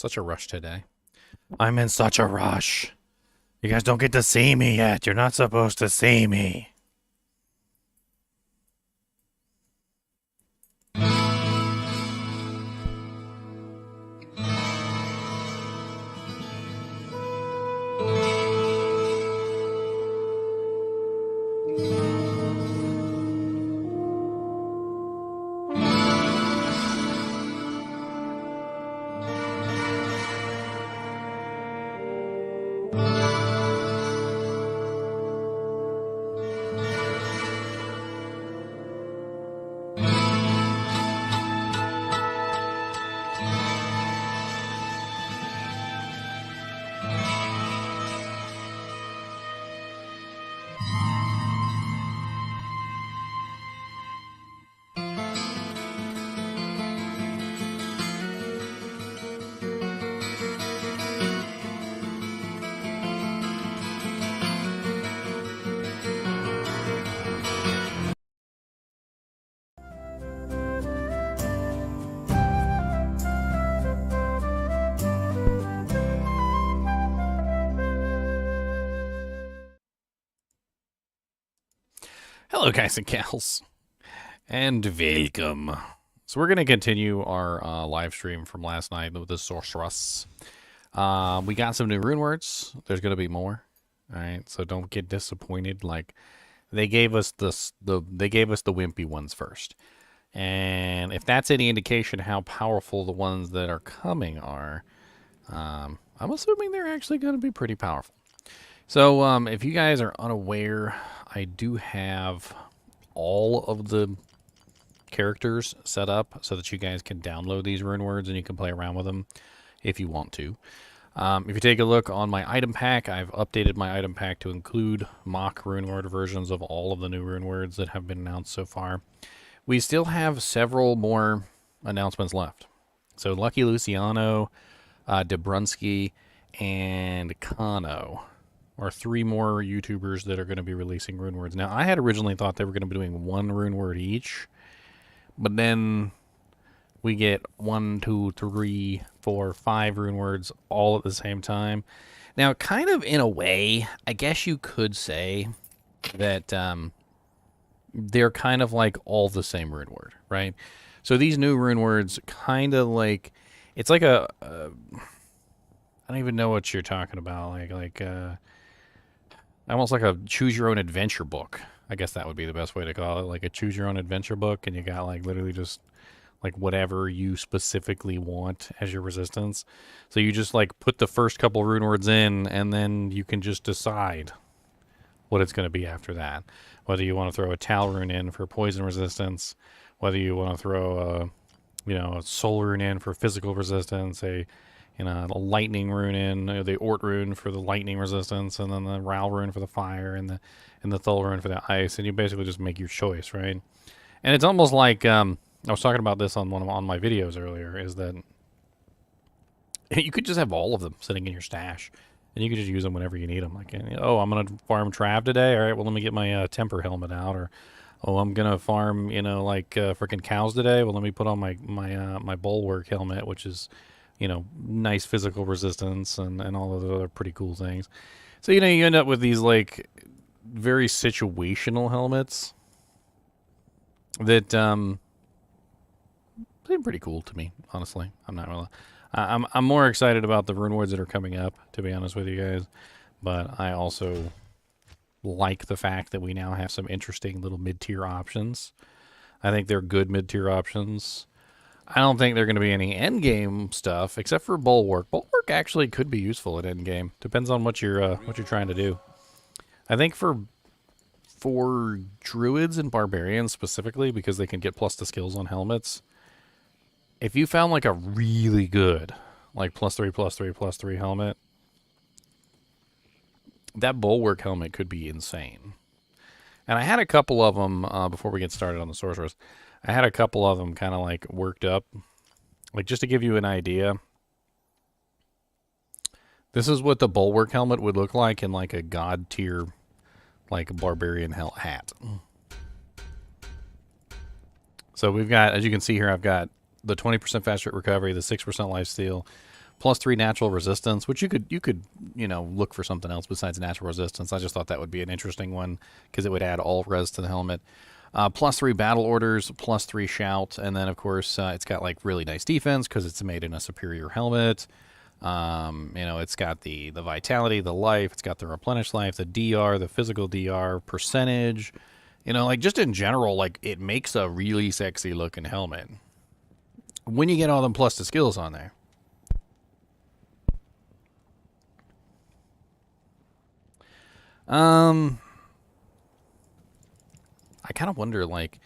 Such a rush today. I'm in such a rush. You guys don't get to see me yet. You're not supposed to see me. Hello, guys and gals, and welcome. So we're going to continue our live stream from last night with the Sorceress. We got some new Runewords. There's going to be more. All right, so don't get disappointed. Like they gave us the wimpy ones first, and if that's any indication how powerful the ones that are coming are, I'm assuming they're actually going to be pretty powerful. So if you guys are unaware, I do have all of the characters set up so that you guys can download these Runewords and you can play around with them if you want to. If you take a look on my item pack, I've updated my item pack to include mock Runeword versions of all of the new Runewords that have been announced so far. We still have several more announcements left. So Lucky Luciano, Debrunsky, and Kano are three more YouTubers that are going to be releasing Runewords. Now, I had originally thought they were going to be doing one Runeword each, but then we get 1, 2, 3, 4, 5 Runewords all at the same time. Now, kind of in a way, I guess you could say that they're kind of like all the same Runeword, right? So these new Runewords kind of like, it's like I don't even know what you're talking about, almost like a choose your own adventure book. I guess that would be the best way to call it. Like a choose your own adventure book, and you got like literally just like whatever you specifically want as your resistance. So you just like put the first couple Runewords in, and then you can just decide what it's going to be after that. Whether you want to throw a Tal rune in for poison resistance, whether you want to throw a soul rune in for physical resistance, a lightning rune in, the Ort rune for the lightning resistance, and then the Ral rune for the fire, and the Thul rune for the ice, and you basically just make your choice, right? And it's almost like I was talking about this on on my videos earlier, is that you could just have all of them sitting in your stash, and you could just use them whenever you need them. Like, oh, I'm gonna farm Trav today. All right, well let me get my temper helmet out, or oh, I'm gonna farm freaking cows today. Well, let me put on my Bulwark helmet, which is nice physical resistance and all of those other pretty cool things. So, you end up with these, like, very situational helmets that seem pretty cool to me, honestly. I'm not really... I'm more excited about the Runewords that are coming up, to be honest with you guys. But I also like the fact that we now have some interesting little mid-tier options. I think they're good mid-tier options. I don't think there are going to be any endgame stuff, except for Bulwark. Bulwark actually could be useful at endgame. Depends on what you're trying to do. I think for druids and barbarians specifically, because they can get plus to skills on helmets, if you found like a really good, like +3/+3/+3 helmet, that Bulwark helmet could be insane. And I had a couple of them before we get started on the Sorceress. I had a couple of them kind of like worked up. Like, just to give you an idea, this is what the Bulwark helmet would look like in like a god tier, like barbarian hat. So we've got, as you can see here, I've got the 20% fast rate recovery, the 6% life steal, +3 natural resistance, which you could look for something else besides natural resistance. I just thought that would be an interesting one because it would add all res to the helmet. +3 battle orders, +3 shout, and then of course it's got like really nice defense because it's made in a superior helmet. It's got the vitality, the life, it's got the replenish life, the DR, the physical DR, percentage. Like just in general, like it makes a really sexy looking helmet when you get all them plus the skills on there. I kind of wonder, like,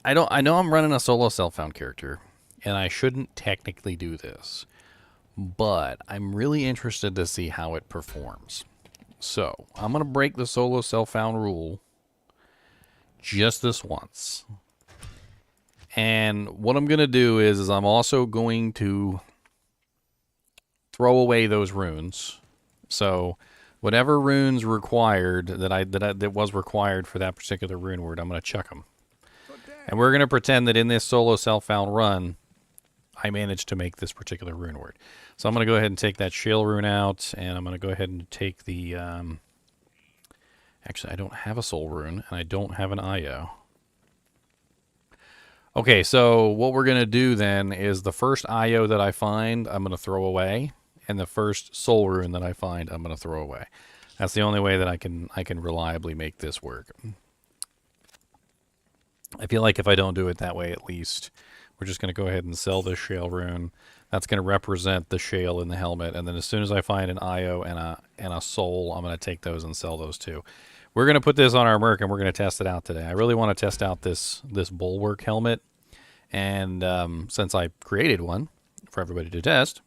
I know I'm running a solo self-found character, and I shouldn't technically do this, but I'm really interested to see how it performs. So I'm gonna break the solo self-found rule just this once, and what I'm gonna do is I'm also going to throw away those runes. So whatever runes required that was required for that particular rune word, I'm going to chuck them. And we're going to pretend that in this solo self-found run, I managed to make this particular rune word. So I'm going to go ahead and take that shale rune out, and I'm going to go ahead and take the... actually, I don't have a soul rune, and I don't have an IO. Okay, so what we're going to do then is the first IO that I find, I'm going to throw away. And the first soul rune that I find, I'm going to throw away. That's the only way that I can reliably make this work. I feel like if I don't do it that way, at least, we're just going to go ahead and sell this shale rune. That's going to represent the shale in the helmet. And then as soon as I find an IO and a soul, I'm going to take those and sell those too. We're going to put this on our merc, and we're going to test it out today. I really want to test out this Bulwark helmet. And since I created one for everybody to test...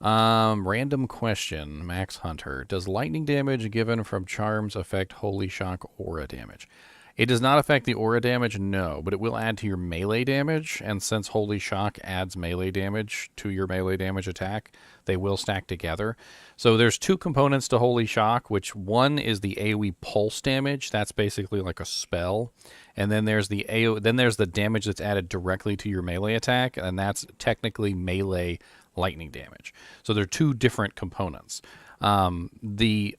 random question, Max Hunter. Does lightning damage given from charms affect Holy Shock aura damage? It does not affect the aura damage, no, but it will add to your melee damage, and since Holy Shock adds melee damage to your melee damage attack, they will stack together. So there's two components to Holy Shock, which one is the AoE pulse damage. That's basically like a spell. And then there's the damage that's added directly to your melee attack, and that's technically melee lightning damage. So they're two different components. The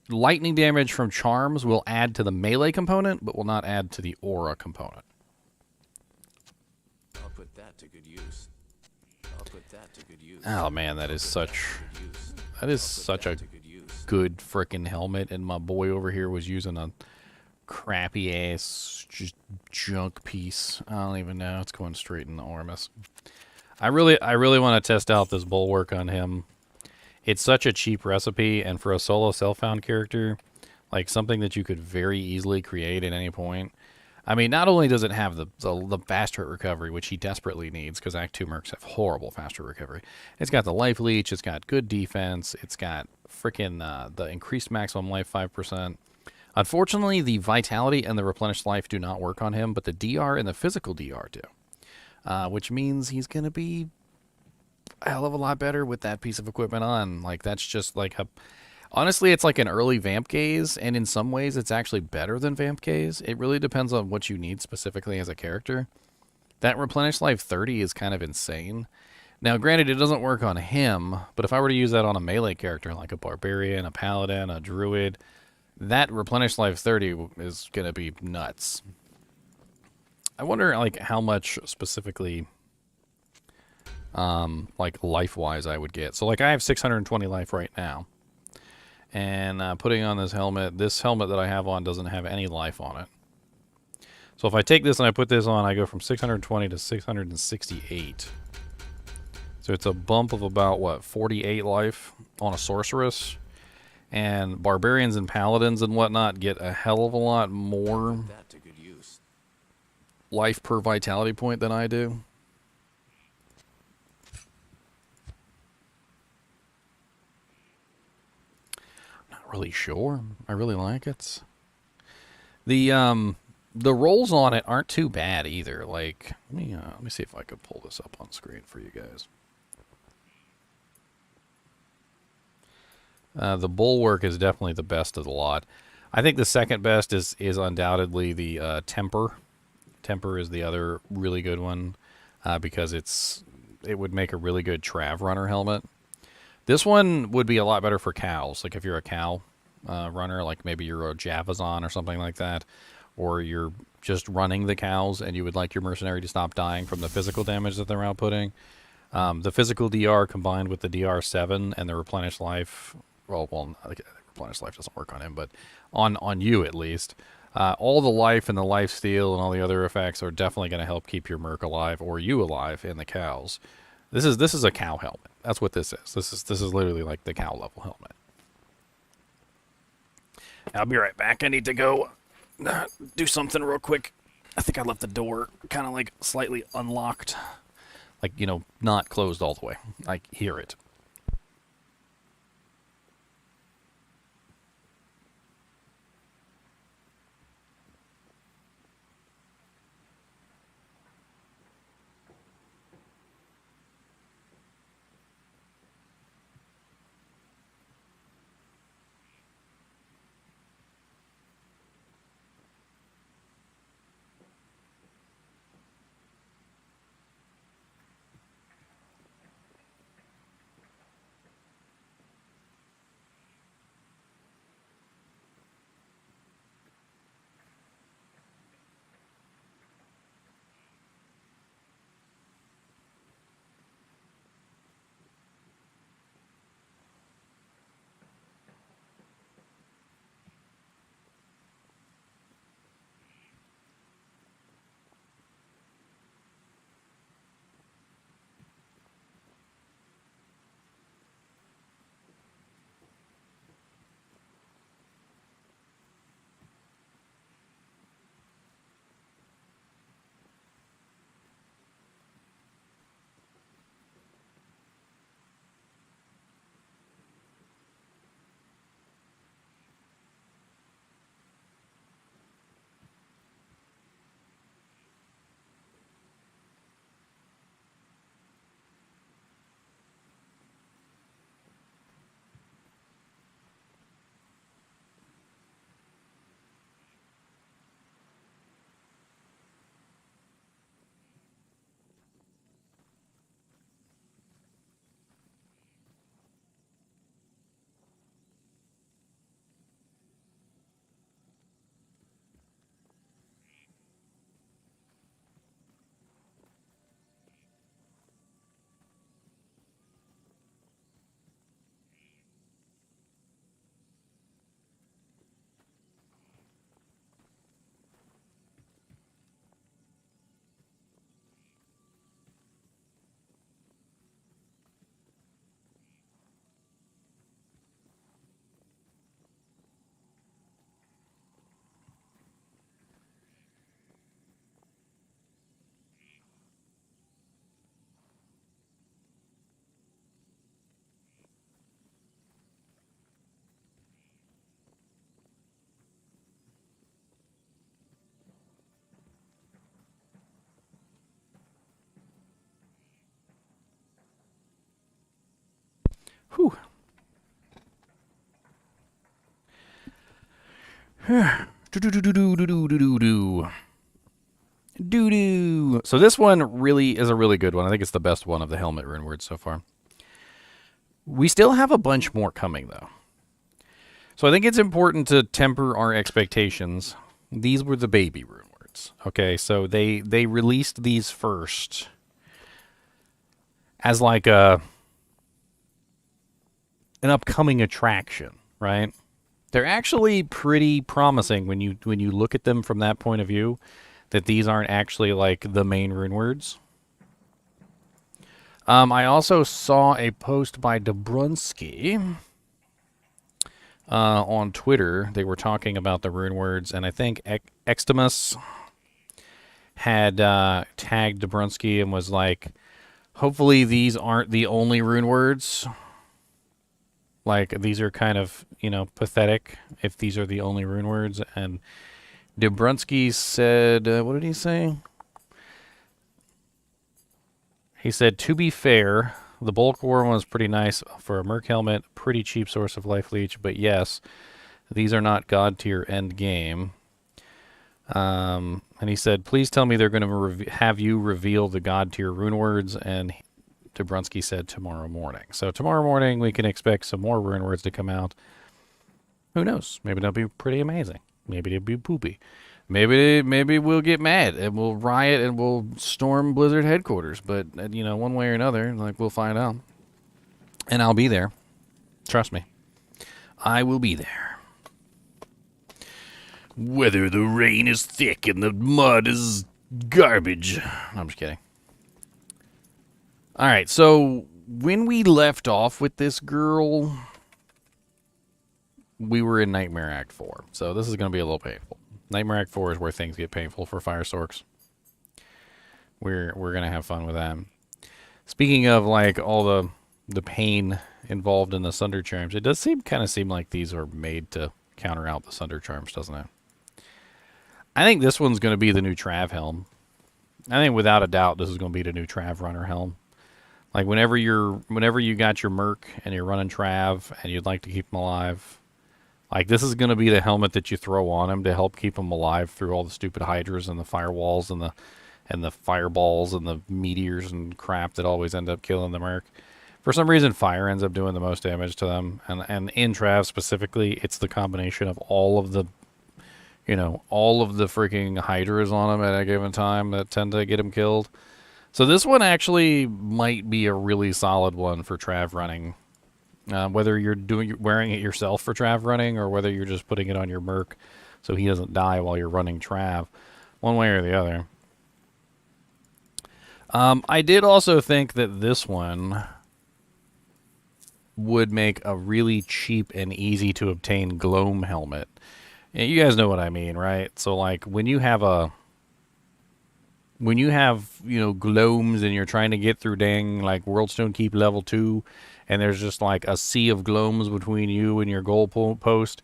lightning damage from charms will add to the melee component, but will not add to the aura component. I'll put that to good use. Oh man, that is such a good frickin' helmet, and my boy over here was using a crappy ass just junk piece. I don't even know. It's going straight in the Ormus. I really want to test out this Bulwark on him. It's such a cheap recipe, and for a solo self-found character, like something that you could very easily create at any point. I mean, not only does it have the fast hit recovery, which he desperately needs, because Act 2 mercs have horrible fast hit recovery. It's got the life leech, it's got good defense, it's got freaking the increased maximum life 5%. Unfortunately, the vitality and the replenished life do not work on him, but the DR and the physical DR do. Which means he's going to be a hell of a lot better with that piece of equipment on. Like, that's just like a... Honestly, it's like an early Vamp Gaze, and in some ways it's actually better than Vamp Gaze. It really depends on what you need specifically as a character. That Replenish Life 30 is kind of insane. Now, granted, it doesn't work on him, but if I were to use that on a melee character, like a Barbarian, a Paladin, a Druid, that Replenish Life 30 is going to be nuts. I wonder, like, how much specifically, like, life-wise I would get. So, like, I have 620 life right now. And putting on this helmet that I have on doesn't have any life on it. So if I take this and I put this on, I go from 620 to 668. So it's a bump of about, what, 48 life on a Sorceress. And Barbarians and Paladins and whatnot get a hell of a lot more life per vitality point than I do. Really sure. I really like it. The rolls on it aren't too bad either. Like, let me see if I could pull this up on screen for you guys. The Bulwark is definitely the best of the lot. I think the second best is undoubtedly the Temper. Temper is the other really good one. because it would make a really good Trav runner helmet. This one would be a lot better for cows. Like if you're a cow runner, like maybe you're a Javazon or something like that, or you're just running the cows and you would like your mercenary to stop dying from the physical damage that they're outputting. The physical DR combined with the DR7 and the replenish life, well, replenish life doesn't work on him, but on you at least. All the life and the life steal and all the other effects are definitely going to help keep your merc alive or you alive in the cows. This is a cow helmet. That's what this is. This is literally like the cow level helmet. I'll be right back. I need to go do something real quick. I think I left the door kind of like slightly unlocked. Like, you know, not closed all the way. I hear it. Whew. Do-do. So this one really is a really good one. I think it's the best one of the helmet rune words so far. We still have a bunch more coming, though. So I think it's important to temper our expectations. These were the baby rune words. Okay, so they released these first as like an upcoming attraction, right? They're actually pretty promising when you look at them from that point of view, that these aren't actually like the main rune words. I also saw a post by Dobrunsky on Twitter. They were talking about the rune words, and I think Extimus had tagged Dobrunsky and was like, hopefully these aren't the only rune words. Like, these are kind of, you know, pathetic if these are the only rune words. And Dobrunsky said, what did he say? He said, to be fair, the bulk war one was pretty nice for a merc helmet, pretty cheap source of life leech, but yes, these are not god tier end game. And he said, please tell me they're going to have you reveal the god tier Runewords. And Dobrunsky said tomorrow morning. So tomorrow morning we can expect some more Runewords to come out. Who knows? Maybe they'll be pretty amazing. Maybe they'll be poopy. Maybe we'll get mad and we'll riot and we'll storm Blizzard headquarters. But, you know, one way or another, like, we'll find out. And I'll be there. Trust me. I will be there. Whether the rain is thick and the mud is garbage. I'm just kidding. All right, so when we left off with this girl, we were in Nightmare Act 4. So this is going to be a little painful. Nightmare Act 4 is where things get painful for Fire Storks. We're going to have fun with that. Speaking of, like, all the pain involved in the Sunder Charms, it does kind of seem like these are made to counter out the Sunder Charms, doesn't it? I think this one's going to be the new Trav Helm. I think without a doubt this is going to be the new Trav Runner Helm. Like, whenever you got your Merc and you're running Trav and you'd like to keep him alive, like, this is going to be the helmet that you throw on him to help keep him alive through all the stupid hydras and the firewalls and the fireballs and the meteors and crap that always end up killing the Merc. For some reason, fire ends up doing the most damage to them, and in Trav specifically, it's the combination of all of the, you know, all of the freaking hydras on him at a given time that tend to get him killed. So this one actually might be a really solid one for Trav running. Whether you're wearing it yourself for Trav running or whether you're just putting it on your Merc so he doesn't die while you're running Trav. One way or the other. I did also think that this one would make a really cheap and easy to obtain Gloam helmet. And you guys know what I mean, right? So, like, when you have, you know, Gloams and you're trying to get through dang, like, Worldstone Keep level 2, and there's just, like, a sea of Gloams between you and your goal post,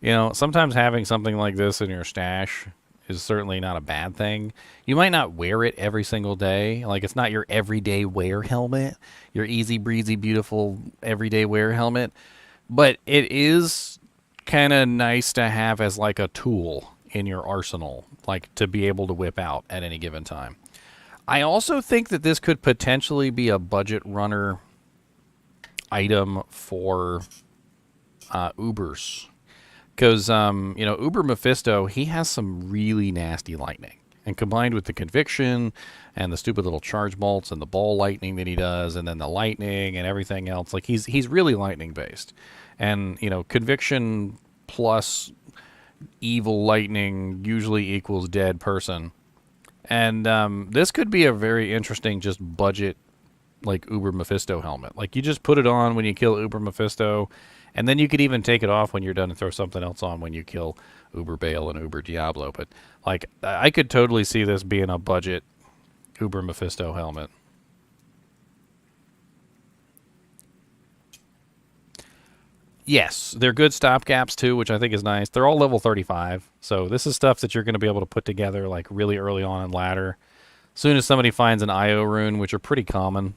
you know, sometimes having something like this in your stash is certainly not a bad thing. You might not wear it every single day. Like, it's not your everyday wear helmet, your easy breezy, beautiful everyday wear helmet, but it is kind of nice to have as, like, a tool in your arsenal, like, to be able to whip out at any given time. I also think that this could potentially be a budget runner item for Ubers. Because, you know, Uber Mephisto, he has some really nasty lightning. And combined with the Conviction and the stupid little charge bolts and the ball lightning that he does and then the lightning and everything else, like, he's really lightning-based. And, you know, Conviction plus evil lightning usually equals dead person. And this could be a very interesting just budget, like, Uber Mephisto helmet. Like, you just put it on when you kill Uber Mephisto, and then you could even take it off when you're done and throw something else on when you kill Uber Baal and Uber Diablo. But, like, I could totally see this being a budget Uber Mephisto helmet. Yes, they're good stopgaps too, which I think is nice. They're all level 35, so this is stuff that you're going to be able to put together, like, really early on in ladder. As soon as somebody finds an IO rune, which are pretty common,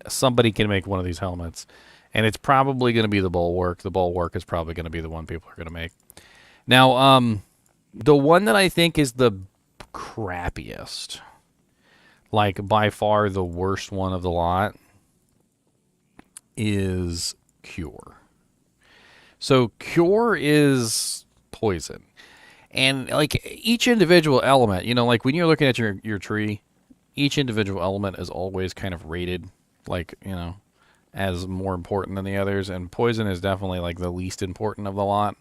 somebody can make one of these helmets. And it's probably going to be the Bulwark. The Bulwark is probably going to be the one people are going to make. Now, the one that I think is the crappiest, like, by far the worst one of the lot, is Cure. So Cure is poison. And, like, each individual element, you know, like, when you're looking at your tree, each individual element is always kind of rated, like, you know, as more important than the others, and poison is definitely, like, the least important of the lot.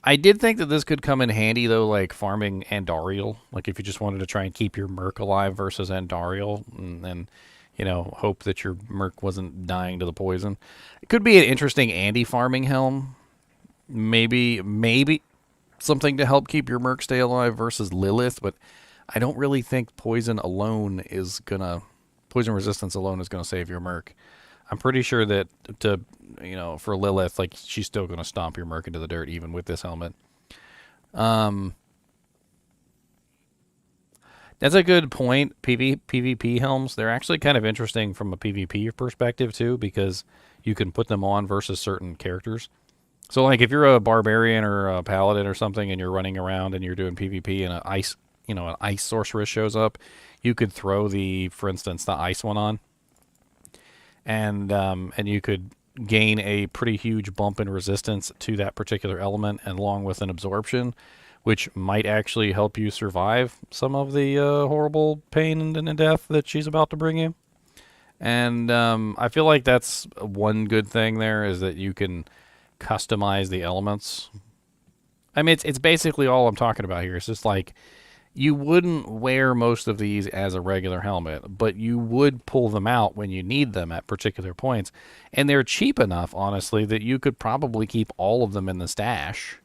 I did think that this could come in handy, though, like, farming Andariel, like, if you just wanted to try and keep your Merc alive versus Andariel, and then, you know, hope that your Merc wasn't dying to the poison. It could be an interesting Andy farming helm. Maybe something to help keep your Merc stay alive versus Lilith, but I don't really think poison resistance alone is gonna save your Merc. I'm pretty sure that for Lilith, like, she's still going to stomp your Merc into the dirt even with this helmet. That's a good point. PvP helms, they're actually kind of interesting from a PvP perspective too, because you can put them on versus certain characters. So, like, if you're a barbarian or a paladin or something, and you're running around and you're doing PvP, and an ice sorceress shows up, you could throw for instance, the ice one on, and you could gain a pretty huge bump in resistance to that particular element, along with an absorption, which might actually help you survive some of the horrible pain and death that she's about to bring you. And I feel like that's one good thing there, is that you can customize the elements. I mean, it's basically all I'm talking about here. It's just like, you wouldn't wear most of these as a regular helmet, but you would pull them out when you need them at particular points. And they're cheap enough, honestly, that you could probably keep all of them in the stash.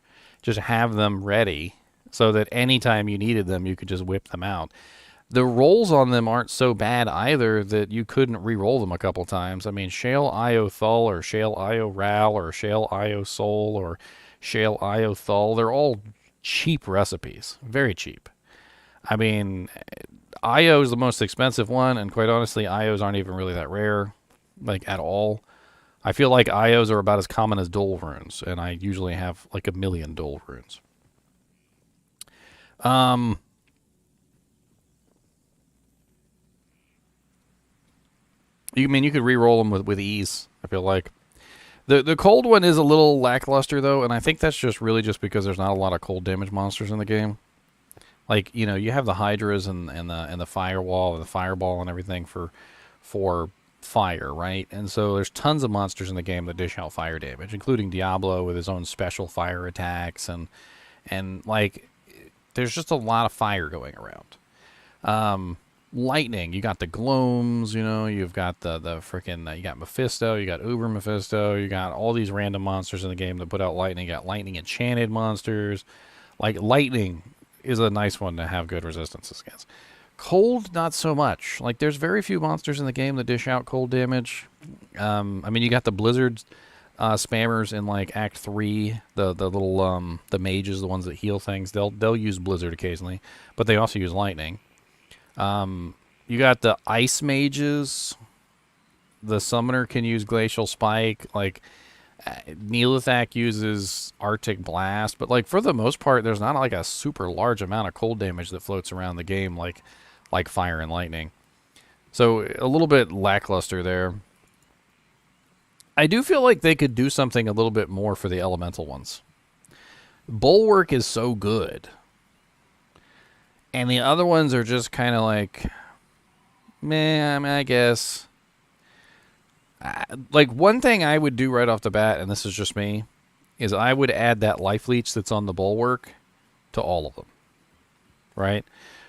Just have them ready so that anytime you needed them, you could just whip them out. The rolls on them aren't so bad either that you couldn't re-roll them a couple times. I mean, Shale Io Thull or Shale Io Ral or Shale Io Soul or Shale Io Thull, they're all cheap recipes. Very cheap. I mean, IO is the most expensive one, and quite honestly, IOs aren't even really that rare, like, at all. I feel like IOs are about as common as Duel runes, and I usually have like 1,000,000 Duel runes. You could re-roll them with ease, I feel like. The cold one is a little lackluster, though, and I think that's just because there's not a lot of cold damage monsters in the game. Like, you have the Hydras and the Firewall and the Fireball and everything for fire, right? And so there's tons of monsters in the game that dish out fire damage, including Diablo with his own special fire attacks, and like, there's just a lot of fire going around. Lightning, you got the Glooms, you've got the freaking, you got Mephisto, you got Uber Mephisto, you got all these random monsters in the game that put out lightning. You got lightning enchanted monsters. Like, lightning is a nice one to have good resistances against. Cold, not so much. Like, there's very few monsters in the game that dish out cold damage. I mean, you got the blizzard spammers in, like, Act 3, the little the mages, the ones that heal things. They'll use blizzard occasionally, but they also use lightning. You got the ice mages. The summoner can use glacial spike. Like, Neelithak uses Arctic Blast, but, like, for the most part, there's not like a super large amount of cold damage that floats around the game like fire and lightning. So a little bit lackluster there. I do feel like they could do something a little bit more for the elemental ones. Bulwark is so good, and the other ones are just kind of like, meh, I mean, I guess. Like, one thing I would do right off the bat, and this is just me, is I would add that life leech that's on the Bulwark to all of them, right?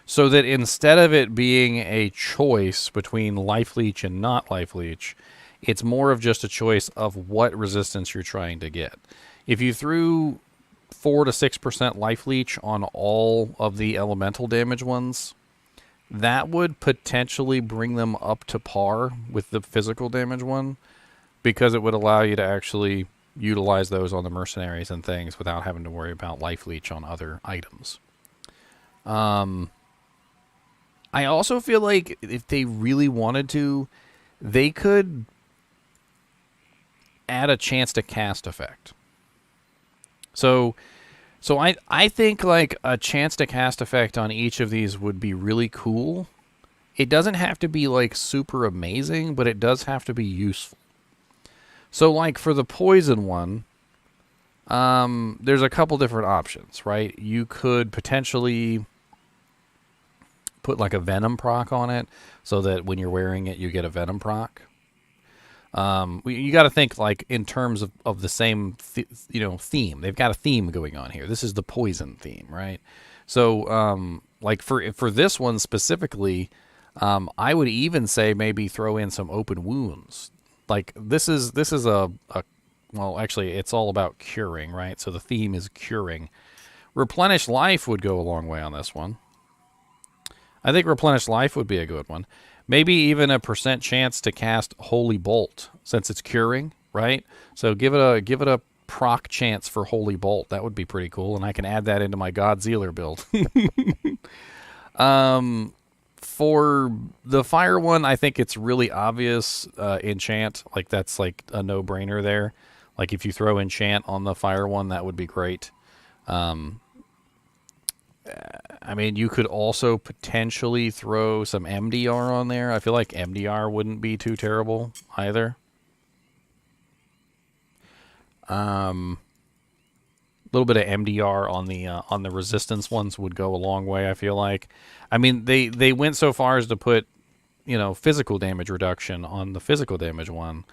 So that instead of it being a choice between life leech and not life leech, it's more of just a choice of what resistance you're trying to get. If you threw 4 to 6% life leech on all of the elemental damage ones, that would potentially bring them up to par with the physical damage one, because it would allow you to actually utilize those on the mercenaries and things without having to worry about life leech on other items. I also feel like if they really wanted to, they could add a chance to cast effect. So I think, like, a chance to cast effect on each of these would be really cool. It doesn't have to be, like, super amazing, but it does have to be useful. So, like, for the poison one, there's a couple different options, right? You could potentially put, like, a venom proc on it, so that when you're wearing it, you get a venom proc. You got to think, like, in terms of the same theme. They've got a theme going on here. This is the poison theme, right? So like, for this one specifically, I would even say maybe throw in some open wounds. Like, this is a well, actually, it's all about curing, right? So the theme is curing. Replenish life would go a long way on this one. I think replenish life would be a good one. Maybe even a % chance to cast Holy Bolt, since it's curing, right? So give it a proc chance for Holy Bolt. That would be pretty cool, and I can add that into my Godzilla build. For the fire one, I think it's really obvious enchant. Like, that's like a no-brainer there. Like if you throw enchant on the fire one, that would be great. I mean, you could also potentially throw some MDR on there. I feel like MDR wouldn't be too terrible either. A little bit of MDR on the resistance ones would go a long way, I feel like. I mean, they went so far as to put, you know, physical damage reduction on the physical damage one.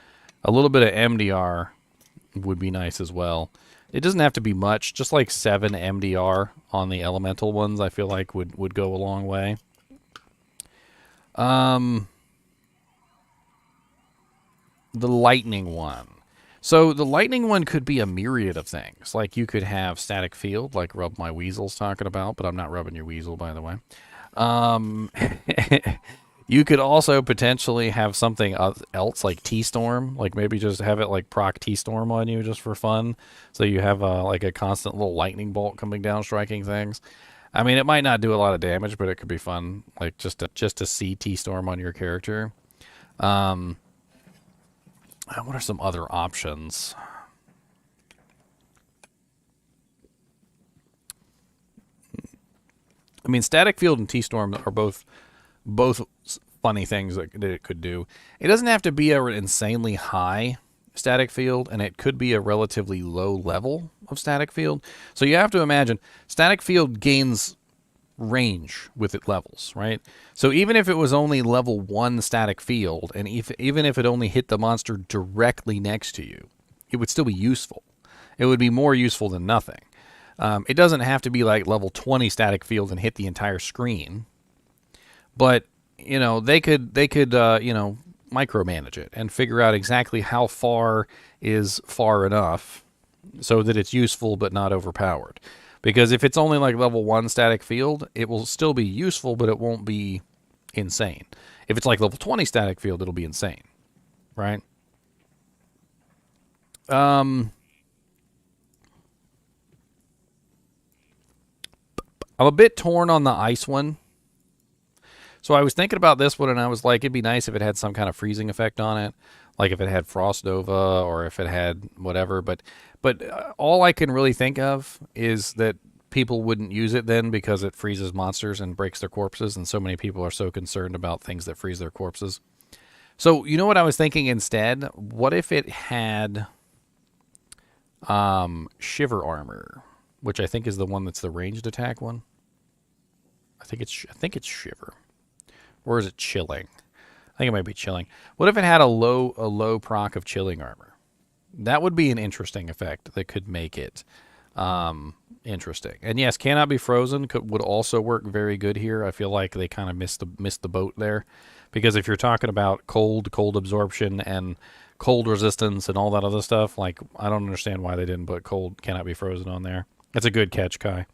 A little bit of MDR would be nice as well. It doesn't have to be much. Just like 7 MDR on the elemental ones, I feel like would go a long way. The lightning one. So the lightning one could be a myriad of things. Like you could have static field, like Rub My Weasel's talking about, but I'm not rubbing your weasel, by the way. You could also potentially have something else like T-Storm, like maybe just have it like proc T-Storm on you just for fun. So you have like a constant little lightning bolt coming down striking things. I mean, it might not do a lot of damage, but it could be fun, like just to see T-Storm on your character. What are some other options? I mean, Static Field and T-Storm are both funny things that it could do. It doesn't have to be an insanely high Static Field, and it could be a relatively low level of Static Field. So you have to imagine, Static Field gains range with its levels, right? So even if it was only level 1 Static Field, and even if it only hit the monster directly next to you, it would still be useful. It would be more useful than nothing. It doesn't have to be like level 20 Static Field and hit the entire screen, but you know, they could you know, micromanage it and figure out exactly how far is far enough so that it's useful but not overpowered. Because if it's only like level 1 Static Field, it will still be useful, but it won't be insane. If it's like level 20 Static Field, it'll be insane, right? I'm a bit torn on the ice one. So I was thinking about this one, and I was like, it'd be nice if it had some kind of freezing effect on it, like if it had Frost Nova or if it had whatever. But all I can really think of is that people wouldn't use it then because it freezes monsters and breaks their corpses, and so many people are so concerned about things that freeze their corpses. So you know what I was thinking instead? What if it had Shiver Armor, which I think is the one that's the ranged attack one. I think it's Shiver. Or is it Chilling? I think it might be Chilling. What if it had a low proc of Chilling Armor? That would be an interesting effect that could make it interesting. And yes, Cannot Be Frozen would also work very good here. I feel like they kind of missed the boat there. Because if you're talking about cold absorption, and cold resistance and all that other stuff, like, I don't understand why they didn't put cold Cannot Be Frozen on there. That's a good catch, Kai.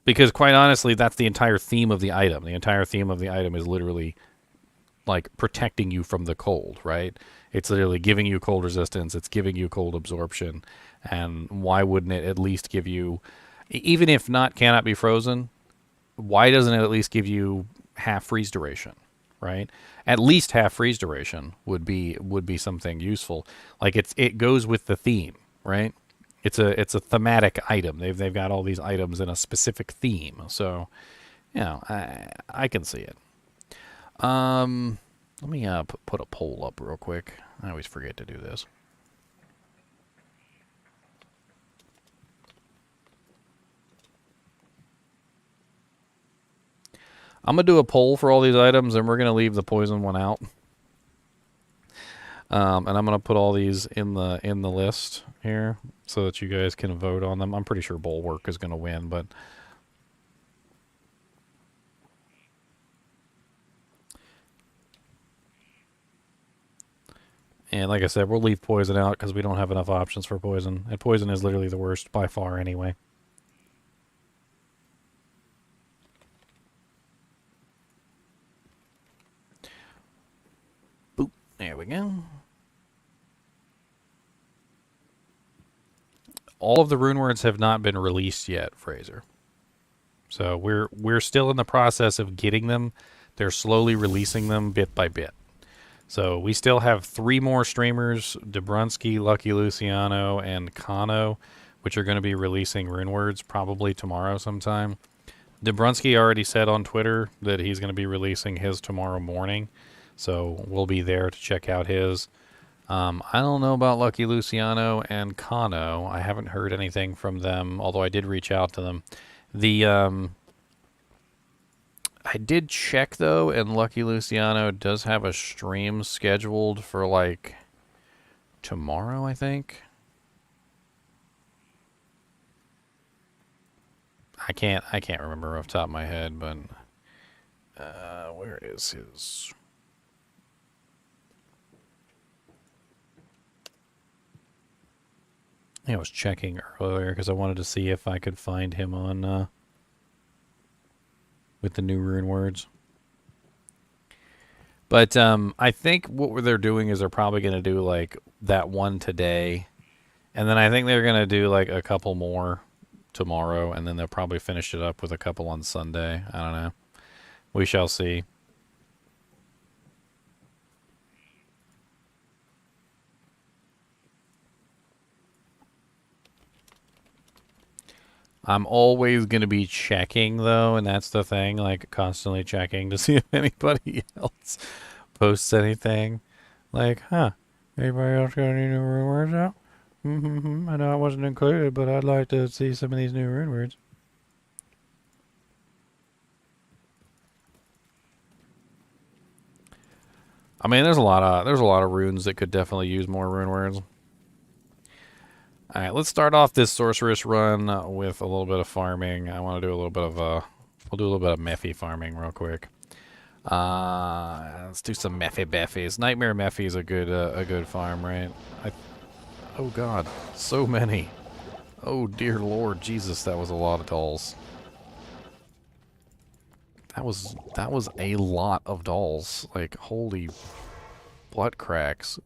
Because quite honestly, that's the entire theme of the item. The entire theme of the item is literally like protecting you from the cold, right? It's literally giving you cold resistance. It's giving you cold absorption. And why wouldn't it at least give you, even if not Cannot Be Frozen, why doesn't it at least give you half freeze duration, right? At least half freeze duration would be something useful. Like it goes with the theme, right? It's a thematic item. They've got all these items in a specific theme. So, you know, I can see it. Let me put a poll up real quick. I always forget to do this. I'm going to do a poll for all these items, and we're going to leave the poison one out. And I'm going to put all these in the list here so that you guys can vote on them. I'm pretty sure Bulwark is going to win, but and like I said, we'll leave poison out because we don't have enough options for poison. And poison is literally the worst by far anyway. Boop. There we go. All of the Runewords have not been released yet, Fraser. So we're still in the process of getting them. They're slowly releasing them bit by bit. So we still have 3 more streamers, Dobrunsky, Lucky Luciano, and Kano, which are going to be releasing Runewords probably tomorrow sometime. Dobrunsky already said on Twitter that he's going to be releasing his tomorrow morning, so we'll be there to check out his. I don't know about Lucky Luciano and Kano. I haven't heard anything from them, although I did reach out to them. I did check, though, and Lucky Luciano does have a stream scheduled for, like, tomorrow, I think. I can't remember off the top of my head, but where is his? I was checking earlier because I wanted to see if I could find him on with the new Runewords. But I think what they're doing is they're probably going to do like that one today, and then I think they're going to do like a couple more tomorrow, and then they'll probably finish it up with a couple on Sunday. I don't know. We shall see. I'm always going to be checking, though, and that's the thing, like, constantly checking to see if anybody else posts anything. Like, huh, anybody else got any new Runewords out? I know I wasn't included, but I'd like to see some of these new Runewords. I mean, there's a lot of runes that could definitely use more Runewords. All right, let's start off this Sorceress run with a little bit of farming. I want to do a little bit of we'll do a little bit of Mephi farming real quick. Let's do some Mephi Beffies. Nightmare Mephi is a good farm, right? Oh God, so many. Oh dear Lord, Jesus, that was a lot of dolls. That was a lot of dolls. Like, holy butt cracks.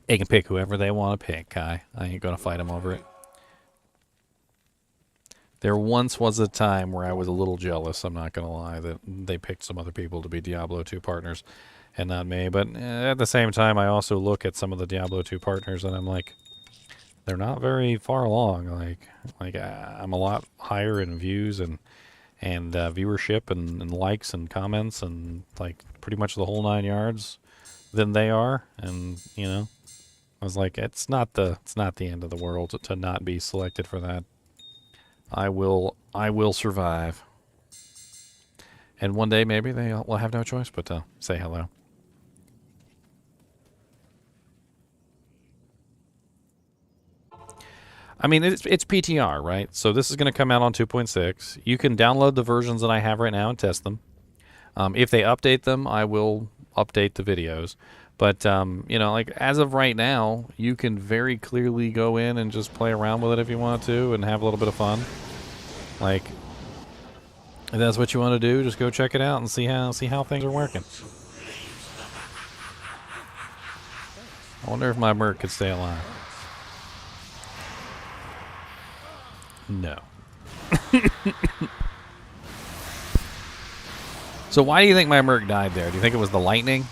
They can pick whoever they want to pick, Kai. I ain't going to fight them over it. There once was a time where I was a little jealous, I'm not going to lie, that they picked some other people to be Diablo 2 partners and not me. But at the same time, I also look at some of the Diablo 2 partners and I'm like, they're not very far along. Like I'm a lot higher in views and viewership and likes and comments and like pretty much the whole 9 yards than they are. And, you know, I was like, it's not the end of the world to not be selected for that. I will survive. And one day maybe they will have no choice but to say hello. I mean, it's PTR, right? So this is going to come out on 2.6. You can download the versions that I have right now and test them. If they update them, I will update the videos. But, you know, like, as of right now, you can very clearly go in and just play around with it if you want to and have a little bit of fun. Like, if that's what you want to do, just go check it out and see how things are working. I wonder if my merc could stay alive. No. So why do you think my merc died there? Do you think it was the lightning?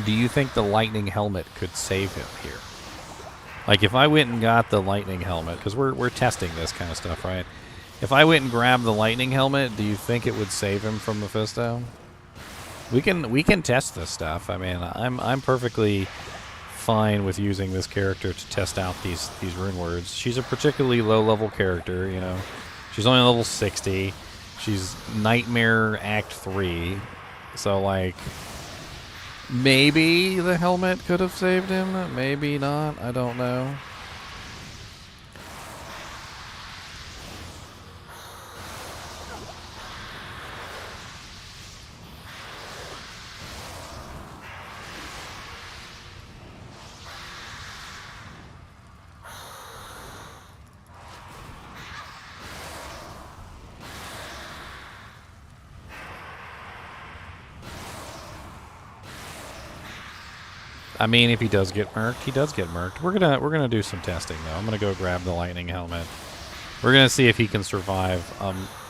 Do you think the lightning helmet could save him here? Like, if I went and got the lightning helmet, because we're testing this kind of stuff, right? If I went and grabbed the lightning helmet, do you think it would save him from Mephisto? We can test this stuff. I mean, I'm perfectly fine with using this character to test out these Runewords. She's a particularly low-level character, you know. She's only level 60. She's Nightmare Act 3. So, like, maybe the helmet could have saved him. Maybe not. I don't know. I mean, if he does get murked, he does get murked. We're gonna do some testing though. I'm gonna go grab the lightning helmet. We're gonna see if he can survive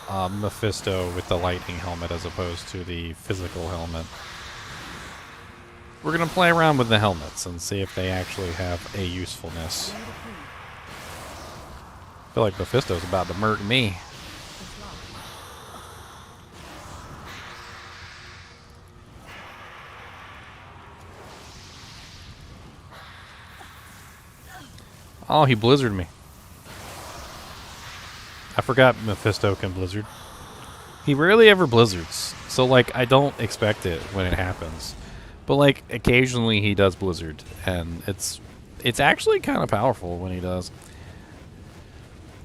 Mephisto with the lightning helmet as opposed to the physical helmet. We're going to play around with the helmets and see if they actually have a usefulness. I feel like Mephisto's about to murk me. Oh, he blizzarded me. I forgot Mephisto can blizzard. He rarely ever blizzards, so like I don't expect it when it happens. But like occasionally he does blizzard, and it's actually kind of powerful when he does.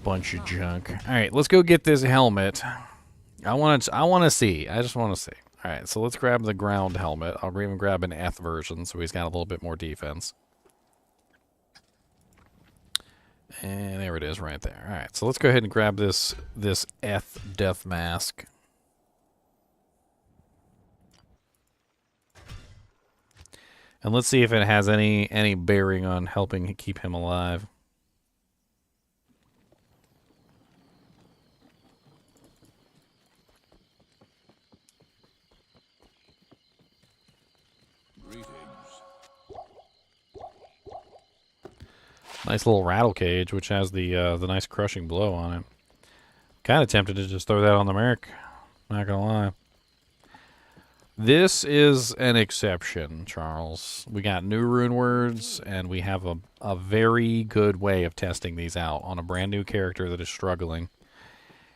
Bunch of junk. All right, let's go get this helmet. I want to see. I just want to see. All right, so let's grab the ground helmet. I'll even grab an Eth version, so he's got a little bit more defense. And there it is right there. All right, so let's go ahead and grab this Eth death mask. And let's see if it has any bearing on helping keep him alive. Nice little rattle cage, which has the nice crushing blow on it. Kind of tempted to just throw that on the Merc. Not gonna lie. This is an exception, Charles. We got new Runewords, and we have a very good way of testing these out on a brand new character that is struggling.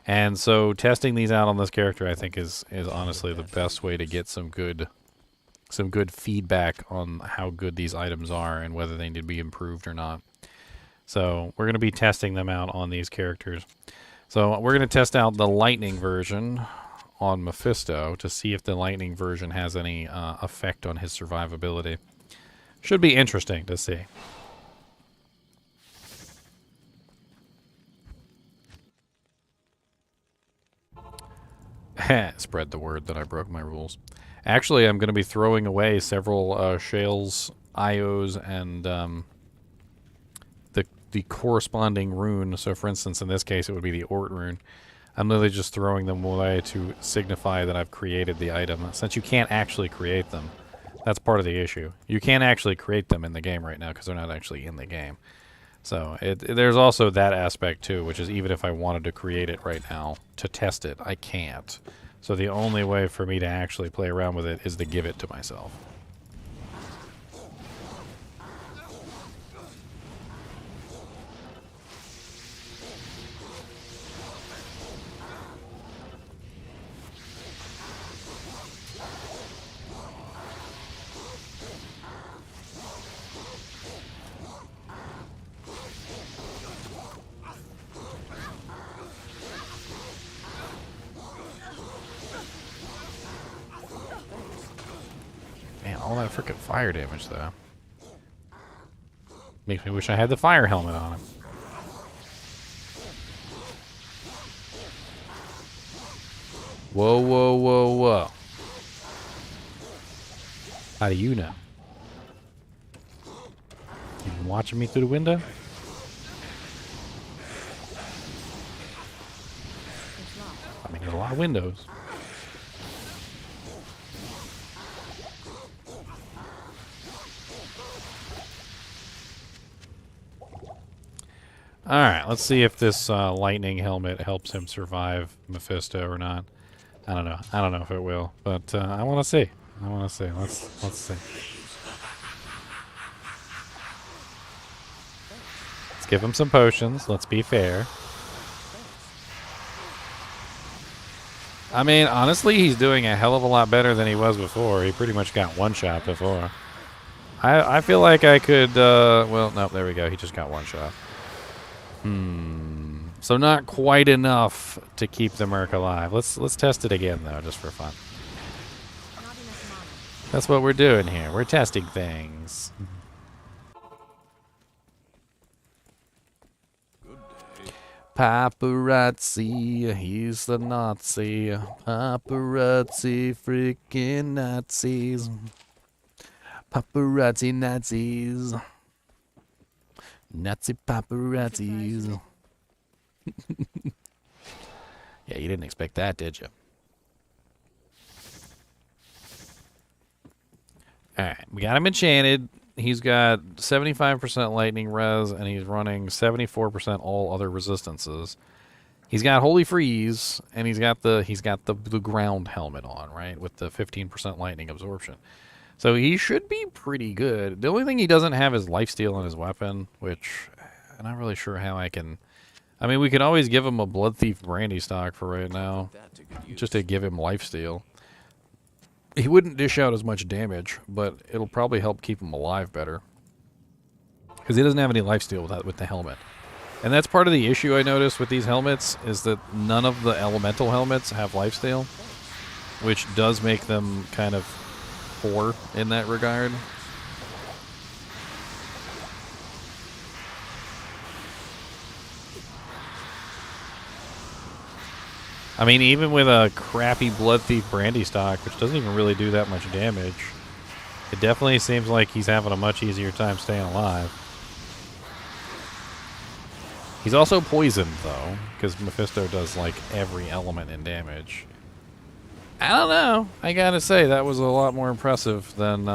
And so testing these out on this character, I think, is honestly the best way to get some good feedback on how good these items are and whether they need to be improved or not. So we're going to be testing them out on these characters. So we're going to test out the lightning version on Mephisto to see if the lightning version has any effect on his survivability. Should be interesting to see. Spread the word that I broke my rules. Actually, I'm going to be throwing away several Shales, IOs, and the corresponding rune. So, for instance, in this case, it would be the Ort rune. I'm literally just throwing them away to signify that I've created the item, since you can't actually create them. That's part of the issue. You can't actually create them in the game right now because they're not actually in the game. So there's also that aspect too, which is even if I wanted to create it right now to test it, I can't. So the only way for me to actually play around with it is to give it to myself. Man, all that freaking fire damage, though. Makes me wish I had the fire helmet on him. Whoa, whoa, whoa, whoa. How do you know? You been watching me through the window? I mean, there's a lot of windows. Alright, let's see if this lightning helmet helps him survive Mephisto or not. I don't know. I don't know if it will, but I want to see. I want to see. Let's see. Let's give him some potions. Let's be fair. I mean, honestly, he's doing a hell of a lot better than he was before. He pretty much got one shot before. I feel like I could, well, no, there we go. He just got one shot. So not quite enough to keep the Merc alive. Let's test it again, though, just for fun. That's what we're doing here. We're testing things. Paparazzi, he's the Nazi. Paparazzi, freaking Nazis. Paparazzi Nazis. Nazi paparazzis. Yeah, you didn't expect that, did you? Alright, we got him enchanted. He's got 75% lightning res, and he's running 74% all other resistances. He's got Holy Freeze, and he's got the ground helmet on, right, with the 15% lightning absorption. So he should be pretty good. The only thing he doesn't have is lifesteal on his weapon, which I'm not really sure how I can. I mean, we could always give him a Blood Thief brandy stock for right now, just to give him lifesteal. He wouldn't dish out as much damage, but it'll probably help keep him alive better, because he doesn't have any lifesteal with the helmet. And that's part of the issue I noticed with these helmets, is that none of the elemental helmets have lifesteal, which does make them kind of poor in that regard. I mean, even with a crappy Blood Thief brandy stock, which doesn't even really do that much damage, it definitely seems like he's having a much easier time staying alive. He's also poisoned, though, because Mephisto does, like, every element in damage. I don't know. I gotta say, that was a lot more impressive than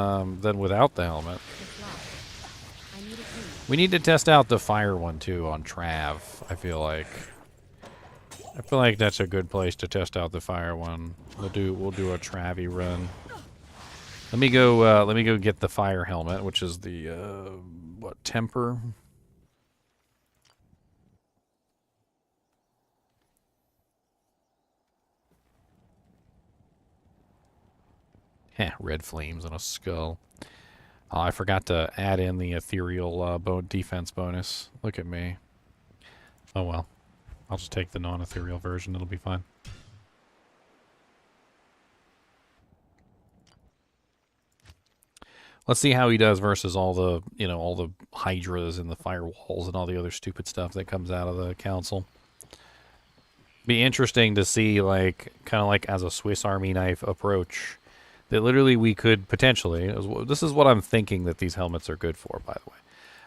without the helmet. We need to test out the fire one, too, on Trav, I feel like. I feel like that's a good place to test out the fire one. We'll do a Travy run. Let me go get the fire helmet, which is the what, temper? Heh, red flames on a skull. Oh, I forgot to add in the ethereal defense bonus. Look at me. Oh well. I'll just take the non-ethereal version. It'll be fine. Let's see how he does versus all the, all the hydras and the firewalls and all the other stupid stuff that comes out of the council. Be interesting to see, like, kind of like as a Swiss Army knife approach, that literally we could potentially, this is what I'm thinking that these helmets are good for, by the way.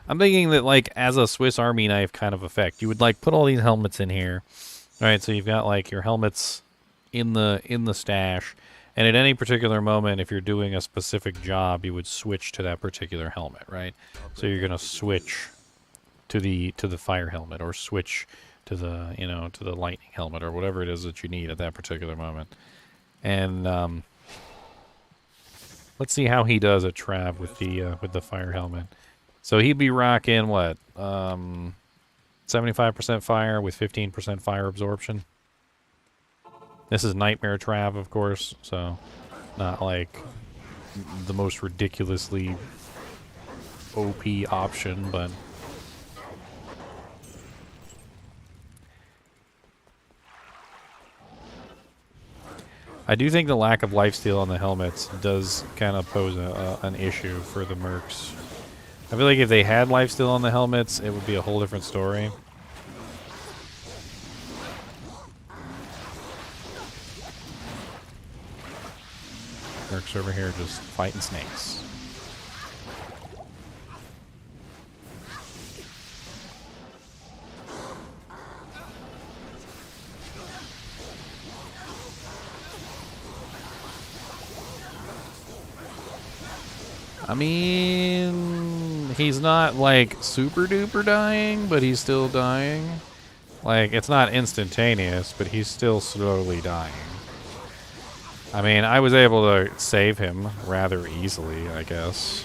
I'm thinking that, like, as a Swiss Army knife kind of effect, you would, like, put all these helmets in here. All right, so you've got, like, your helmets in the stash, and at any particular moment, if you're doing a specific job, you would switch to that particular helmet, right? So you're gonna switch to the fire helmet, or switch to the to the lightning helmet, or whatever it is that you need at that particular moment. And let's see how he does at Trav with the fire helmet. So he'd be rocking what? 75% fire with 15% fire absorption. This is Nightmare Trav, of course, so not like the most ridiculously OP option, but I do think the lack of lifesteal on the helmets does kind of pose an issue for the mercs. I feel like if they had lifesteal on the helmets, it would be a whole different story. Mercs over here just fighting snakes. I mean, he's not, like, super duper dying, but he's still dying. Like, it's not instantaneous, but he's still slowly dying. I mean, I was able to save him rather easily, I guess.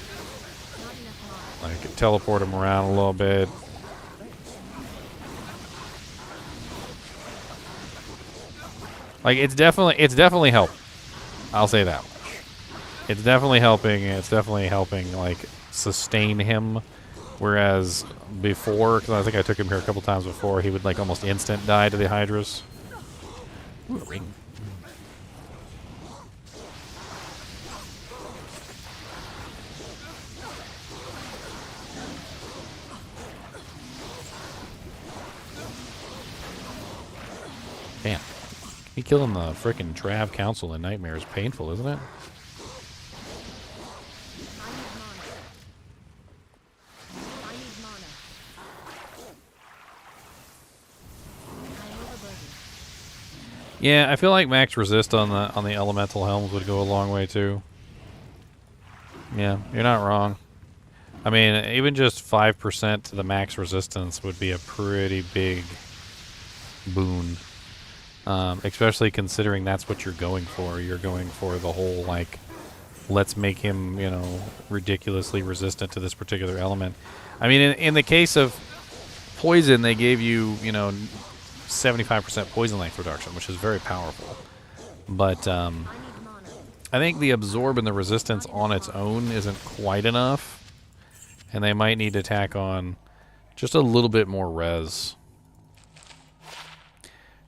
Like, teleport him around a little bit. Like, it's definitely helped. I'll say that. It's definitely helping. It's definitely helping, like, sustain him. Whereas before, because I think I took him here a couple times before, he would, like, almost instant die to the hydras. Ooh, a ring. Damn. Me killing the frickin' Trav Council in Nightmare is painful, isn't it? Yeah, I feel like max resist on the elemental helms would go a long way too. Yeah, you're not wrong. I mean, even just 5% to the max resistance would be a pretty big boon. Especially considering that's what you're going for. You're going for the whole, like, let's make him, you know, ridiculously resistant to this particular element. I mean, in the case of poison, they gave you, you know, 75% poison length reduction, which is very powerful. But I think the absorb and the resistance on its own isn't quite enough. And they might need to tack on just a little bit more res.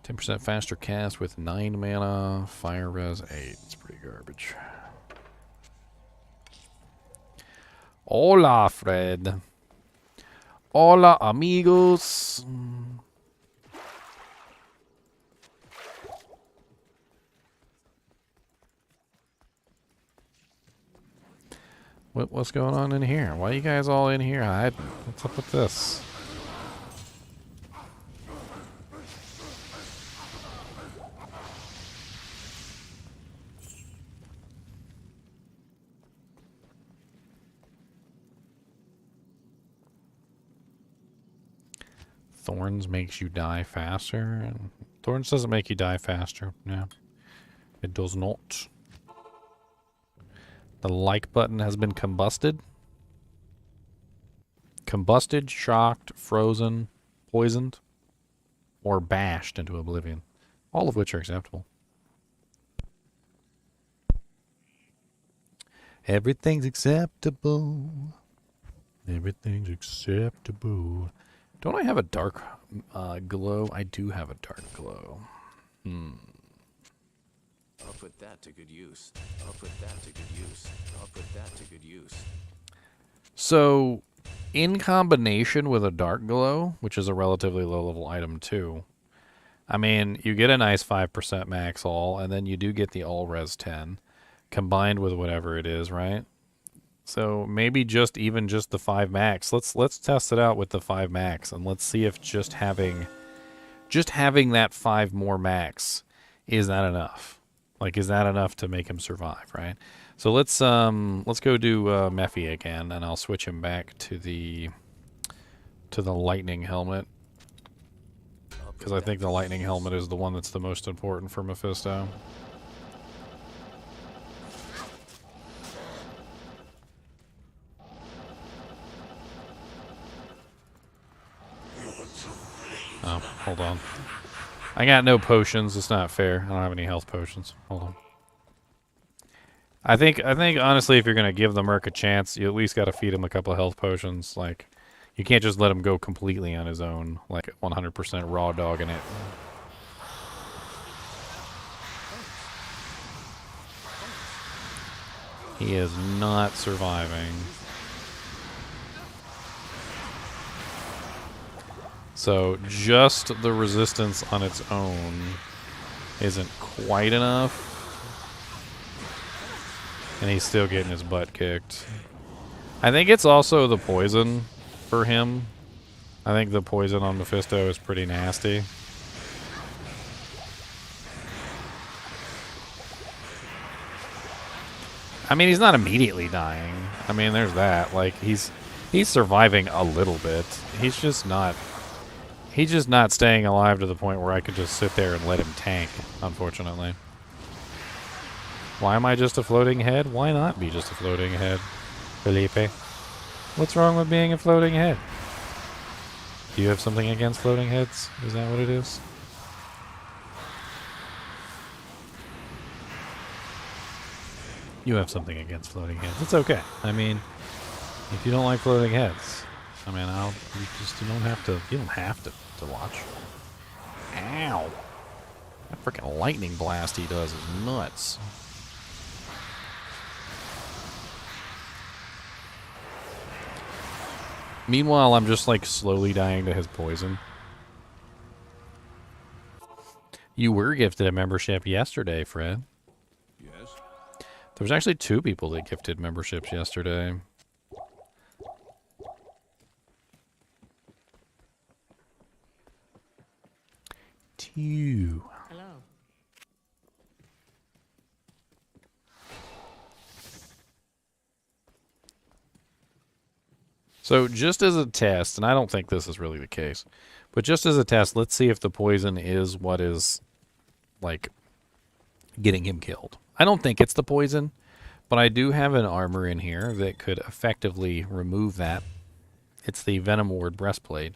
10% faster cast with 9 mana, fire res 8. It's pretty garbage. Hola, Fred. Hola, amigos. What's going on in here? Why are you guys all in here hiding? What's up with this? Thorns makes you die faster. And Thorns doesn't make you die faster. No, it does not. The like button has been combusted. Combusted, shocked, frozen, poisoned, or bashed into oblivion. All of which are acceptable. Everything's acceptable. Everything's acceptable. Don't I have a dark glow? I do have a dark glow. I'll put that to good use. I'll put that to good use. I'll put that to good use. So, in combination with a dark glow, which is a relatively low level item too, I mean, you get a nice 5% max all, and then you do get the all res 10, combined with whatever it is, right? So maybe just the 5 max. Let's test it out with the 5 max, and let's see if just having that 5 more max is that enough. Like, is that enough to make him survive, right? So let's go do Mephi again, and I'll switch him back to the lightning helmet, because I think the lightning helmet is the one that's the most important for Mephisto. Oh, hold on. I got no potions. It's not fair. I don't have any health potions. Hold on. I think honestly, if you're gonna give the Merc a chance, you at least got to feed him a couple of health potions. Like, you can't just let him go completely on his own, like 100% raw dogging it. He is not surviving. So just the resistance on its own isn't quite enough. And he's still getting his butt kicked. I think it's also the poison for him. I think the poison on Mephisto is pretty nasty. I mean, he's not immediately dying. I mean, there's that. Like, he's surviving a little bit. He's just not staying alive to the point where I could just sit there and let him tank, unfortunately. Why am I just a floating head? Why not be just a floating head, Felipe? What's wrong with being a floating head? Do you have something against floating heads? Is that what it is? You have something against floating heads. It's okay. I mean, if you don't like floating heads, I mean, you don't have to watch. Ow! That freaking lightning blast he does is nuts. Meanwhile, I'm just like slowly dying to his poison. You were gifted a membership yesterday, Fred. Yes? There was actually 2 people that gifted memberships yesterday. Two. Hello. So just as a test, and I don't think this is really the case, but just as a test, let's see if the poison is what is, like, getting him killed. I don't think it's the poison, but I do have an armor in here that could effectively remove that. It's the Venom Ward Breastplate.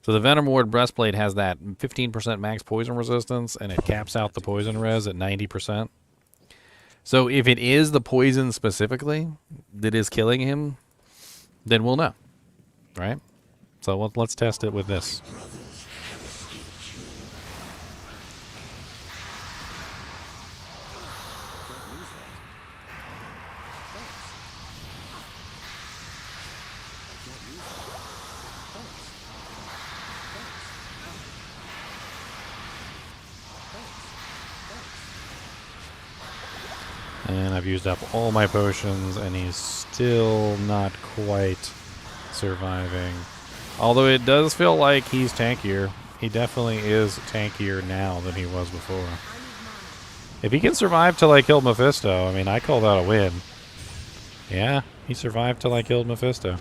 So the Venom Ward Breastplate has that 15% max poison resistance, and it caps out the poison res at 90%. So if it is the poison specifically that is killing him, then we'll know, right? So let's test it with this. And I've used up all my potions, and he's still not quite surviving. Although it does feel like he's tankier. He definitely is tankier now than he was before. If he can survive till I kill Mephisto, I mean, I call that a win. Yeah, he survived till I killed Mephisto.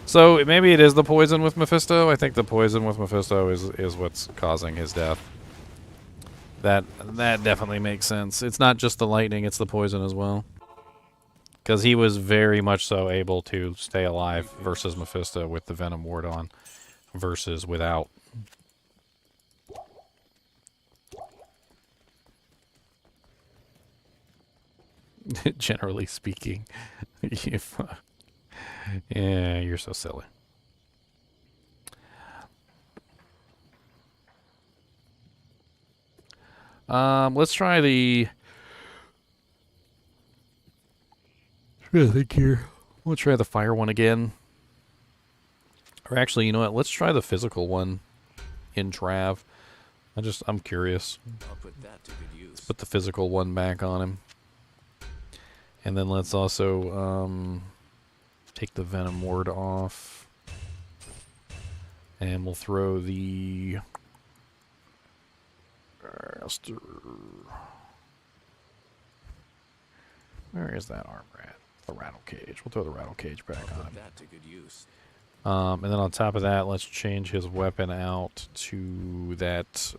So maybe it is the poison with Mephisto. I think the poison with Mephisto is what's causing his death. That definitely makes sense. It's not just the lightning, it's the poison as well. Because he was very much so able to stay alive versus Mephisto with the Venom Ward on versus without. Generally speaking. Yeah, you're so silly. Let's try the... I think here. We'll try the fire one again. Or actually, you know what? Let's try the physical one in Trav. I'm curious. I'll put that to good use. Let's put the physical one back on him. And then let's also take the Venom Ward off. And we'll throw the... Where is that armor at? The rattle cage. We'll throw the rattle cage back on him. That to good use. And then on top of that, let's change his weapon out to that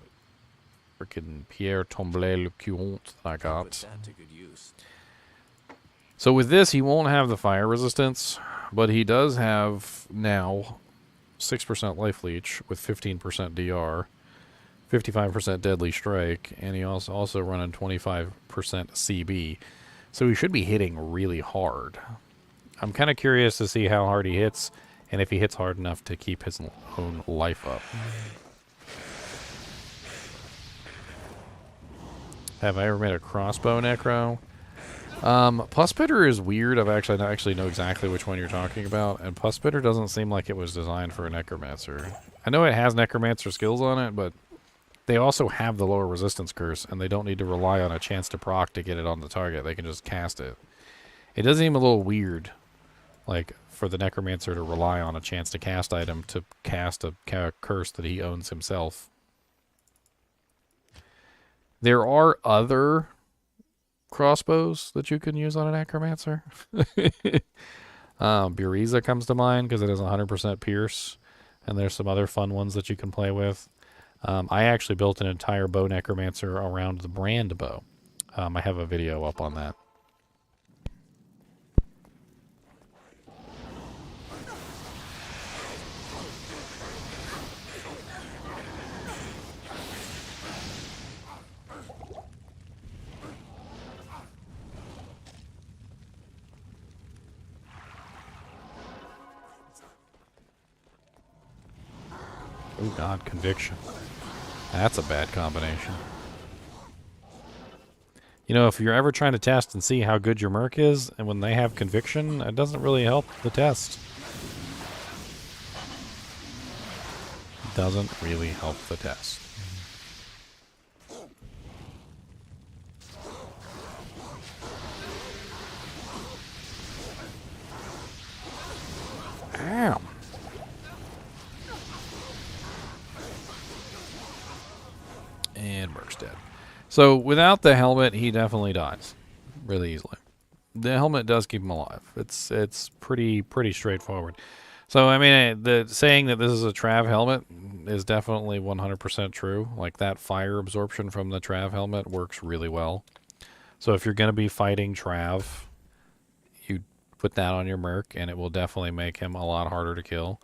freaking Pierre Tomblay Le Cuant that I got. Put that to good use. So with this, he won't have the fire resistance, but he does have now 6% life leech with 15% DR, 55% deadly strike, and he also running 25% CB. So he should be hitting really hard. I'm kind of curious to see how hard he hits, and if he hits hard enough to keep his own life up. Have I ever made a crossbow necro? Puspitter is weird. I actually know exactly which one you're talking about, and Puspitter doesn't seem like it was designed for a necromancer. I know it has necromancer skills on it, but they also have the lower resistance curse, and they don't need to rely on a chance to proc to get it on the target. They can just cast it. It does seem a little weird, like, for the necromancer to rely on a chance to cast item to cast a curse that he owns himself. There are other crossbows that you can use on a necromancer. Buriza comes to mind because it has 100% pierce, and there's some other fun ones that you can play with. I actually built an entire bow necromancer around the brand bow. I have a video up on that. Oh god, conviction. That's a bad combination. You know, if you're ever trying to test and see how good your merc is, and when they have conviction, it doesn't really help the test. It doesn't really help the test. Ow. And Merc's dead. So without the helmet, he definitely dies really easily. The helmet does keep him alive. It's pretty straightforward. So, I mean, the saying that this is a Trav helmet is definitely 100% true. Like, that fire absorption from the Trav helmet works really well. So if you're going to be fighting Trav, you put that on your Merc, and it will definitely make him a lot harder to kill.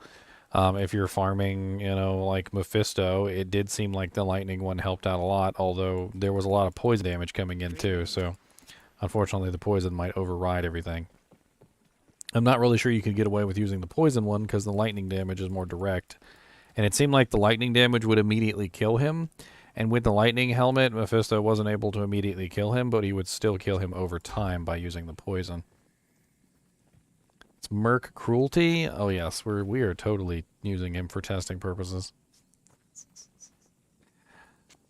If you're farming, you know, like Mephisto, it did seem like the lightning one helped out a lot, although there was a lot of poison damage coming in too, so unfortunately the poison might override everything. I'm not really sure you can get away with using the poison one because the lightning damage is more direct. And it seemed like the lightning damage would immediately kill him. And with the lightning helmet, Mephisto wasn't able to immediately kill him, but he would still kill him over time by using the poison. It's Merc Cruelty? Oh yes, we are totally using him for testing purposes.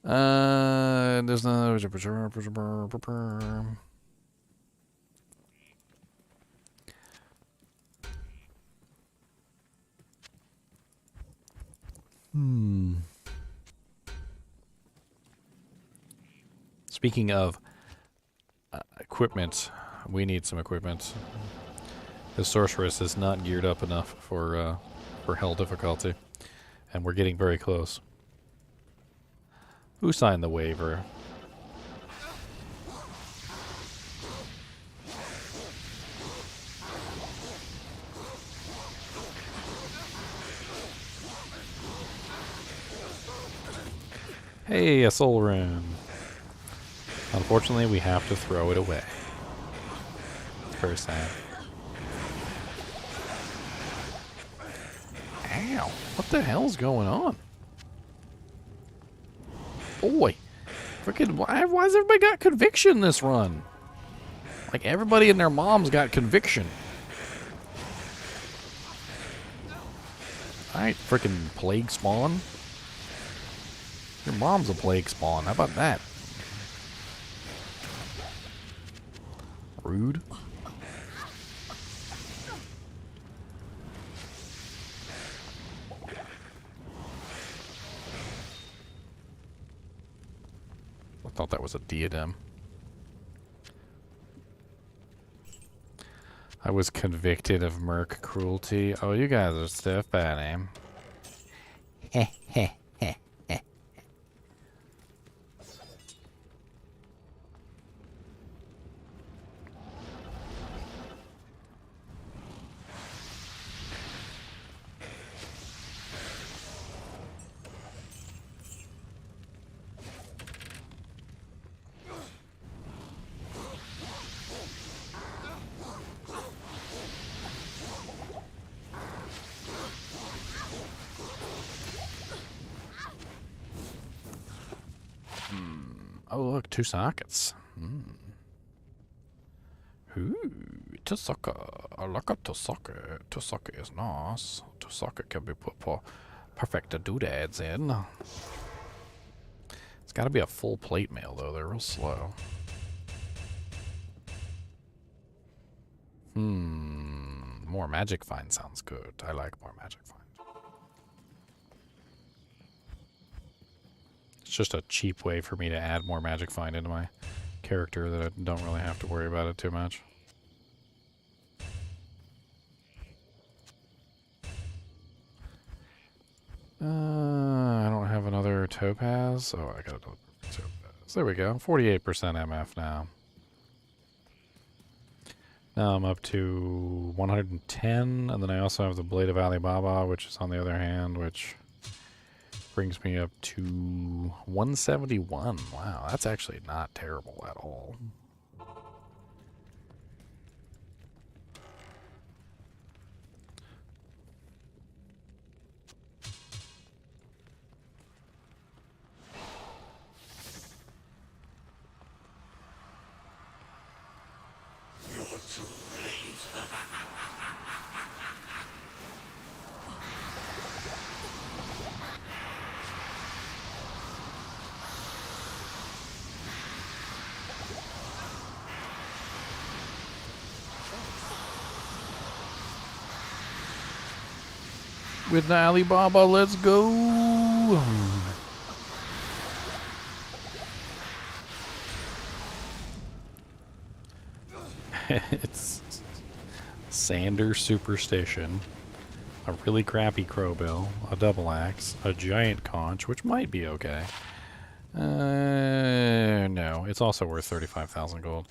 There's no... Speaking of equipment, we need some equipment. The Sorceress is not geared up enough for Hell difficulty, and we're getting very close. Who signed the waiver? Hey, a soul rune. Unfortunately, we have to throw it away. It's very sad. Ow. What the hell's going on? Boy. Freaking, why's everybody got conviction this run? Like, everybody and their mom's got conviction. Alright, freaking plague spawn. Your mom's a plague spawn. How about that? Rude. I thought that was a diadem. I was convicted of Merc cruelty. Oh, you guys are stiff bad aim. Heh heh heh heh. Oh, look, 2 sockets. Ooh, 2 socket. I like a 2 socket. 2 socket is nice. 2 socket can be put for perfect doodads in. It's got to be a full plate mail, though. They're real slow. More magic find sounds good. I like more magic find. It's just a cheap way for me to add more magic find into my character that I don't really have to worry about it too much. I don't have another topaz. Oh, I got another topaz. There we go. 48% MF now. Now I'm up to 110, and then I also have the Blade of Alibaba, which is on the other hand, which brings me up to 171. Wow, that's actually not terrible at all. With the Alibaba, let's go! It's Sander Superstition. a really crappy crowbill, a double axe, a giant conch, which might be okay. No, it's also worth 35,000 gold.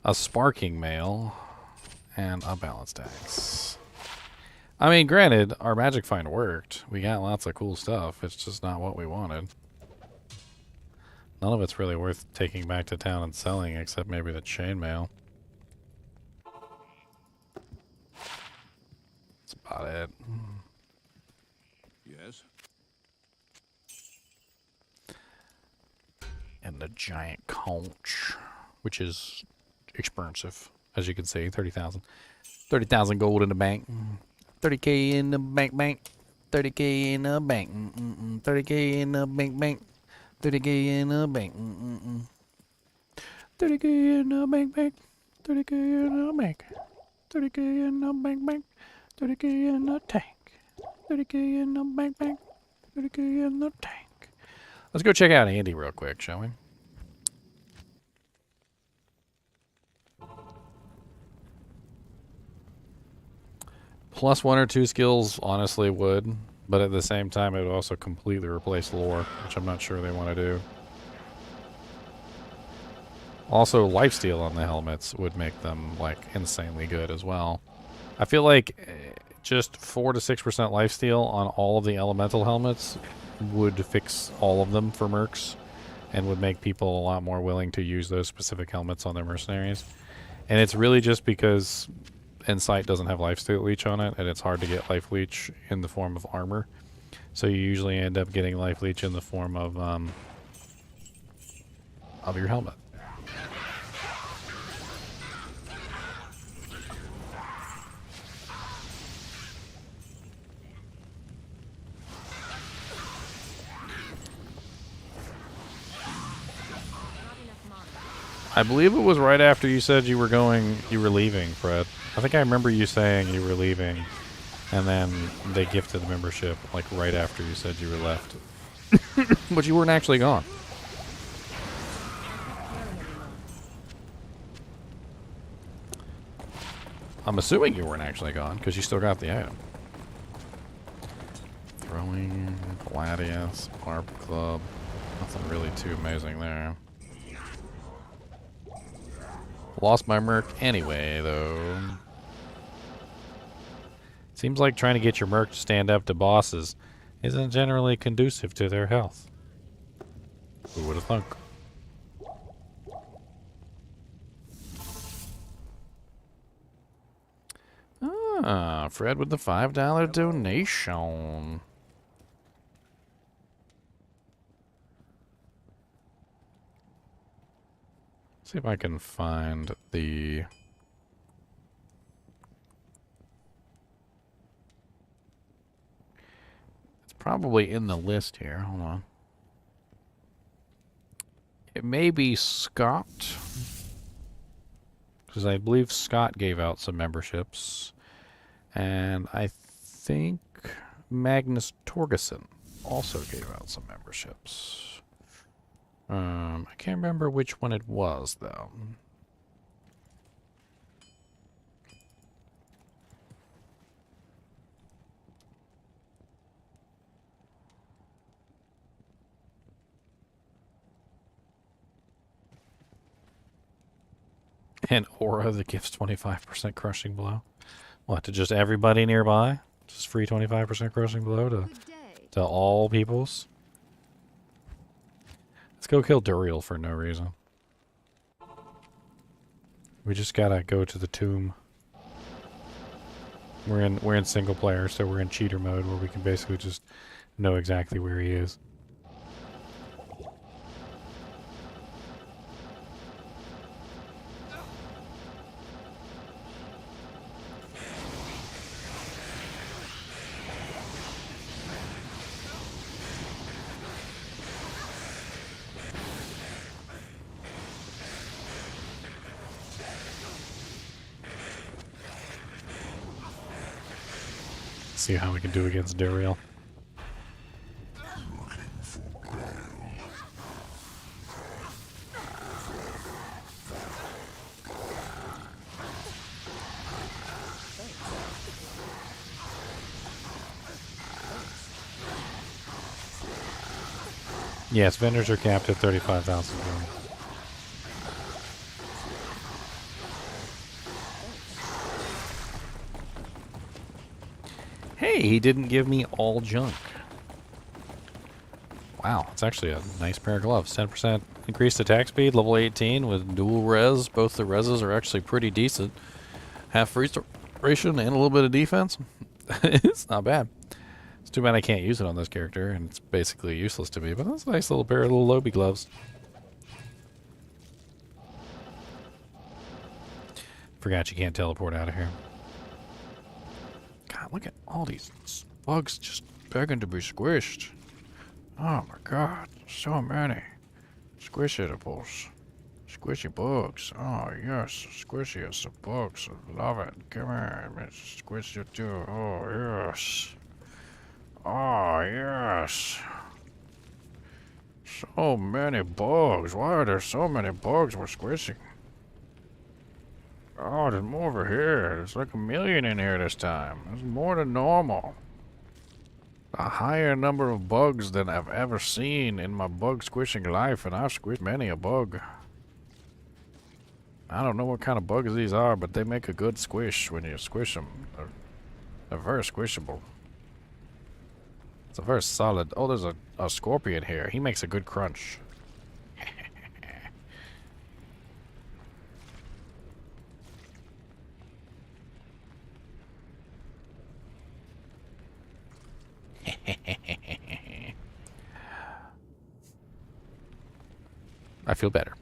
A sparking mail, and a balanced axe. I mean, granted, our magic find worked. We got lots of cool stuff. It's just not what we wanted. None of it's really worth taking back to town and selling, except maybe the chainmail. That's about it. Yes. And the giant conch, which is expensive, as you can see, 30,000. 30,000 gold in the bank. 30k in the bank. 30k in the bank. 30k in the bank. 30k in the bank. 30k in the bank. 30k in the bank. 30k in the bank. 30k in the tank. 30k in the bank. 30k in the tank. Let's go check out Andy real quick, shall we? Plus 1 or 2 skills honestly would, but at the same time it would also completely replace lore, which I'm not sure they want to do. Also, lifesteal on the helmets would make them like insanely good as well. I feel like just 4 to 6% lifesteal on all of the elemental helmets would fix all of them for mercs and would make people a lot more willing to use those specific helmets on their mercenaries. And it's really just because Insight doesn't have lifesteal leech on it, and it's hard to get life leech in the form of armor. So you usually end up getting life leech in the form of your helmet. I believe it was right after you said you were leaving, Fred. I think I remember you saying you were leaving, and then they gifted the membership like right after you said you were left. But you weren't actually gone. I'm assuming you weren't actually gone, because you still got the item. Throwing, Gladius, Harp Club. Nothing really too amazing there. Lost my merc anyway, though. Seems like trying to get your merc to stand up to bosses isn't generally conducive to their health. Who would have thunk? Ah, Fred with the $5 donation. See if I can find the... It's probably in the list here. Hold on. It may be Scott. Because I believe Scott gave out some memberships. And I think Magnus Torgerson also gave out some memberships. I can't remember which one it was, though. And Aura that gives 25% crushing blow. What, to just everybody nearby? Just free 25% crushing blow to all peoples? Let's go kill Duriel for no reason. We just gotta go to the tomb. We're in single player, so we're in cheater mode where we can basically just know exactly where he is. See how we can do against Duriel. Yes, vendors are capped at 35,000 gold. Hey, he didn't give me all junk. Wow, it's actually a nice pair of gloves. 10% increased attack speed, level 18 with dual res. Both the reses are actually pretty decent. Half restoration and a little bit of defense. It's not bad. It's too bad I can't use it on this character, and it's basically useless to me, but that's a nice little pair of little Lobby gloves. Forgot you can't teleport out of here. God, look at all these bugs just begging to be squished. Oh my god, so many. Squishitables. Squishy bugs. Oh yes, squishiest of bugs. I love it. Come here, Mr. Squish you too. Oh yes. Oh yes. So many bugs. Why are there so many bugs we're squishing? Oh, there's more over here. There's like 1 million in here this time. There's more than normal. A higher number of bugs than I've ever seen in my bug squishing life, and I've squished many a bug. I don't know what kind of bugs these are, but they make a good squish when you squish them. They're very squishable. It's a very solid... Oh, there's a scorpion here. He makes a good crunch. I feel better.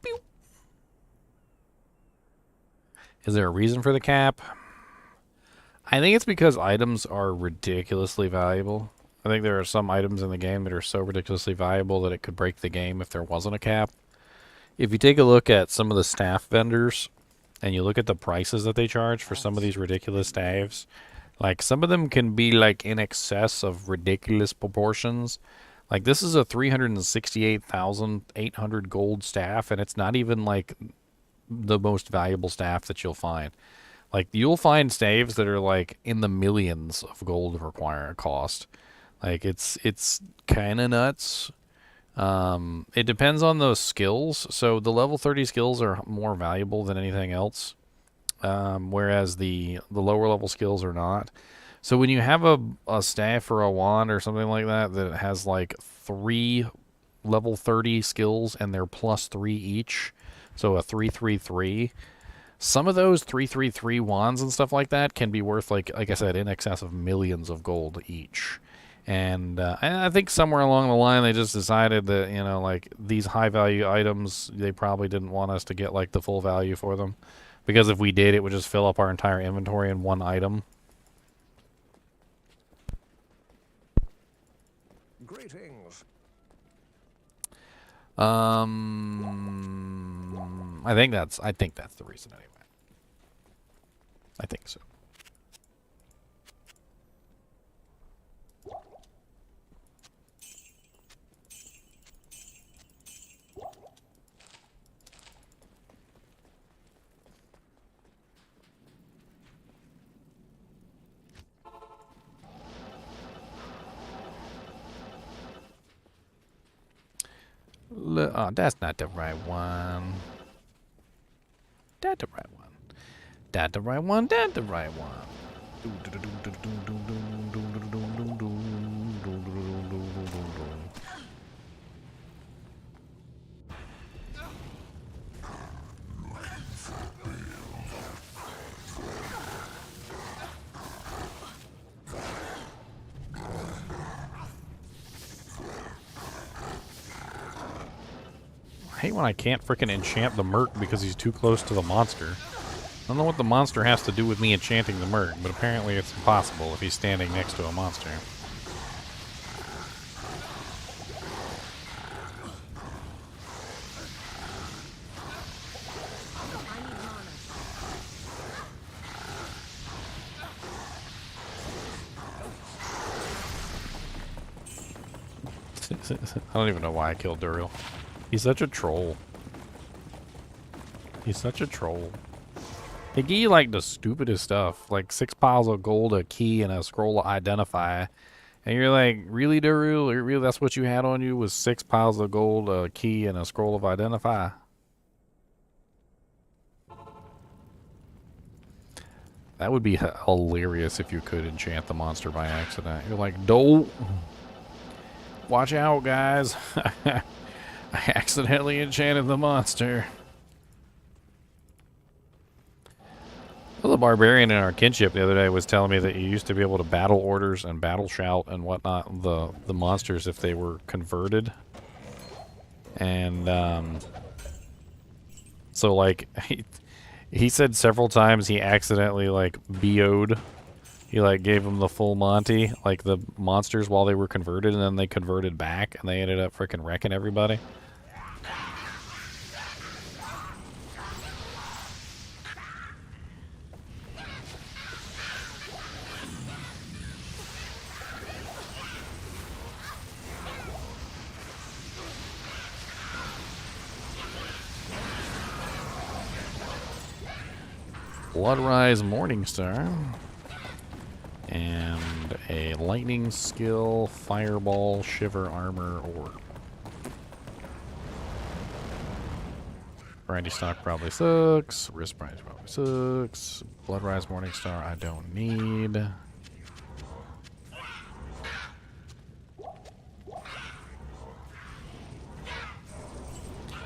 Pew. Is there a reason for the cap? I think it's because items are ridiculously valuable. I think there are some items in the game that are so ridiculously valuable that it could break the game if there wasn't a cap. If you take a look at some of the staff vendors and you look at the prices that they charge for some of these ridiculous staves, like some of them can be like in excess of ridiculous proportions. Like this is a 368,800 gold staff, and it's not even like the most valuable staff that you'll find. Like you'll find staves that are like in the millions of gold cost. Like it's kind of nuts. It depends on those skills. So the level 30 skills are more valuable than anything else, whereas the lower level skills are not. So when you have a staff or a wand or something like that that has like 3 level 30 skills and they're +3 each, so a 333. Some of those 333 wands and stuff like that can be worth, like I said, in excess of millions of gold each. And I think somewhere along the line they just decided that, you know, like these high value items, they probably didn't want us to get like the full value for them. Because if we did, it would just fill up our entire inventory in one item. Greetings. I think that's the reason anyway. I think so. Oh, that's not the right one. That's the right one. That's the right one. That's the right one. I hate when I can't frickin' enchant the merc because he's too close to the monster. I don't know what the monster has to do with me enchanting the merc, but apparently it's impossible if he's standing next to a monster. I don't even know why I killed Duriel. He's such a troll. He's such a troll. They give you like the stupidest stuff, like 6 piles of gold, a key, and a scroll of identify. And you're like, really, Daru? Really, that's what you had on you was 6 piles of gold, a key, and a scroll of identify? That would be hilarious if you could enchant the monster by accident. You're like, don't. Watch out, guys. I accidentally enchanted the monster. Well, the barbarian in our kinship the other day was telling me that you used to be able to battle orders and battle shout and whatnot the monsters if they were converted. And so like he said several times he accidentally like BO'd. He like gave them the full Monty, like the monsters while they were converted, and then they converted back and they ended up freaking wrecking everybody. Bloodrise Morningstar. And a lightning skill, fireball, shiver armor, orb. Brandy stock probably sucks. Wrist price probably sucks. Bloodrise Morningstar I don't need.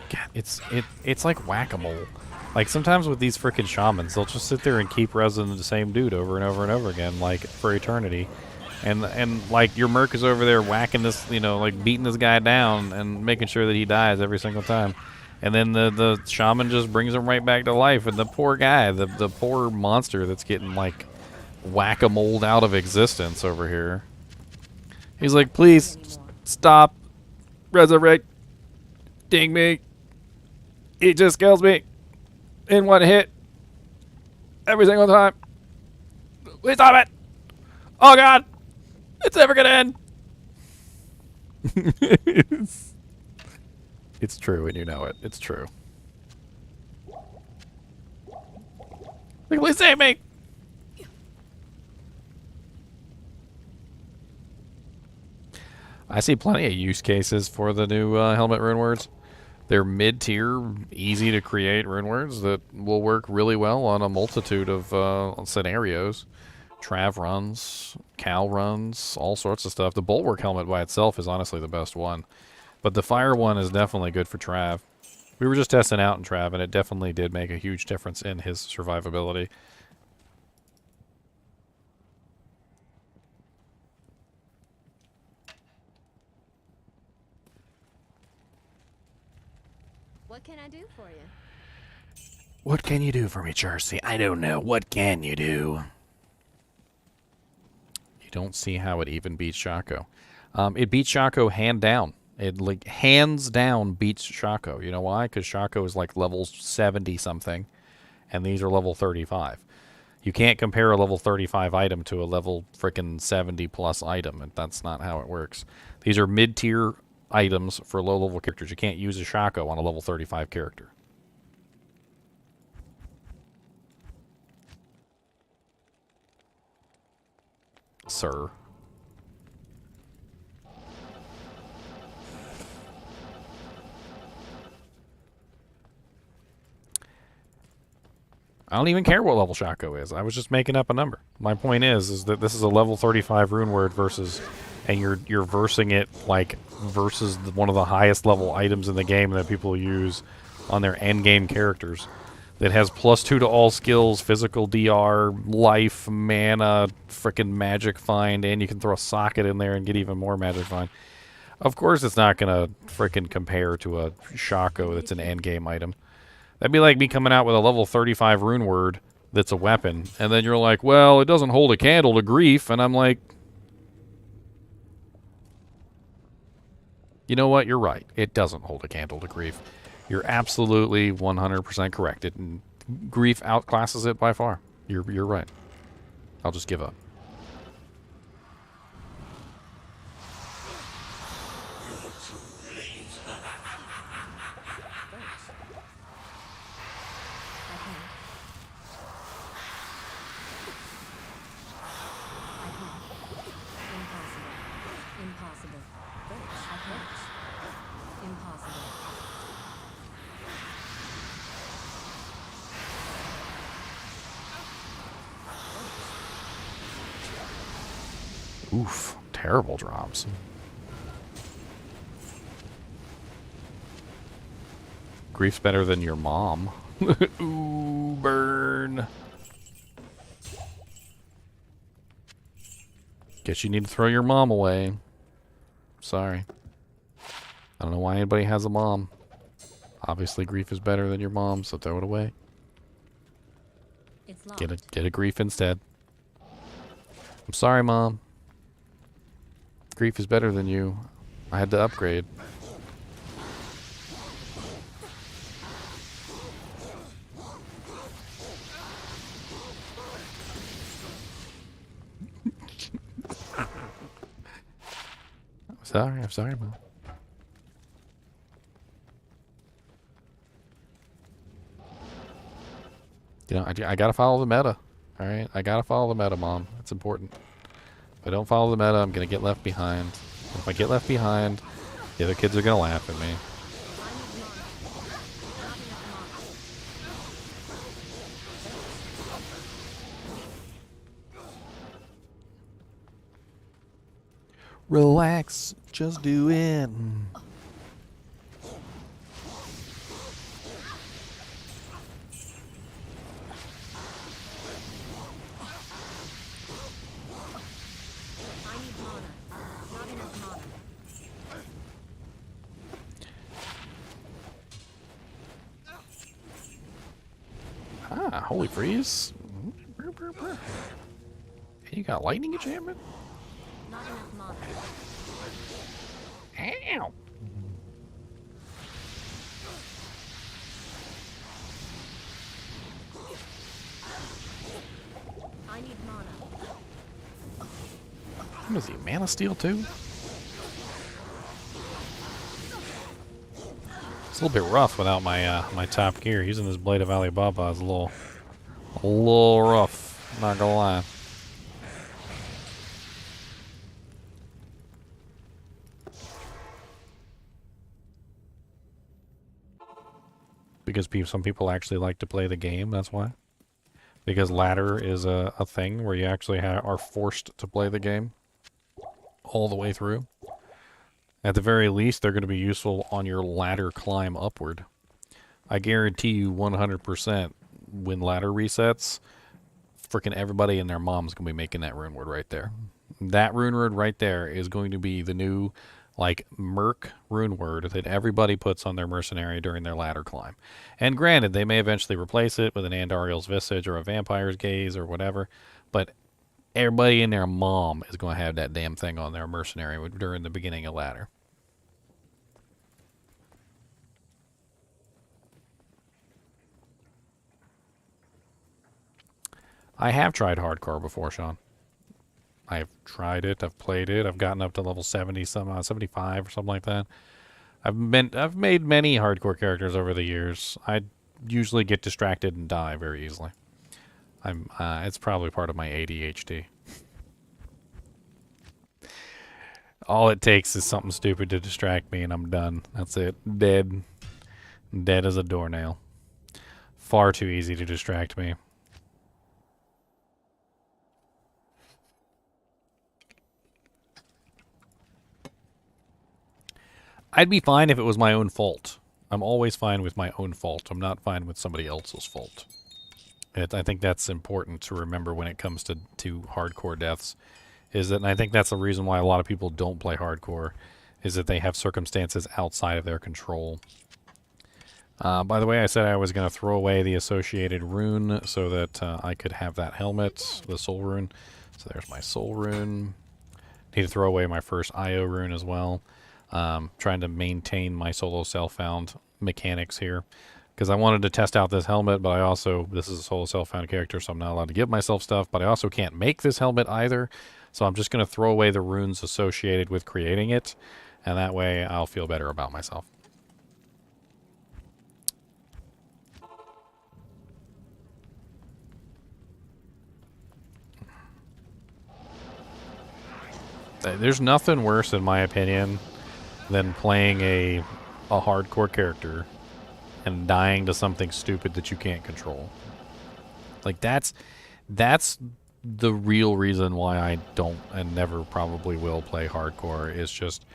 God, it's like whack-a-mole. Like, sometimes with these frickin' shamans, they'll just sit there and keep resing the same dude over and over and over again, like, for eternity. And like, your merc is over there whacking this, you know, like, beating this guy down and making sure that he dies every single time. And then the shaman just brings him right back to life. And the poor guy, the poor monster that's getting, like, whack-a-moled out of existence over here. He's like, please, stop. Resurrect. Ding me. He just kills me. In one hit. Every single time. Please stop it. Oh god. It's never gonna end. It's true and you know it. It's true. Like, please save me. I see plenty of use cases for the new helmet runewords. They're mid-tier, easy to create runewords that will work really well on a multitude of scenarios. Trav runs, Cal runs, all sorts of stuff. The Bulwark helmet by itself is honestly the best one. But the fire one is definitely good for Trav. We were just testing out in Trav, and it definitely did make a huge difference in his survivability. What can I do for you? What can you do for me, Jersey? I don't know. What can you do? You don't see how it even beats Shaco. It beats Shaco hand down. It, like, hands down beats Shaco. You know why? Because Shaco is, like, level 70-something, and these are level 35. You can't compare a level 35 item to a level frickin' 70-plus item, and that's not how it works. These are mid-tier items for low-level characters. You can't use a Shaco on a level 35 character. Sir. I don't even care what level Shaco is. I was just making up a number. My point is that this is a level 35 rune word versus, and you're versing it like versus one of the highest level items in the game that people use on their end game characters. That has +2 to all skills, physical DR, life, mana, frickin' magic find, and you can throw a socket in there and get even more magic find. Of course, it's not gonna frickin' compare to a Shaco that's an end game item. That'd be like me coming out with a level 35 rune word that's a weapon, and then you're like, well, it doesn't hold a candle to grief, and I'm like, you know what? You're right. It doesn't hold a candle to grief. You're absolutely 100% correct. Grief outclasses it by far. You're right. I'll just give up. Oof. Terrible drops. Grief's better than your mom. Ooh, burn. Guess you need to throw your mom away. Sorry. I don't know why anybody has a mom. Obviously, grief is better than your mom, so throw it away. It's locked. Get a grief instead. I'm sorry, Mom. Grief is better than you. I had to upgrade. I'm sorry, Mom. You know, I gotta follow the meta. Alright? I gotta follow the meta, Mom. It's important. If I don't follow the meta, I'm gonna get left behind. If I get left behind, the other kids are gonna laugh at me. Relax. Just do it. Ah, holy freeze. You got lightning enchantment? Not enough mana. Ow. I need mana. What is he, mana steel too? It's a little bit rough without my my top gear. Using this Blade of Alibaba is a little rough. Not gonna lie. Because some people actually like to play the game, that's why. Because ladder is a thing where you actually are forced to play the game all the way through. At the very least, they're going to be useful on your ladder climb upward. I guarantee you 100% when ladder resets, freaking everybody and their mom's going to be making that rune word right there. That rune word right there is going to be the new, like, merc rune word that everybody puts on their mercenary during their ladder climb. And granted, they may eventually replace it with an Andariel's Visage or a Vampire's Gaze or whatever, but everybody and their mom is going to have that damn thing on their mercenary during the beginning of ladder. I have tried hardcore before, Sean. I've tried it. I've played it. I've gotten up to level 70, 75 or something like that. I've made many hardcore characters over the years. I usually get distracted and die very easily. It's probably part of my ADHD. All it takes is something stupid to distract me and I'm done. That's it. Dead. Dead as a doornail. Far too easy to distract me. I'd be fine if it was my own fault. I'm always fine with my own fault. I'm not fine with somebody else's fault. I think that's important to remember when it comes to hardcore deaths. And I think that's the reason why a lot of people don't play hardcore, is that they have circumstances outside of their control. By the way, I said I was going to throw away the associated rune so that I could have that helmet, the soul rune. So there's my soul rune. Need to throw away my first IO rune as well. Trying to maintain my solo self-found mechanics here. Because I wanted to test out this helmet, but this is a solo self-found character, so I'm not allowed to give myself stuff, but I also can't make this helmet either. So I'm just going to throw away the runes associated with creating it, and that way I'll feel better about myself. There's nothing worse, in my opinion, than playing a hardcore character and dying to something stupid that you can't control. Like, that's the real reason why I don't and never probably will play hardcore is just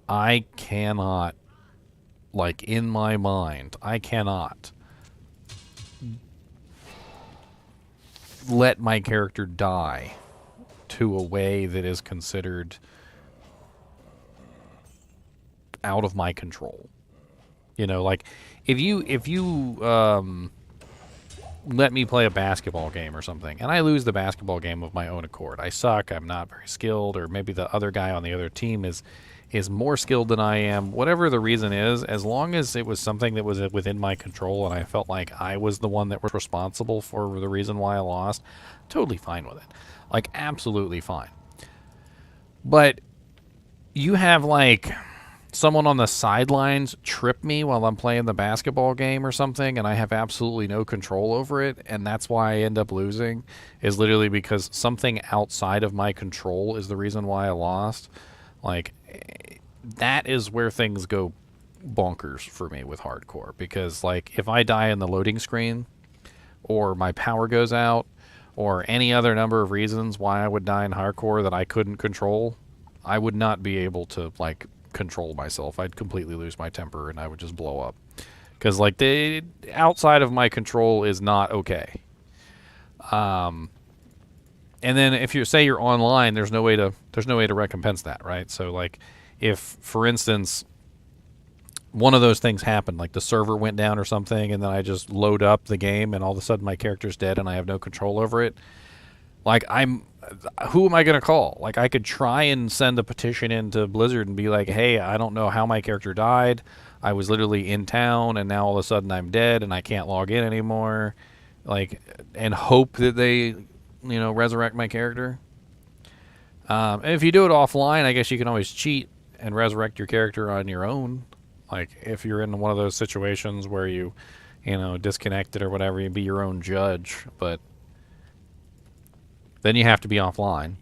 I cannot, like, in my mind, I cannot let my character die to a way that is considered out of my control. You know, like if you let me play a basketball game or something, and I lose the basketball game of my own accord. I suck, I'm not very skilled, or maybe the other guy on the other team is more skilled than I am. Whatever the reason is, as long as it was something that was within my control and I felt like I was the one that was responsible for the reason why I lost, totally fine with it. Like, absolutely fine. But you have, like, someone on the sidelines trip me while I'm playing the basketball game or something, and I have absolutely no control over it, and that's why I end up losing, is literally because something outside of my control is the reason why I lost. Like, that is where things go bonkers for me with hardcore, because, like, if I die in the loading screen, or my power goes out, or any other number of reasons why I would die in hardcore that I couldn't control, I would not be able to, like, control myself. I'd completely lose my temper and I would just blow up. Because, like, the outside of my control is not okay. And then if you say you're online, there's no way to recompense that, right? So, like, if, for instance, one of those things happened, like the server went down or something, and then I just load up the game and all of a sudden my character's dead and I have no control over it, like, who am I going to call? Like, I could try and send a petition into Blizzard and be like, hey, I don't know how my character died. I was literally in town, and now all of a sudden I'm dead, and I can't log in anymore. Like, and hope that they, resurrect my character. And if you do it offline, I guess you can always cheat and resurrect your character on your own. Like, if you're in one of those situations where you disconnected or whatever, you be your own judge. But then you have to be offline.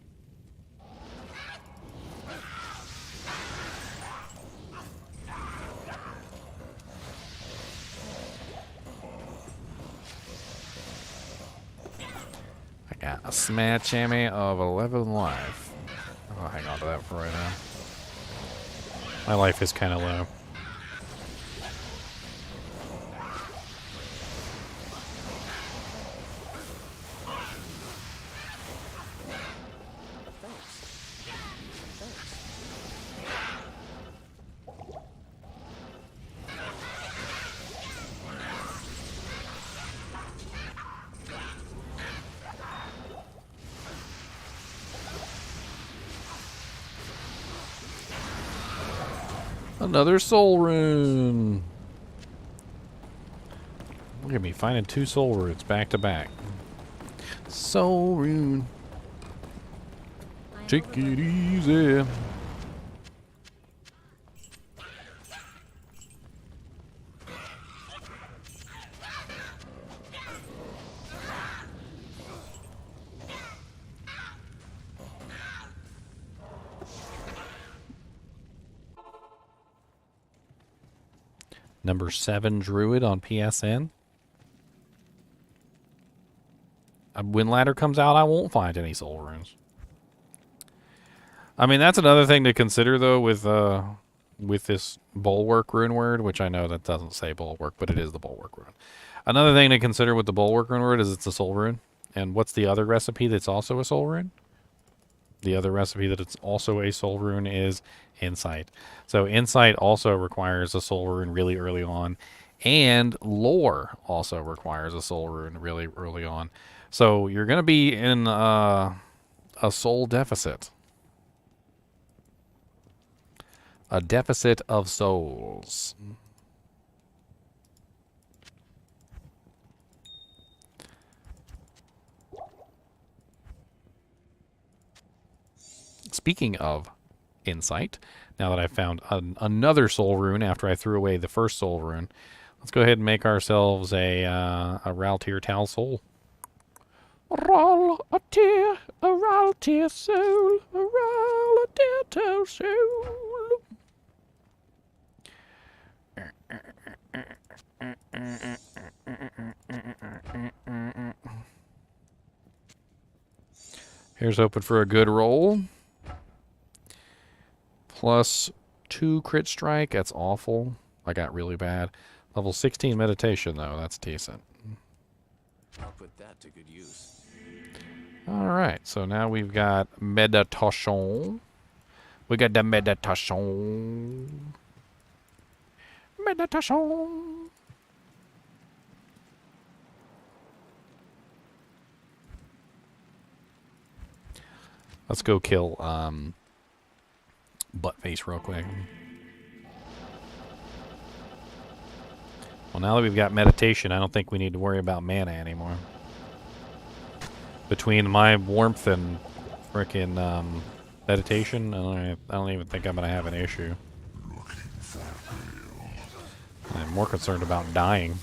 I got a smash hammy of 11 life. I'll hang on to that for right now. My life is kind of low. Another soul rune. Look at me finding 2 soul runes back to back. Soul rune. Take it easy. Number 7 Druid on PSN. When ladder comes out, I won't find any soul runes. I mean, that's another thing to consider, though, with this Bulwark rune word, which I know that doesn't say Bulwark, but it is the Bulwark rune. Another thing to consider with the Bulwark rune word is it's a soul rune. And what's the other recipe that's also a soul rune? The other recipe that it's also a soul rune is Insight. So Insight also requires a soul rune really early on. And Lore also requires a soul rune really early on. So you're going to be in a soul deficit. A deficit of souls. Speaking of Insight, now that I've found another soul rune after I threw away the first soul rune, let's go ahead and make ourselves a Raltier Tal soul. Raltier, a Raltier soul, a Raltier Tal soul. Here's hoping for a good roll. Plus 2 crit strike. That's awful. I got really bad. Level 16 meditation, though. That's decent. I'll put that to good use. Alright, so now we've got meditation. We got the meditation. Meditation. Let's go kill Buttface real quick. Well, now that we've got meditation, I don't think we need to worry about mana anymore. Between my warmth and frickin' meditation, I don't even think I'm gonna have an issue. I'm more concerned about dying.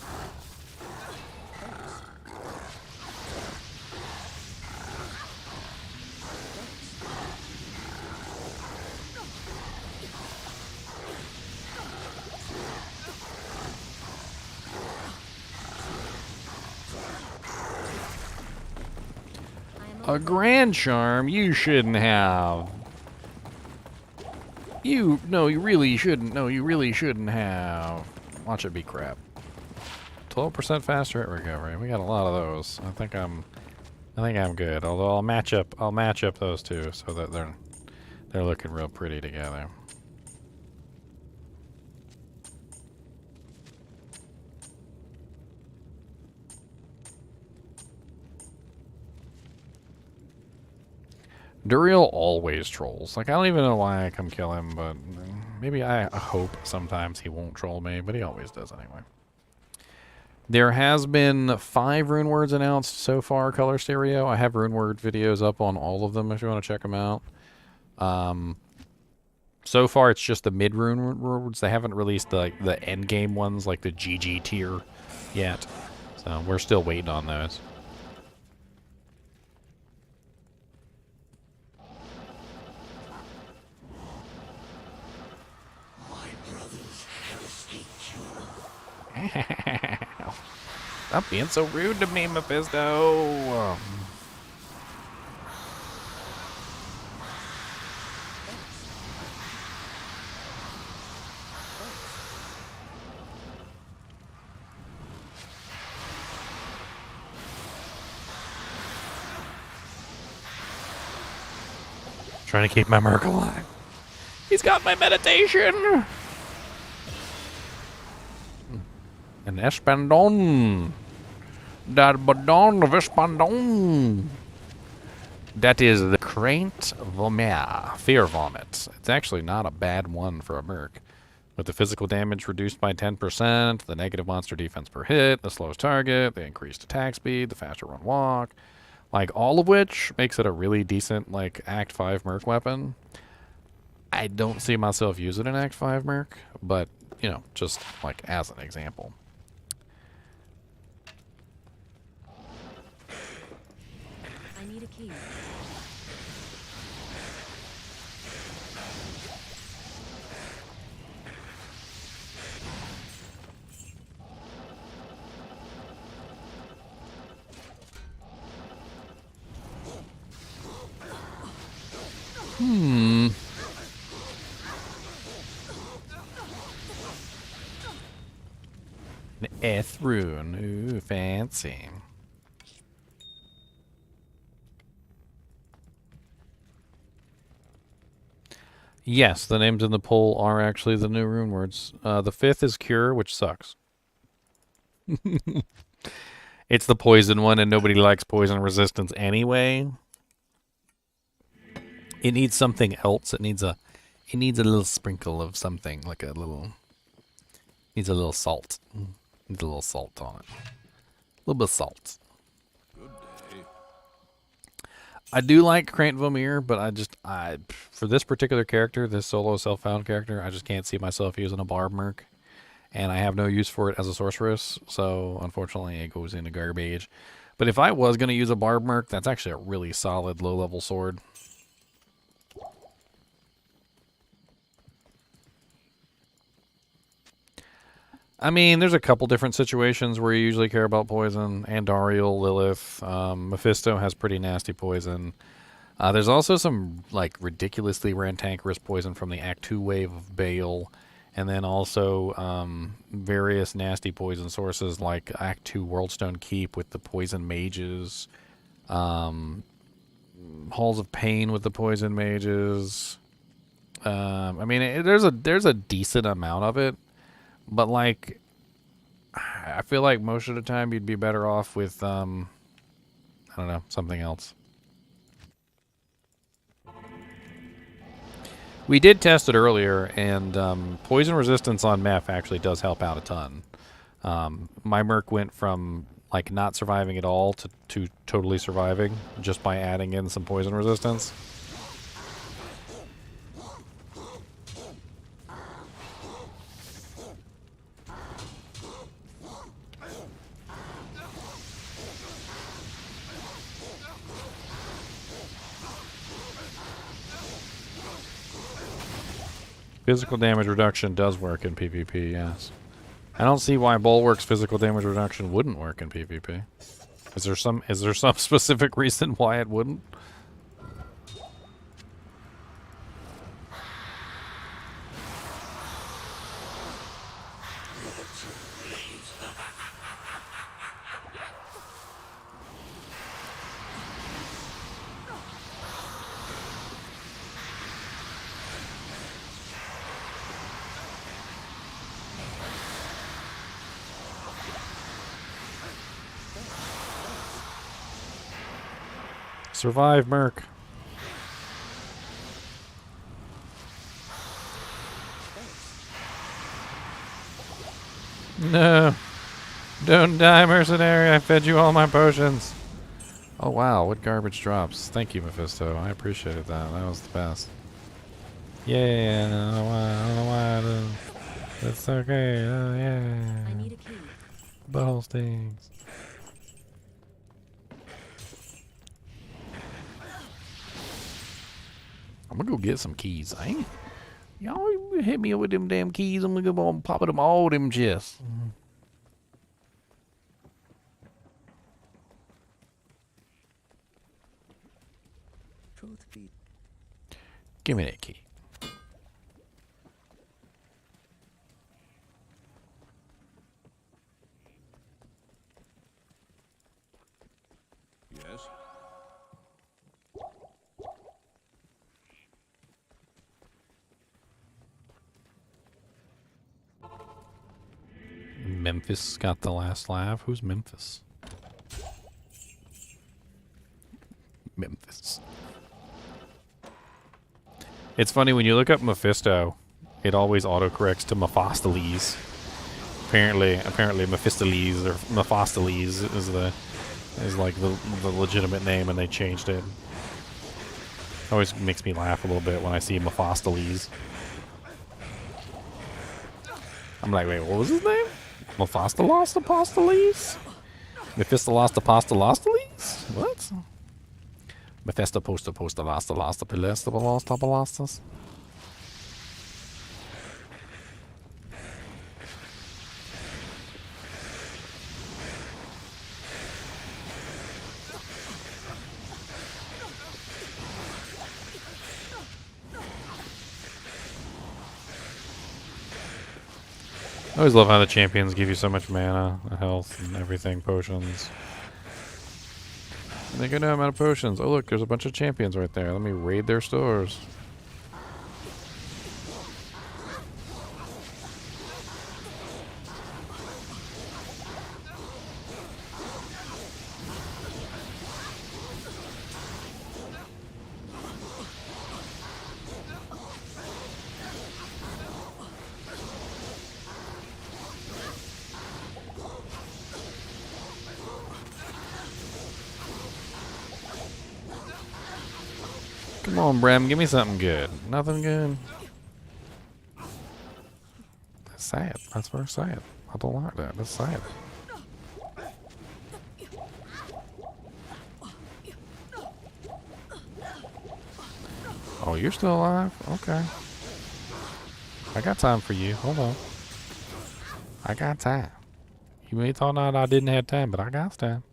A grand charm you shouldn't have. No, you really shouldn't. No, you really shouldn't have. Watch it be crap. 12% faster hit recovery. We got a lot of those. I think I'm good. Although I'll match up those two so that they're looking real pretty together. Duriel always trolls. Like, I don't even know why I come kill him, but maybe I hope sometimes he won't troll me, but he always does anyway. There has been 5 Runewords announced so far, Color Stereo. I have Runeword videos up on all of them if you want to check them out. So far, it's just the mid-Runewords. They haven't released the endgame ones, like the GG tier, yet. So we're still waiting on those. Stop being so rude to me, Mephisto. Trying to keep my Merc alive. He's got my meditation. An Espandon. D'Arbadon of Espandon. That is the Craint Vomit. Fear Vomit. It's actually not a bad one for a Merc. With the physical damage reduced by 10%, the negative monster defense per hit, the slowest target, the increased attack speed, the faster run walk. Like, all of which makes it a really decent, like, Act 5 Merc weapon. I don't see myself using an Act 5 Merc, but, you know, just, like, as an example. I need a key. An Eth Rune. Ooh, fancy. Yes, the names in the poll are actually the new Runewords. The 5th is Cure, which sucks. It's the poison one, and nobody likes poison resistance anyway. It needs something else. It needs a little sprinkle of something, like a little. Needs a little salt. Needs a little salt on it. A little bit of salt. Good day. I do like Craint Vomir, but for this particular character, this solo self-found character, I just can't see myself using a Barb Merc. And I have no use for it as a Sorceress, so unfortunately it goes into garbage. But if I was going to use a Barb Merc, that's actually a really solid low-level sword. I mean, there's a couple different situations where you usually care about poison. Andariel, Lilith, Mephisto has pretty nasty poison. There's also some like ridiculously rantankerous poison from the Act 2 wave of Baal, and then also various nasty poison sources like Act 2 Worldstone Keep with the poison mages, Halls of Pain with the poison mages. I mean, there's a decent amount of it, but like I feel like most of the time you'd be better off with I don't know, something else. We did test it earlier, and poison resistance on meth actually does help out a ton. My merc went from like not surviving at all to totally surviving just by adding in some poison resistance. Physical damage reduction does work in PvP, yes. I don't see why Bulwark's physical damage reduction wouldn't work in PvP. Is there some specific reason why it wouldn't? Survive, Merc. No. Don't die, mercenary. I fed you all my potions. Oh, wow. What garbage drops. Thank you, Mephisto. I appreciated that. That was the best. Yeah. I don't know why. That's okay. Yeah. I need a key. Butthole stings. I'm gonna go get some keys. I ain't. Y'all hit me up with them damn keys. I'm gonna go on popping them all them chests. Truth be Give me that key. yes. Memphis got the last laugh. Who's Memphis? Memphis. It's funny when you look up Mephisto, it always autocorrects to Mephistopheles. Apparently Mephistopheles or Mephistopheles is like the legitimate name, and they changed it. Always makes me laugh a little bit when I see Mephistopheles. I'm like, wait, what was his name? Mephistopheles Apostles? Mephistopheles Apostolostales? What? Mephisto posta posta lasta lasta pilesta pilasta pilastas. I always love how the champions give you so much mana, health, and everything, potions. And they go down amount of potions. Oh look, there's a bunch of champions right there. Let me raid their stores. Come on, Brem, give me something good. Nothing good? That's sad. That's very sad. I don't like that. That's sad. Oh, you're still alive? Okay. I got time for you. Hold on. I got time. You may thought not I didn't have time, but I got time.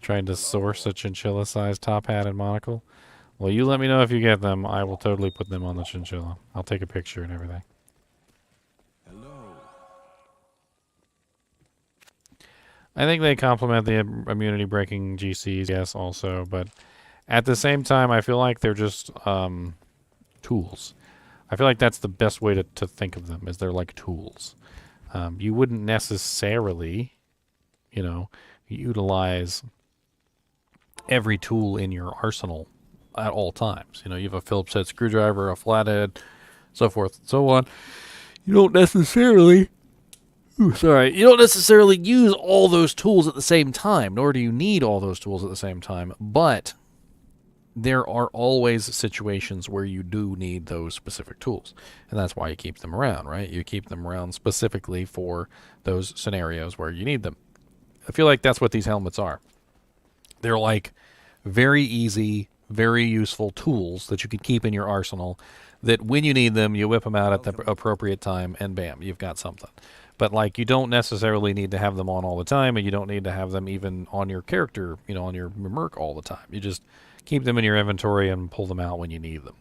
Trying to source a chinchilla-sized top hat and monocle. Well, you let me know if you get them. I will totally put them on the chinchilla. I'll take a picture and everything. Hello. I think they complement the immunity-breaking GCs, yes, also. But at the same time, I feel like they're just tools. I feel like that's the best way to think of them, is they're like tools. You wouldn't necessarily, you know, utilize every tool in your arsenal at all times. You know, you have a Phillips head screwdriver, a flathead, so forth and so on. You don't necessarily... you don't necessarily use all those tools at the same time, nor do you need all those tools at the same time, but there are always situations where you do need those specific tools, and that's why you keep them around, right? You keep them around specifically for those scenarios where you need them. I feel like that's what these helmets are. They're like very easy, very useful tools that you can keep in your arsenal that when you need them, you whip them out at the appropriate time, and bam, you've got something. But, like, you don't necessarily need to have them on all the time, and you don't need to have them even on your character, you know, on your merc all the time. You just keep them in your inventory and pull them out when you need them.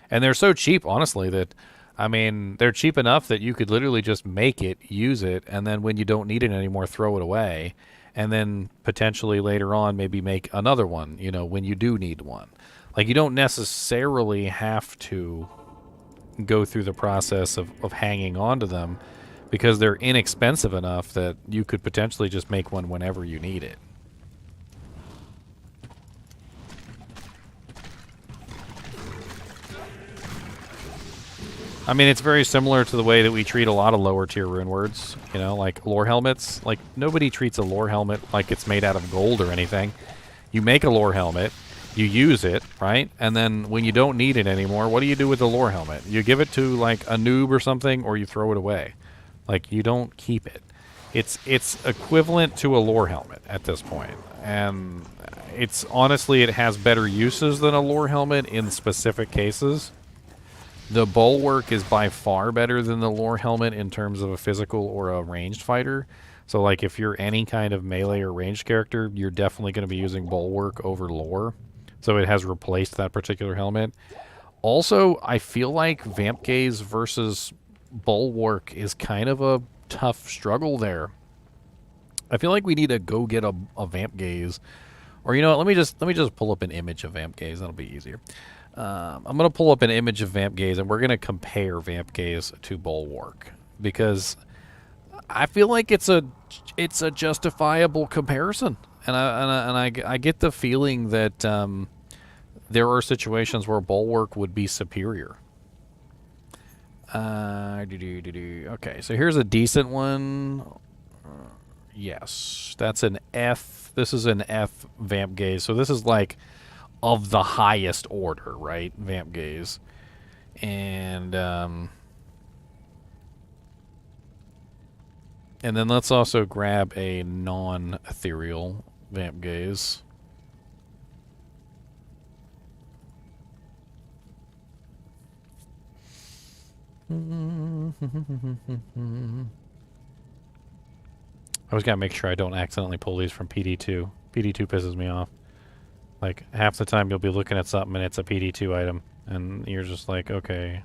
And they're so cheap, honestly, that, I mean, they're cheap enough that you could literally just make it, use it, and then when you don't need it anymore, throw it away. And then potentially later on maybe make another one, you know, when you do need one. Like, you don't necessarily have to go through the process of hanging on to them, because they're inexpensive enough that you could potentially just make one whenever you need it. I mean, it's very similar to the way that we treat a lot of lower tier Runewords, you know, like lore helmets. Like, nobody treats a lore helmet like it's made out of gold or anything. You make a lore helmet, you use it, right? And then when you don't need it anymore, what do you do with the lore helmet? You give it to, like, a noob or something, or you throw it away. Like, you don't keep it. It's equivalent to a lore helmet at this point. And it's, honestly, it has better uses than a lore helmet in specific cases. The Bulwark is by far better than the lore helmet in terms of a physical or a ranged fighter. So, like, if you're any kind of melee or ranged character, you're definitely going to be using Bulwark over lore. So it has replaced that particular helmet. Also, I feel like Vamp Gaze versus Bulwark is kind of a tough struggle there. I feel like we need to go get a Vamp Gaze. Or, you know what, let me just pull up an image of Vamp Gaze. That'll be easier. I'm going to pull up an image of Vamp Gaze, and we're going to compare Vamp Gaze to Bulwark, because I feel like it's a justifiable comparison, and I get the feeling that there are situations where Bulwark would be superior. Okay, so here's a decent one. Yes, that's an F. This is an F Vamp Gaze, so this is like of the highest order, right? Vamp Gaze. And then let's also grab a non-ethereal Vamp Gaze. I always gotta make sure I don't accidentally pull these from PD2. PD2 pisses me off. Like, half the time you'll be looking at something and it's a PD2 item, and you're just like, okay,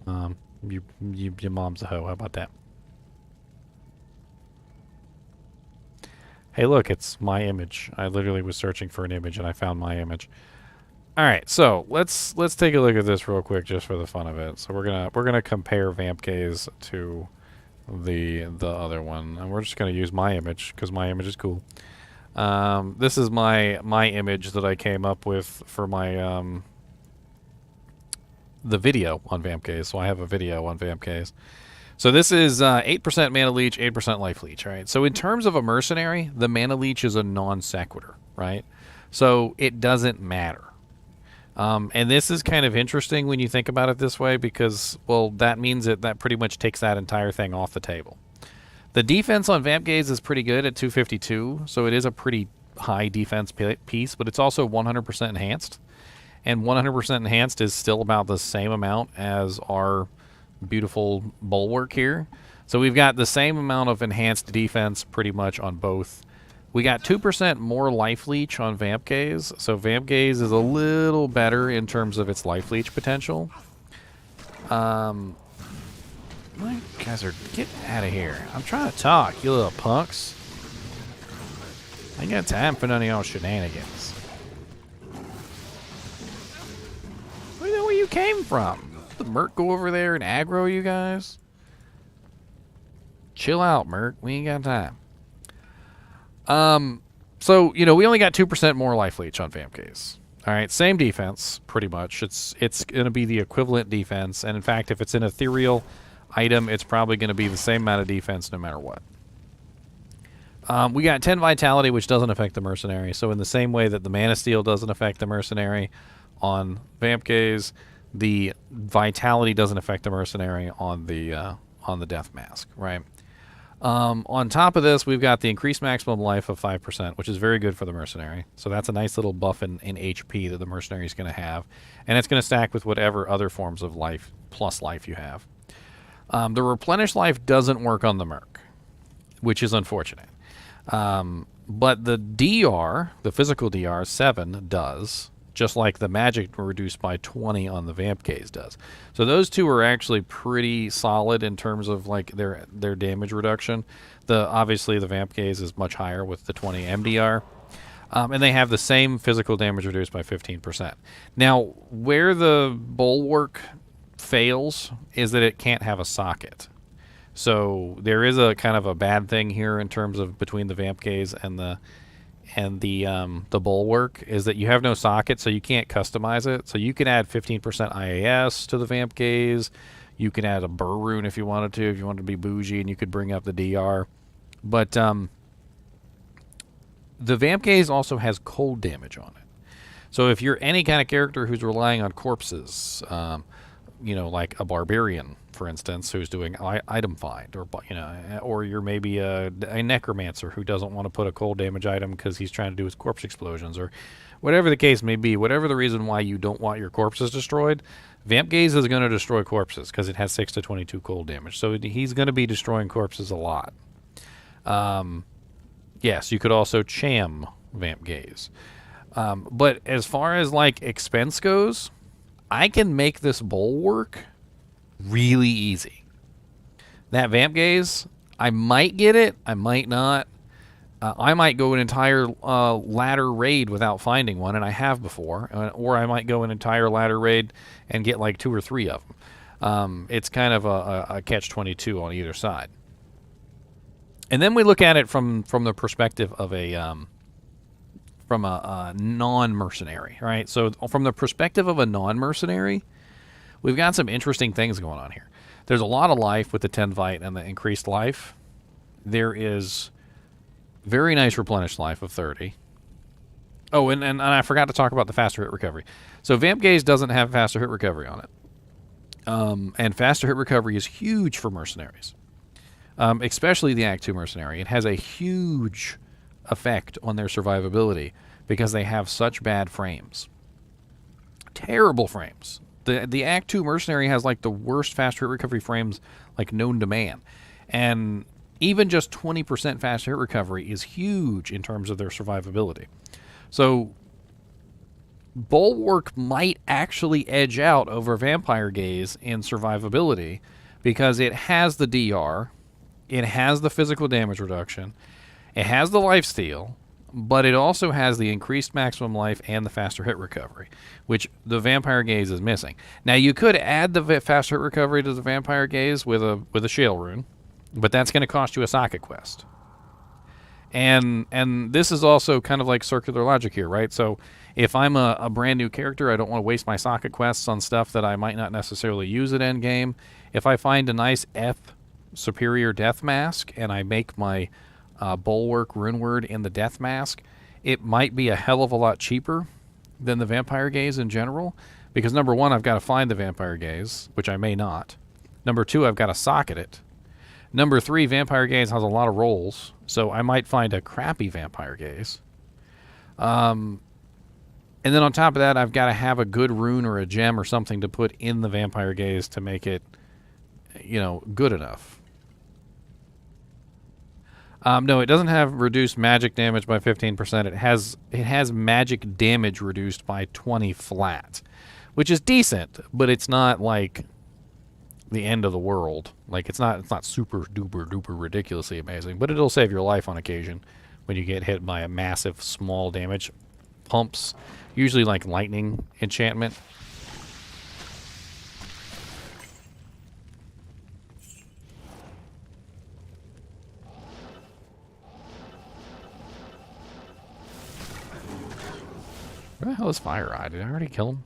your mom's a hoe. How about that? Hey, look, it's my image. I literally was searching for an image and I found my image. All right, so let's take a look at this real quick just for the fun of it. So we're gonna compare Vamp Gaze to the other one, and we're just gonna use my image because my image is cool. This is my image that I came up with for my the video on Vamp Gaze. So I have a video on Vamp Gaze. So this is 8% mana leech, 8% life leech, right? So in terms of a mercenary, the mana leech is a non sequitur, right? So it doesn't matter. And this is kind of interesting when you think about it this way, because, well, that means that pretty much takes that entire thing off the table. The defense on Vamp Gaze is pretty good at 252, so it is a pretty high defense piece, but it's also 100% enhanced. And 100% enhanced is still about the same amount as our beautiful Bulwark here. So we've got the same amount of enhanced defense pretty much on both. We got 2% more life leech on Vamp Gaze, so Vamp Gaze is a little better in terms of its life leech potential. My guys are getting out of here. I'm trying to talk, you little punks. I ain't got time for none of y'all shenanigans. Where the hell you came from? Did the Merc go over there and aggro you guys? Chill out, Merc. We ain't got time. So, you know, we only got 2% more life leech on Vamp Gaze. All right, same defense, pretty much. It's going to be the equivalent defense, and in fact, if it's an ethereal item, it's probably going to be the same amount of defense no matter what. We got 10 vitality, which doesn't affect the mercenary. So in the same way that the Mana Steel doesn't affect the mercenary on Vamp Gaze, the vitality doesn't affect the mercenary on the Death Mask, right? On top of this, we've got the increased maximum life of 5%, which is very good for the mercenary. So that's a nice little buff in HP that the mercenary is going to have. And it's going to stack with whatever other forms of life plus life you have. The replenish life doesn't work on the Merc, which is unfortunate. But the DR, the physical DR, 7 does, just like the magic reduced by 20 on the Vamp Gaze does. So those two are actually pretty solid in terms of like their damage reduction. Obviously the Vamp Gaze is much higher with the 20 MDR. And they have the same physical damage reduced by 15%. Now, where the Bulwark fails is that it can't have a socket. So there is a kind of a bad thing here in terms of between the Vamp Gaze and the Bulwark is that you have no socket, so you can't customize it. So you can add 15% IAS to the Vamp Gaze. You can add a Burr Rune if you wanted to be bougie, and you could bring up the DR. But the Vamp Gaze also has cold damage on it. So if you're any kind of character who's relying on corpses, you know, like a barbarian, for instance, who's doing item find, or you know, or you're maybe a necromancer who doesn't want to put a cold damage item because he's trying to do his corpse explosions, or whatever the case may be, whatever the reason why you don't want your corpses destroyed, Vamp Gaze is going to destroy corpses because it has 6 to 22 cold damage. So he's going to be destroying corpses a lot. Yes, you could also Cham Vamp Gaze. But as far as like expense goes, I can make this Bulwark really easy. That Vamp Gaze, I might get it, I might not. I might go an entire ladder raid without finding one, and I have before. Or I might go an entire ladder raid and get like 2 or 3 of them. It's kind of a catch-22 on either side. And then we look at it from the perspective of a non-mercenary, right? So from the perspective of a non-mercenary, we've got some interesting things going on here. There's a lot of life with the 10 Vite and the increased life. There is very nice replenished life of 30. Oh, and I forgot to talk about the faster hit recovery. So Vamp Gaze doesn't have faster hit recovery on it. And faster hit recovery is huge for mercenaries. Especially the Act 2 mercenary. It has a huge effect on their survivability because they have such bad frames. Terrible frames. The Act 2 mercenary has like the worst faster hit recovery frames like known to man. And even just 20% faster hit recovery is huge in terms of their survivability. So Bulwark might actually edge out over Vampire Gaze in survivability because it has the DR, it has the physical damage reduction, it has the lifesteal, but it also has the increased maximum life and the faster hit recovery, which the Vampire Gaze is missing. Now you could add the faster hit recovery to the Vampire Gaze with a Shale Rune, but that's going to cost you a socket quest. And this is also kind of like circular logic here, right? So if I'm a brand new character, I don't want to waste my socket quests on stuff that I might not necessarily use at endgame. If I find a nice F superior death mask and I make my Bulwark Runeword in the death mask, it might be a hell of a lot cheaper than the Vampire Gaze in general, because number one, I've got to find the Vampire Gaze, which I may not. Number two, I've got to socket it. Number three, Vampire Gaze has a lot of rolls, so I might find a crappy Vampire Gaze. And then on top of that, I've got to have a good rune or a gem or something to put in the Vampire Gaze to make it, you know, good enough. No, it doesn't have reduced magic damage by 15%. It has magic damage reduced by 20 flat, which is decent, but it's not like the end of the world. Like it's not super duper duper ridiculously amazing, but it'll save your life on occasion when you get hit by a massive small damage pumps, usually like lightning enchantment. Where the hell is Fire Eye? Did I already kill him?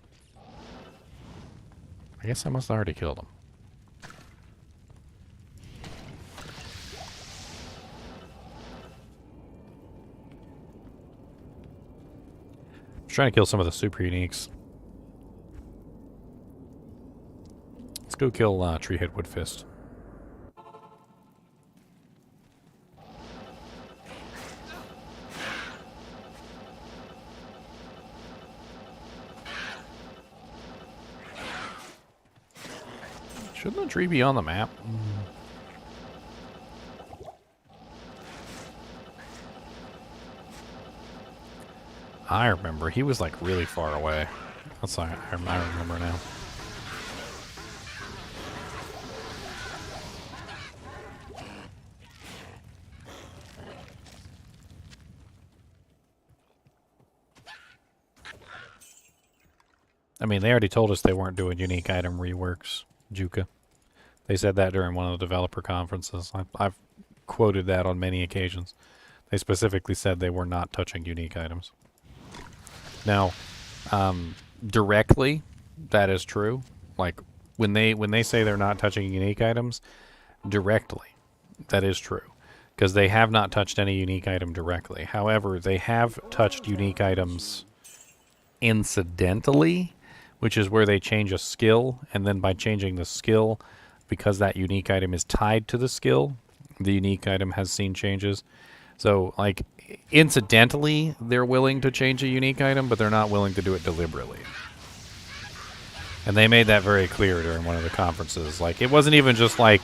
I guess I must have already killed him. I'm trying to kill some of the super uniques. Let's go kill Treehead Woodfist. Shouldn't the tree be on the map? I remember. He was like really far away. That's I remember now. I mean, they already told us they weren't doing unique item reworks, Juka. They said that during one of the developer conferences. I've quoted that on many occasions. They specifically said they were not touching unique items. Now, directly, that is true. Like when they say they're not touching unique items, directly, that is true, because they have not touched any unique item directly. However, they have touched unique items incidentally, which is where they change a skill, and then by changing the skill, because that unique item is tied to the skill, the unique item has seen changes. So, like, incidentally, they're willing to change a unique item, but they're not willing to do it deliberately. And they made that very clear during one of the conferences. Like, it wasn't even just like,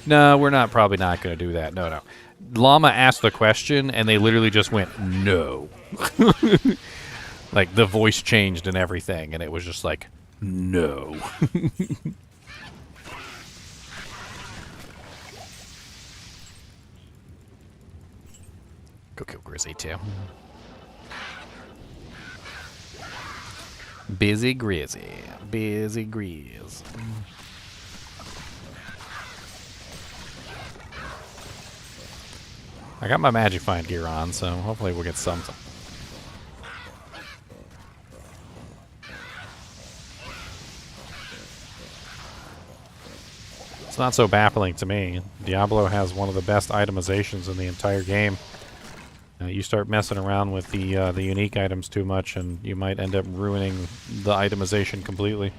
no, we're probably not going to do that. No. Llama asked the question, and they literally just went, no. Like, the voice changed and everything, and it was just like, no. Go kill Grizzy, too. Busy Grizzy. Busy Grizz. I got my Magic Find gear on, so hopefully we'll get something. It's not so baffling to me. Diablo has one of the best itemizations in the entire game. You start messing around with the unique items too much, and you might end up ruining the itemization completely.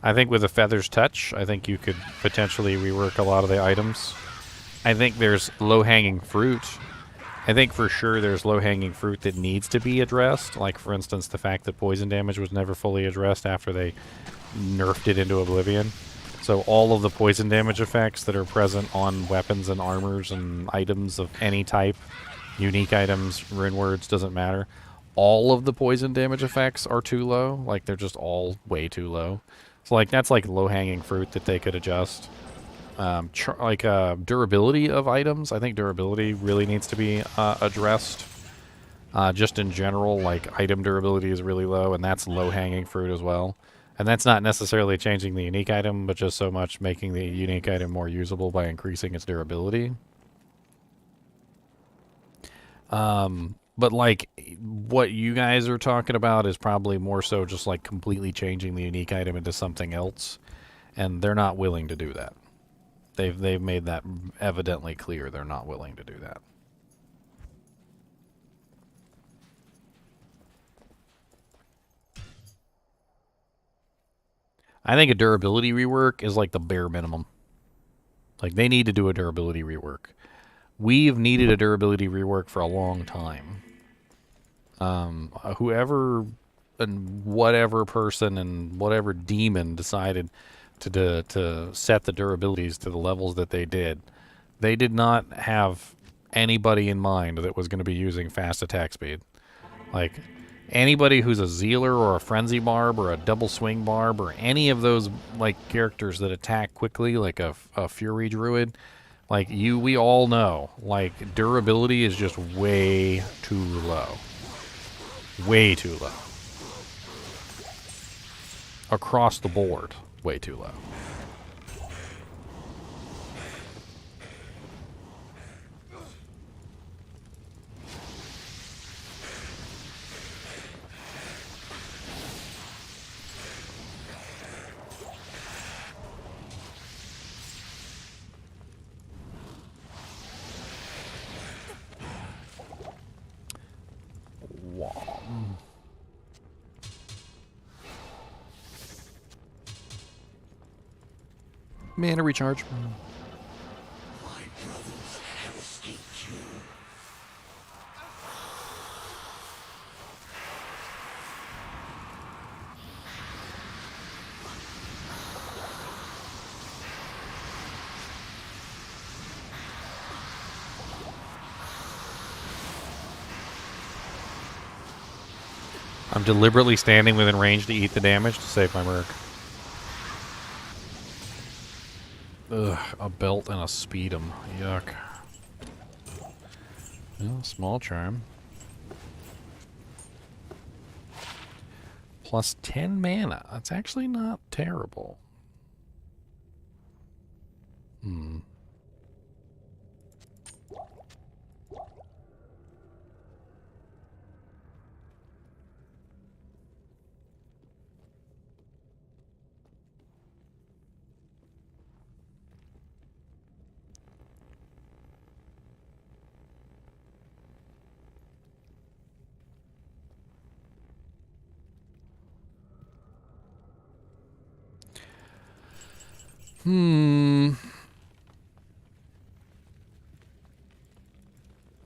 I think with a Feather's Touch, I think you could potentially rework a lot of the items. I think there's low-hanging fruit. I think for sure there's low-hanging fruit that needs to be addressed. Like, for instance, the fact that poison damage was never fully addressed after they nerfed it into Oblivion. So all of the poison damage effects that are present on weapons and armors and items of any type, unique items, Runewords, doesn't matter. All of the poison damage effects are too low. Like, they're just all way too low. So, like, that's like low-hanging fruit that they could adjust. Durability of items. I think durability really needs to be addressed. Just in general, like, item durability is really low, and that's low-hanging fruit as well. And that's not necessarily changing the unique item, but just so much making the unique item more usable by increasing its durability. But, like, what you guys are talking about is probably more so just, like, completely changing the unique item into something else. And they're not willing to do that. They've made that evidently clear. They're not willing to do that. I think a durability rework is like the bare minimum. Like, they need to do a durability rework. We've needed a durability rework for a long time. Whoever and whatever person and whatever demon decided to set the durabilities to the levels that they did not have anybody in mind that was going to be using fast attack speed. Like, anybody who's a Zealer or a Frenzy Barb or a Double Swing Barb or any of those, like, characters that attack quickly, like a Fury Druid, like, we all know, like, durability is just way too low. Way too low. Across the board, way too low. Mana recharge. I'm deliberately standing within range to eat the damage to save my merc. Ugh, a belt and a speedum. Yuck. Well, small charm. Plus 10 mana. That's actually not terrible. Hmm.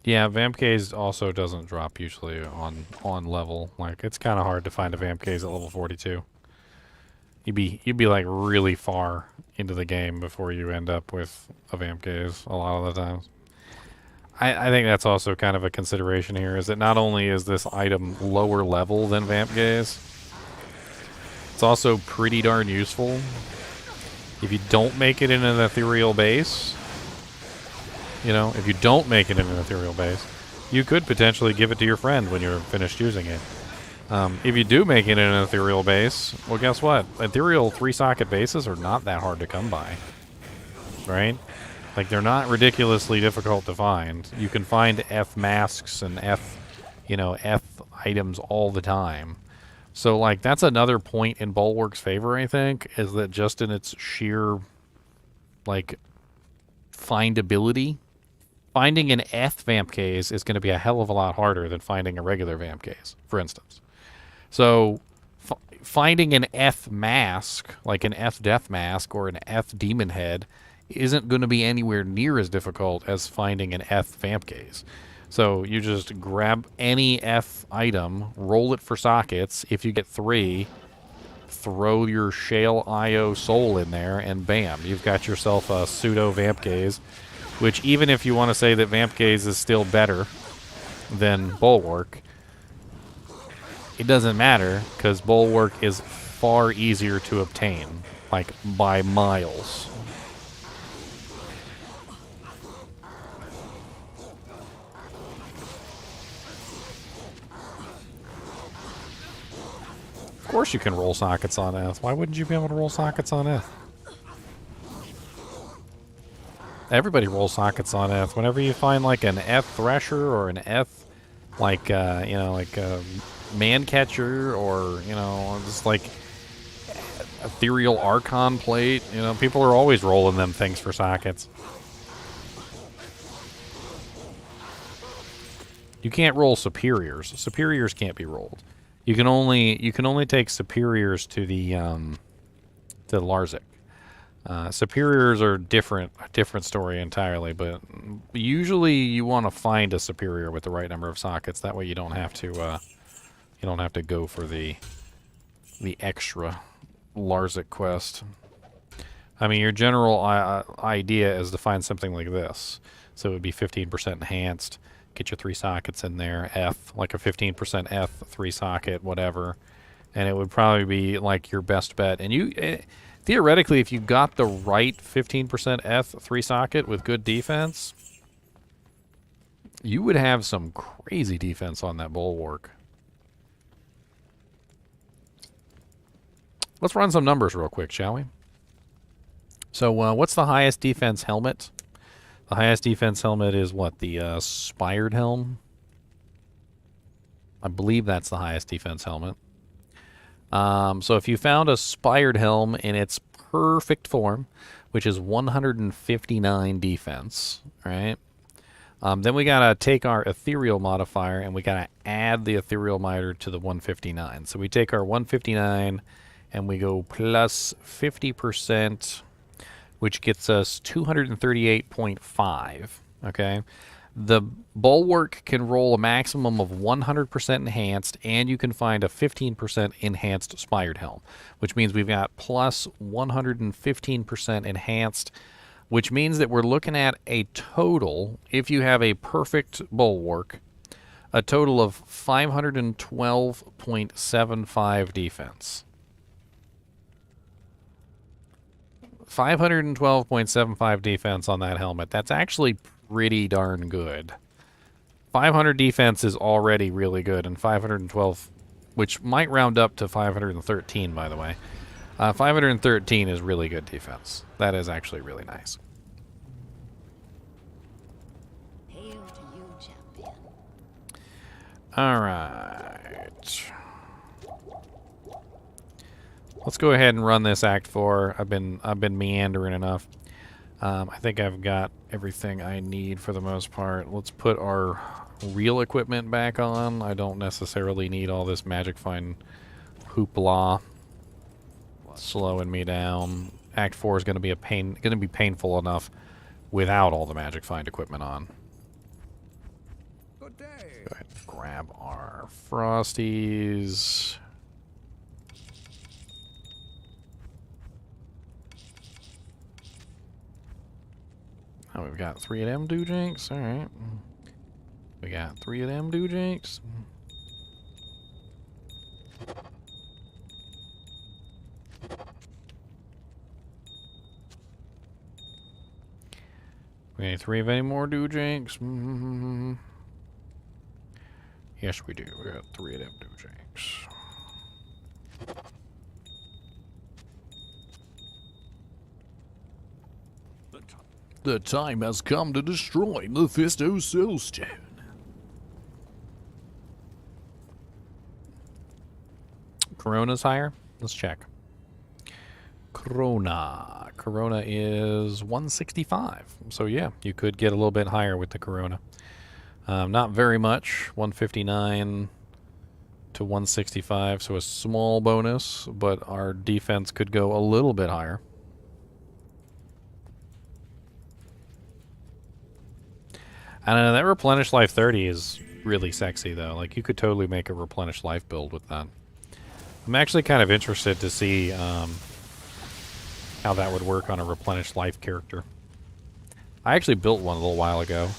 Yeah, Vamp Gaze also doesn't drop usually on level. Like, it's kind of hard to find a Vamp Gaze at level 42. You'd be like really far into the game before you end up with a Vamp Gaze a lot of the times. I think that's also kind of a consideration here, is that not only is this item lower level than Vamp Gaze, it's also pretty darn useful. If you don't make it in an ethereal base, you know, if you don't make it in an ethereal base, you could potentially give it to your friend when you're finished using it. If you do make it in an ethereal base, well, guess what? Ethereal 3-socket bases are not that hard to come by, right? Like, they're not ridiculously difficult to find. You can find F masks and F items all the time. So, like, that's another point in Bulwark's favor, I think, is that just in its sheer, like, findability, finding an F Vamp Gaze is going to be a hell of a lot harder than finding a regular Vamp Gaze, for instance. So, finding an F mask, like an F Death Mask or an F Demon Head, isn't going to be anywhere near as difficult as finding an F Vamp Gaze. So you just grab any F item, roll it for sockets. If you get 3, throw your Shale IO Soul in there, and bam, you've got yourself a pseudo Vamp Gaze. Which, even if you want to say that Vamp Gaze is still better than Bulwark, it doesn't matter, because Bulwark is far easier to obtain, like, by miles. Of course you can roll sockets on F. Why wouldn't you be able to roll sockets on F? Everybody rolls sockets on F. Whenever you find like an F Thresher or an F, like, like a Man Catcher, or, just like Ethereal Archon Plate, people are always rolling them things for sockets. You can't roll superiors. Superiors can't be rolled. You can only take superiors to the Larzik. Superiors are a different story entirely, but usually you want to find a superior with the right number of sockets. That way you don't have to go for the extra Larzik quest. I mean, your general idea is to find something like this. So it would be 15% enhanced. Get your 3 sockets in there, F, like a 15% F, 3 socket, whatever. And it would probably be like your best bet. And you, theoretically, if you got the right 15% F, 3 socket with good defense, you would have some crazy defense on that Bulwark. Let's run some numbers real quick, shall we? So what's the highest defense helmet? The highest defense helmet is what? The Spired Helm? I believe that's the highest defense helmet. So if you found a Spired Helm in its perfect form, which is 159 defense, right? Then we gotta take our ethereal modifier and we gotta add the ethereal miter to the 159. So we take our 159 and we go plus 50%, which gets us 238.5, okay? The Bulwark can roll a maximum of 100% enhanced, and you can find a 15% enhanced Spired Helm, which means we've got plus 115% enhanced, which means that we're looking at a total, if you have a perfect Bulwark, a total of 512.75 defense. 512.75 defense on that helmet. That's actually pretty darn good. 500 defense is already really good, and 512, which might round up to 513, by the way. 513 is really good defense. That is actually really nice. Hail to you, champion. All right. Let's go ahead and run this Act 4. I've been meandering enough. I think I've got everything I need for the most part. Let's put our real equipment back on. I don't necessarily need all this Magic Find hoopla slowing me down. Act 4 is going to be painful enough without all the Magic Find equipment on. Good day. Go ahead and grab our Frosties. Oh, we've got 3 of them doojinks. All right. We got 3 of them doojinks. We need 3 of any more doojinks. Yes, we do. We got 3 of them doojinks. The time has come to destroy Mephisto Soulstone. Corona's higher? Let's check. Corona. Corona is 165. So yeah, you could get a little bit higher with the Corona. Not very much. 159 to 165. So a small bonus, but our defense could go a little bit higher. I don't know, that Replenish Life 30 is really sexy, though. Like, you could totally make a Replenish Life build with that. I'm actually kind of interested to see how that would work on a Replenish Life character. I actually built one a little while ago.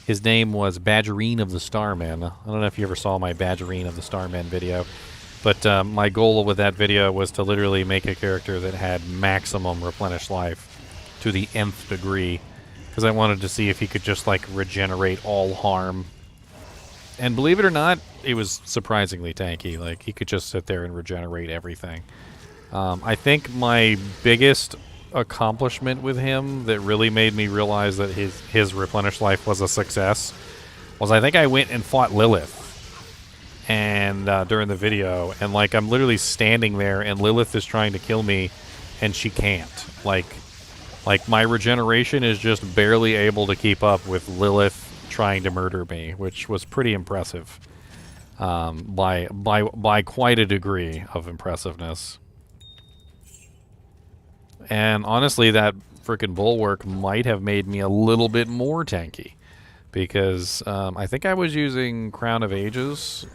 His name was Badgerine of the Starmen. I don't know if you ever saw my Badgerine of the Starmen video, but my goal with that video was to literally make a character that had maximum Replenish Life to the nth degree. Because I wanted to see if he could just, like, regenerate all harm. And believe it or not, it was surprisingly tanky. Like, he could just sit there and regenerate everything. I think my biggest accomplishment with him that really made me realize that his Replenish Life was a success was I think I went and fought Lilith and during the video. And, like, I'm literally standing there and Lilith is trying to kill me and she can't. Like, my regeneration is just barely able to keep up with Lilith trying to murder me, which was pretty impressive. By quite a degree of impressiveness. And honestly, that frickin' Bulwark might have made me a little bit more tanky. Because I think I was using Crown of Ages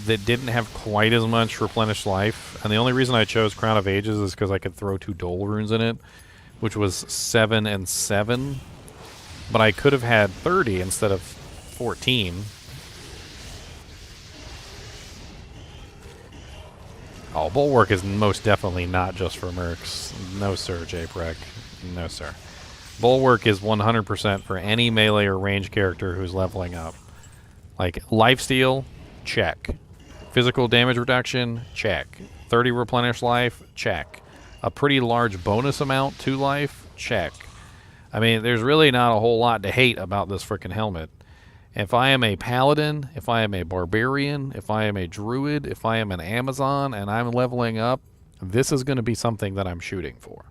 that didn't have quite as much replenished life. And the only reason I chose Crown of Ages is because I could throw 2 Dole runes in it, which was 7 and 7. but I could have had 30 instead of 14. Oh, Bulwark is most definitely not just for mercs. No, sir, JPreg. No, sir. Bulwark is 100% for any melee or range character who's leveling up. Like, lifesteal, check. Physical damage reduction, check. 30 replenish life, check. A pretty large bonus amount to life, check. I mean, there's really not a whole lot to hate about this frickin' helmet. If I am a paladin, if I am a barbarian, if I am a druid, if I am an Amazon, and I'm leveling up, this is going to be something that I'm shooting for.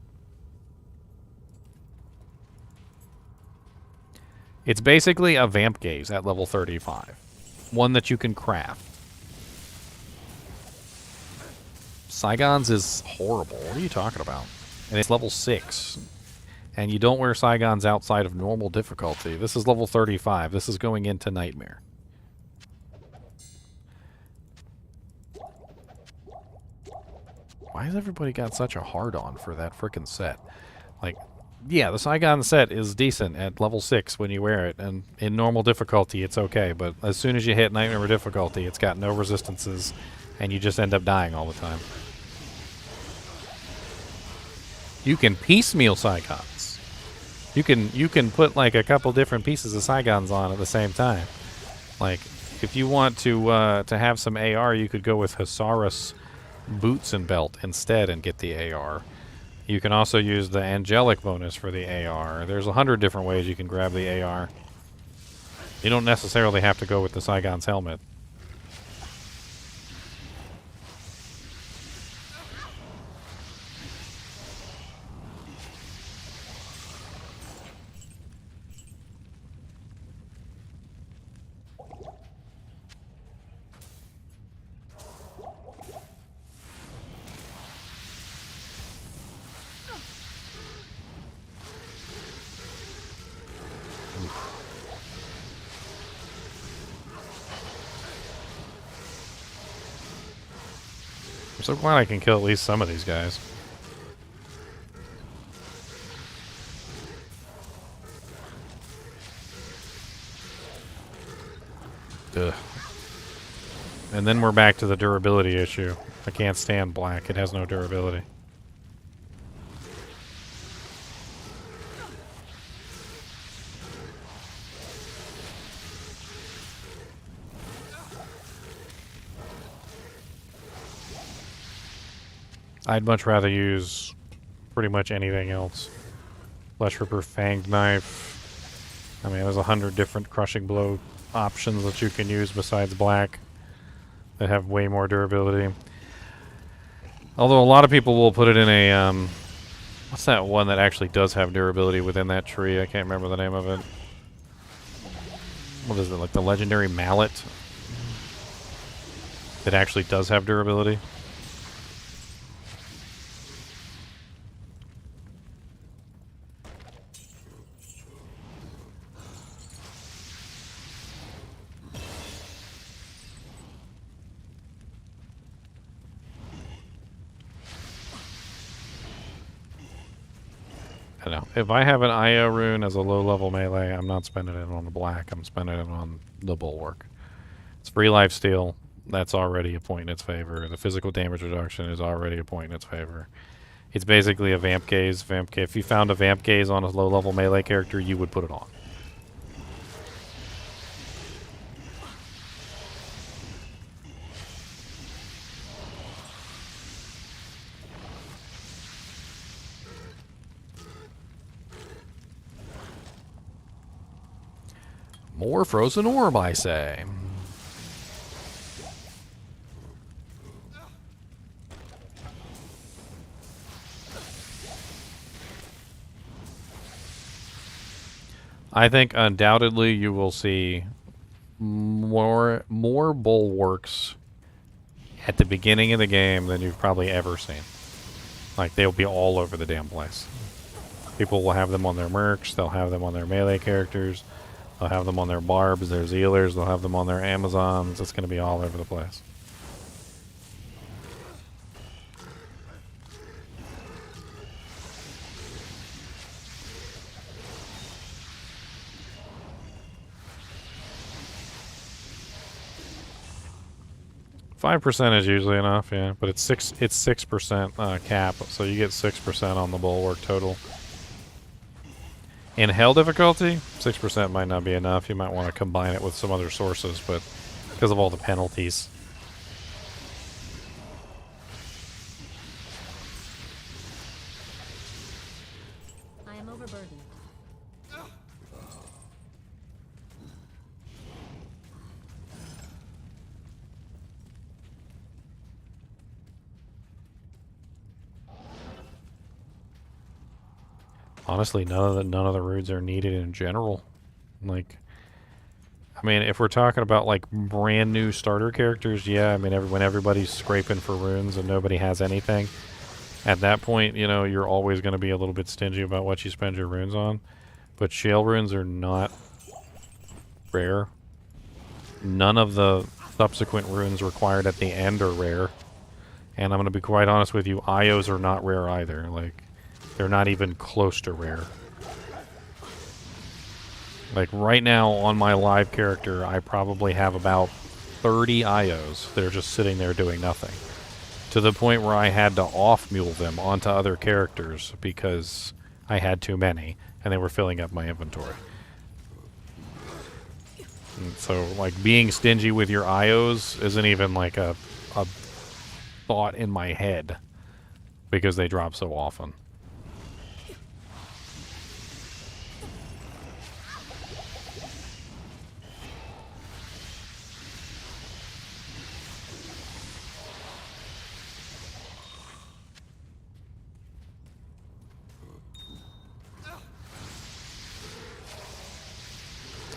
It's basically a vamp gaze at level 35. One that you can craft. Saigons is horrible. What are you talking about? And it's level 6. And you don't wear Saigons outside of normal difficulty. This is level 35. This is going into Nightmare. Why has everybody got such a hard-on for that frickin' set? Like, yeah, the Saigon set is decent at level 6 when you wear it, and in normal difficulty it's okay, but as soon as you hit Nightmare difficulty, it's got no resistances, and you just end up dying all the time. You can piecemeal Saigons. You can put like a couple different pieces of Saigons on at the same time. Like, if you want to have some AR, you could go with Sorceress boots and belt instead and get the AR. You can also use the angelic bonus for the AR. There's 100 different ways you can grab the AR. You don't necessarily have to go with the Saigon's helmet. I'm so glad I can kill at least some of these guys. Ugh. And then we're back to the durability issue. I can't stand black. It has no durability. I'd much rather use pretty much anything else. Flesh Ripper, Fanged Knife. I mean, there's 100 different crushing blow options that you can use besides black that have way more durability. Although a lot of people will put it in a, what's that one that actually does have durability within that tree? I can't remember the name of it. What is it, like the legendary mallet? That actually does have durability. I don't know. If I have an IO rune as a low-level melee, I'm not spending it on the black. I'm spending it on the Bulwark. It's free lifesteal. That's already a point in its favor. The physical damage reduction is already a point in its favor. It's basically a vamp gaze. If you found a vamp gaze on a low-level melee character, you would put it on. More frozen orb, I say. I think undoubtedly you will see more bulwarks at the beginning of the game than you've probably ever seen. Like, they'll be all over the damn place. People will have them on their mercs, they'll have them on their melee characters, they'll have them on their barbs, their zealers, they'll have them on their Amazons. It's going to be all over the place. 5% is usually enough, yeah. But it's 6% cap, so you get 6% on the Bulwark total. In Hell difficulty, 6% might not be enough. You might want to combine it with some other sources, but because of all the penalties. I am overburdened. Honestly, none of the runes are needed in general. Like, I mean, if we're talking about like brand new starter characters, yeah. I mean, when everybody's scraping for runes and nobody has anything, at that point, you know, you're always going to be a little bit stingy about what you spend your runes on. But shale runes are not rare. None of the subsequent runes required at the end are rare. And I'm going to be quite honest with you, IOs are not rare either. Like, they're not even close to rare. Like, right now on my live character, I probably have about 30 IOs that are just sitting there doing nothing. To the point where I had to off-mule them onto other characters because I had too many, and they were filling up my inventory. And so, like, being stingy with your IOs isn't even, like, a thought in my head because they drop so often.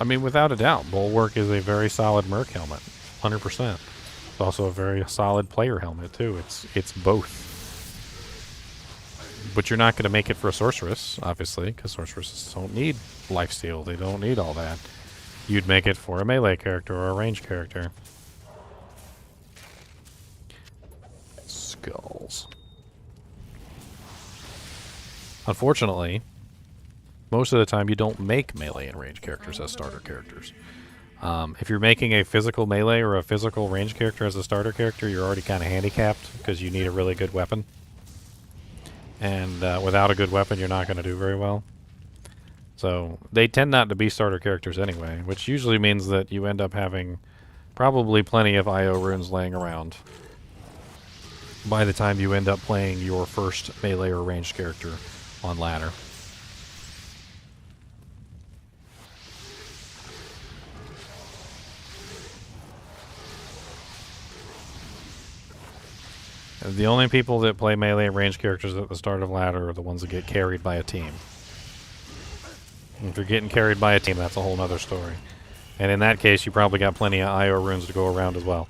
I mean, without a doubt, Bulwark is a very solid merc helmet, 100%. It's also a very solid player helmet too. It's both. But you're not going to make it for a sorceress, obviously, because sorceresses don't need lifesteal. They don't need all that. You'd make it for a melee character or a ranged character. Skulls. Unfortunately, most of the time you don't make melee and ranged characters as starter characters. If you're making a physical melee or a physical ranged character as a starter character, you're already kind of handicapped because you need a really good weapon. And without a good weapon, you're not going to do very well. So they tend not to be starter characters anyway, which usually means that you end up having probably plenty of IO runes laying around by the time you end up playing your first melee or ranged character on ladder. The only people that play melee and ranged characters at the start of ladder are the ones that get carried by a team. If you're getting carried by a team, that's a whole other story. And in that case, you probably got plenty of IO runes to go around as well.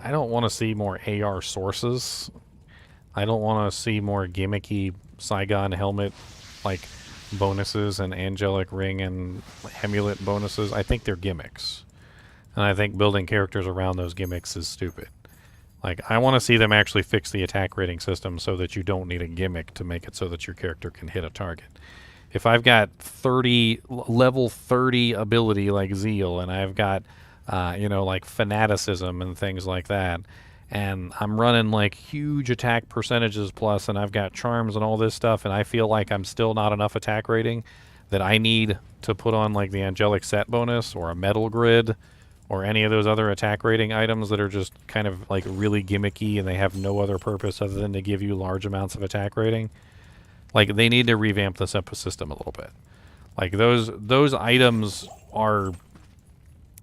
I don't want to see more AR sources. I don't want to see more gimmicky Saigon helmet like bonuses and angelic ring and amulet bonuses. I think they're gimmicks. And I think building characters around those gimmicks is stupid. Like, I want to see them actually fix the attack rating system so that you don't need a gimmick to make it so that your character can hit a target. If I've got level 30 ability like Zeal, and I've got you know, like fanaticism and things like that, and I'm running like huge attack percentages plus, and I've got charms and all this stuff, and I feel like I'm still not enough attack rating, that I need to put on like the angelic set bonus or a metal grid or any of those other attack rating items that are just kind of like really gimmicky and they have no other purpose other than to give you large amounts of attack rating. Like, they need to revamp the system a little bit. Like, those items are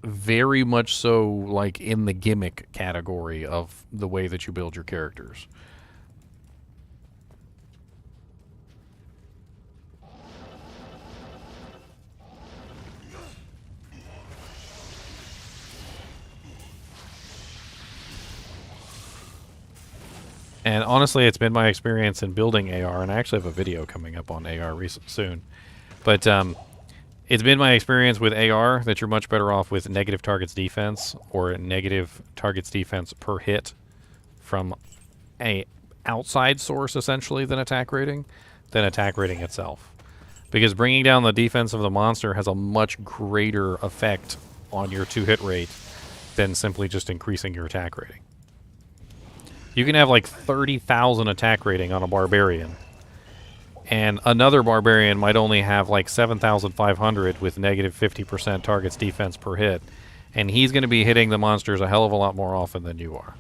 very much so like in the gimmick category of the way that you build your characters. And honestly, it's been my experience in building AR, and I actually have a video coming up on AR soon. But It's been my experience with AR that you're much better off with negative targets defense or negative targets defense per hit from a outside source, essentially, than attack rating itself. Because bringing down the defense of the monster has a much greater effect on your 2-hit rate than simply just increasing your attack rating. You can have like 30,000 attack rating on a barbarian, and another barbarian might only have like 7,500 with negative 50% targets defense per hit, and he's going to be hitting the monsters a hell of a lot more often than you are.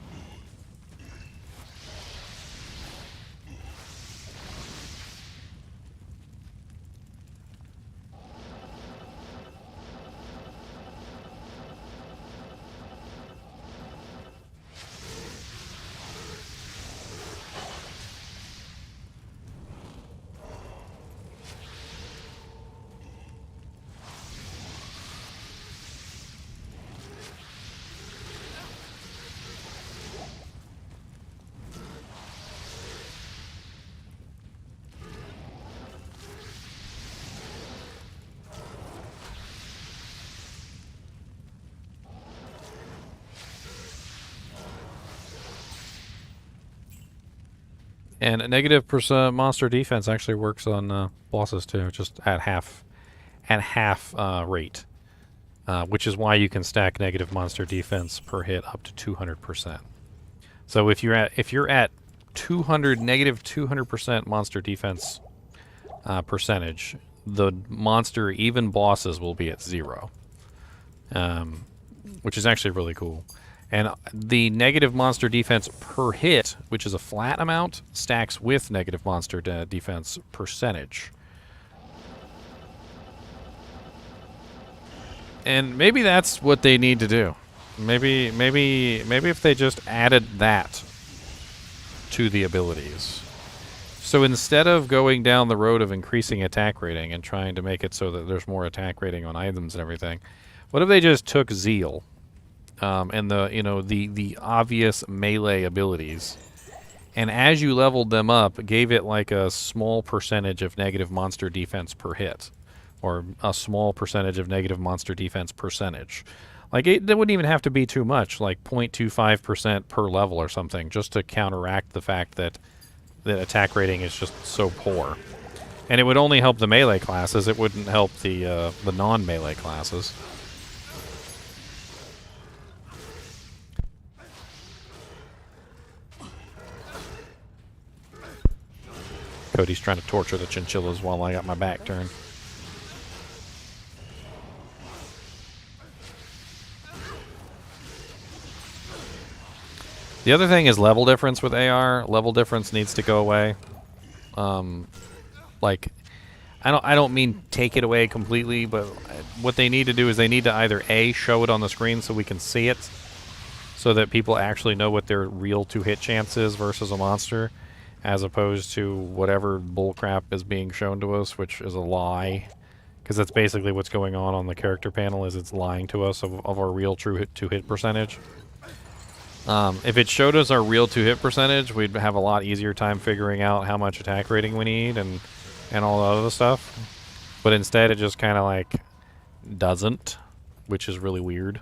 And a negative percent monster defense actually works on bosses too, just at half rate, which is why you can stack negative monster defense per hit up to 200%. So if you're at 200 negative 200% monster defense percentage, the monster, even bosses, will be at 0, which is actually really cool. And the negative monster defense per hit, which is a flat amount, stacks with negative monster defense percentage. And maybe that's what they need to do. Maybe if they just added that to the abilities. So instead of going down the road of increasing attack rating and trying to make it so that there's more attack rating on items and everything, what if they just took Zeal and the obvious melee abilities, and as you leveled them up, gave it like a small percentage of negative monster defense per hit, or a small percentage of negative monster defense percentage. Like it wouldn't even have to be too much, like 0.25% per level or something, just to counteract the fact that the attack rating is just so poor. And it would only help the melee classes. It wouldn't help the non-melee classes. Cody's trying to torture the chinchillas while I got my back turned. The other thing is level difference with AR. Level difference needs to go away. Like, I don't mean take it away completely, but what they need to do is they need to either A, show it on the screen so we can see it, so that people actually know what their real 2-hit chance is versus a monster, as opposed to whatever bullcrap is being shown to us, which is a lie. Because that's basically what's going on the character panel, is it's lying to us of our real true 2-hit percentage. If it showed us our real 2-hit percentage, we'd have a lot easier time figuring out how much attack rating we need and all the other stuff. But instead it just kind of like doesn't, which is really weird.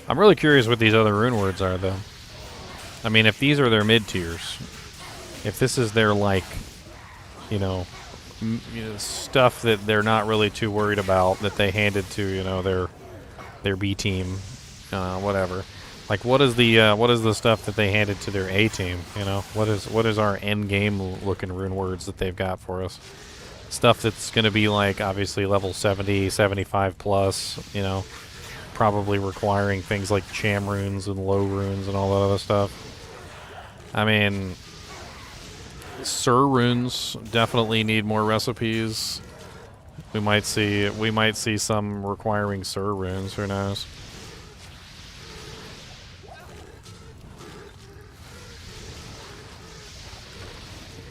I'm really curious what these other Runewords are, though. I mean, if these are their mid-tiers, if this is their, like, stuff that they're not really too worried about, that they handed to, their B team, whatever. Like, what is the stuff that they handed to their A team? What is our end game looking Runewords that they've got for us? Stuff that's going to be like obviously level 70, 75 plus, probably requiring things like cham runes and low runes and all that other stuff. I mean, Sir runes definitely need more recipes. We might see some requiring Sur runes, who knows.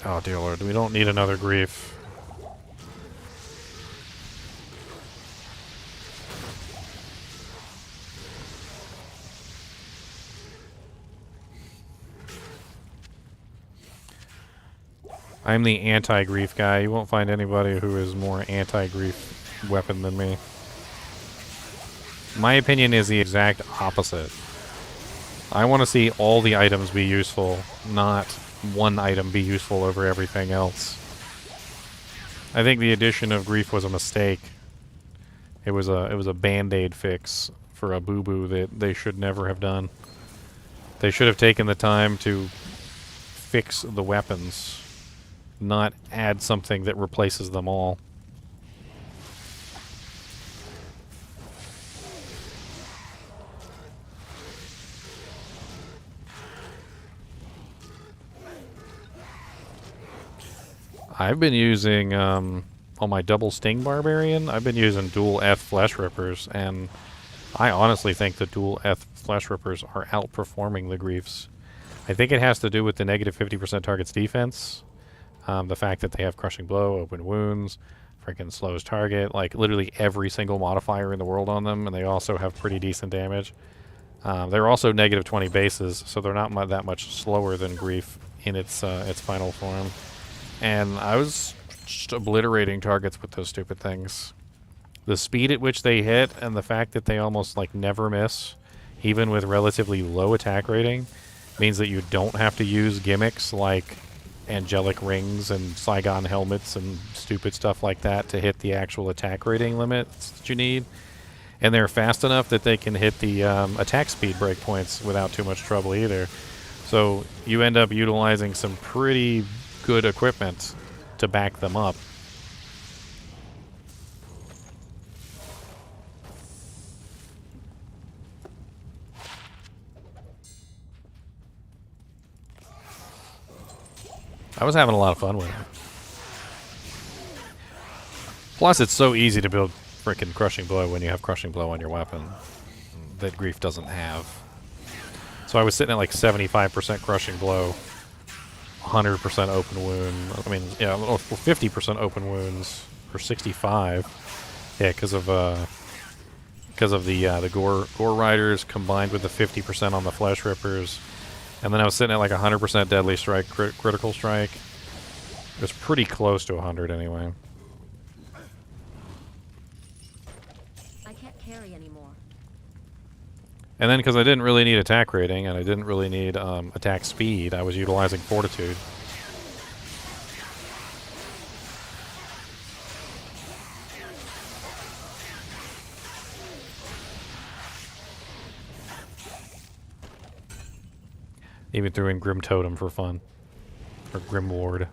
Oh dear lord, we don't need another grief. I'm the anti-grief guy. You won't find anybody who is more anti-grief weapon than me. My opinion is the exact opposite. I want to see all the items be useful, not one item be useful over everything else. I think the addition of grief was a mistake. It was a band-aid fix for a boo-boo that they should never have done. They should have taken the time to fix the weapons, not add something that replaces them all. I've been using, on my double sting barbarian, I've been using dual F flesh rippers, and I honestly think the dual F flesh rippers are outperforming the griefs. I think it has to do with the negative 50% target's defense. The fact that they have crushing blow, open wounds, freaking slows target, like literally every single modifier in the world on them, and they also have pretty decent damage. They're also negative 20 bases, so they're not that much slower than grief in its final form. And I was just obliterating targets with those stupid things. The speed at which they hit and the fact that they almost like never miss, even with relatively low attack rating, means that you don't have to use gimmicks like angelic rings and Saigon helmets and stupid stuff like that to hit the actual attack rating limits that you need. And they're fast enough that they can hit the attack speed breakpoints without too much trouble either. So you end up utilizing some pretty good equipment to back them up. I was having a lot of fun with it. Plus, it's so easy to build frickin' Crushing Blow when you have Crushing Blow on your weapon that Grief doesn't have. So I was sitting at like 75% Crushing Blow, 100% open wound. I mean, yeah, 50% open wounds, or 65. Yeah, because of the gore riders combined with the 50% on the flesh rippers. And then I was sitting at like 100% deadly strike, critical strike. It was pretty close to 100 anyway. I can't carry anymore. And then because I didn't really need attack rating and I didn't really need attack speed, I was utilizing fortitude. Even threw in Grim Totem for fun. Or Grim Ward.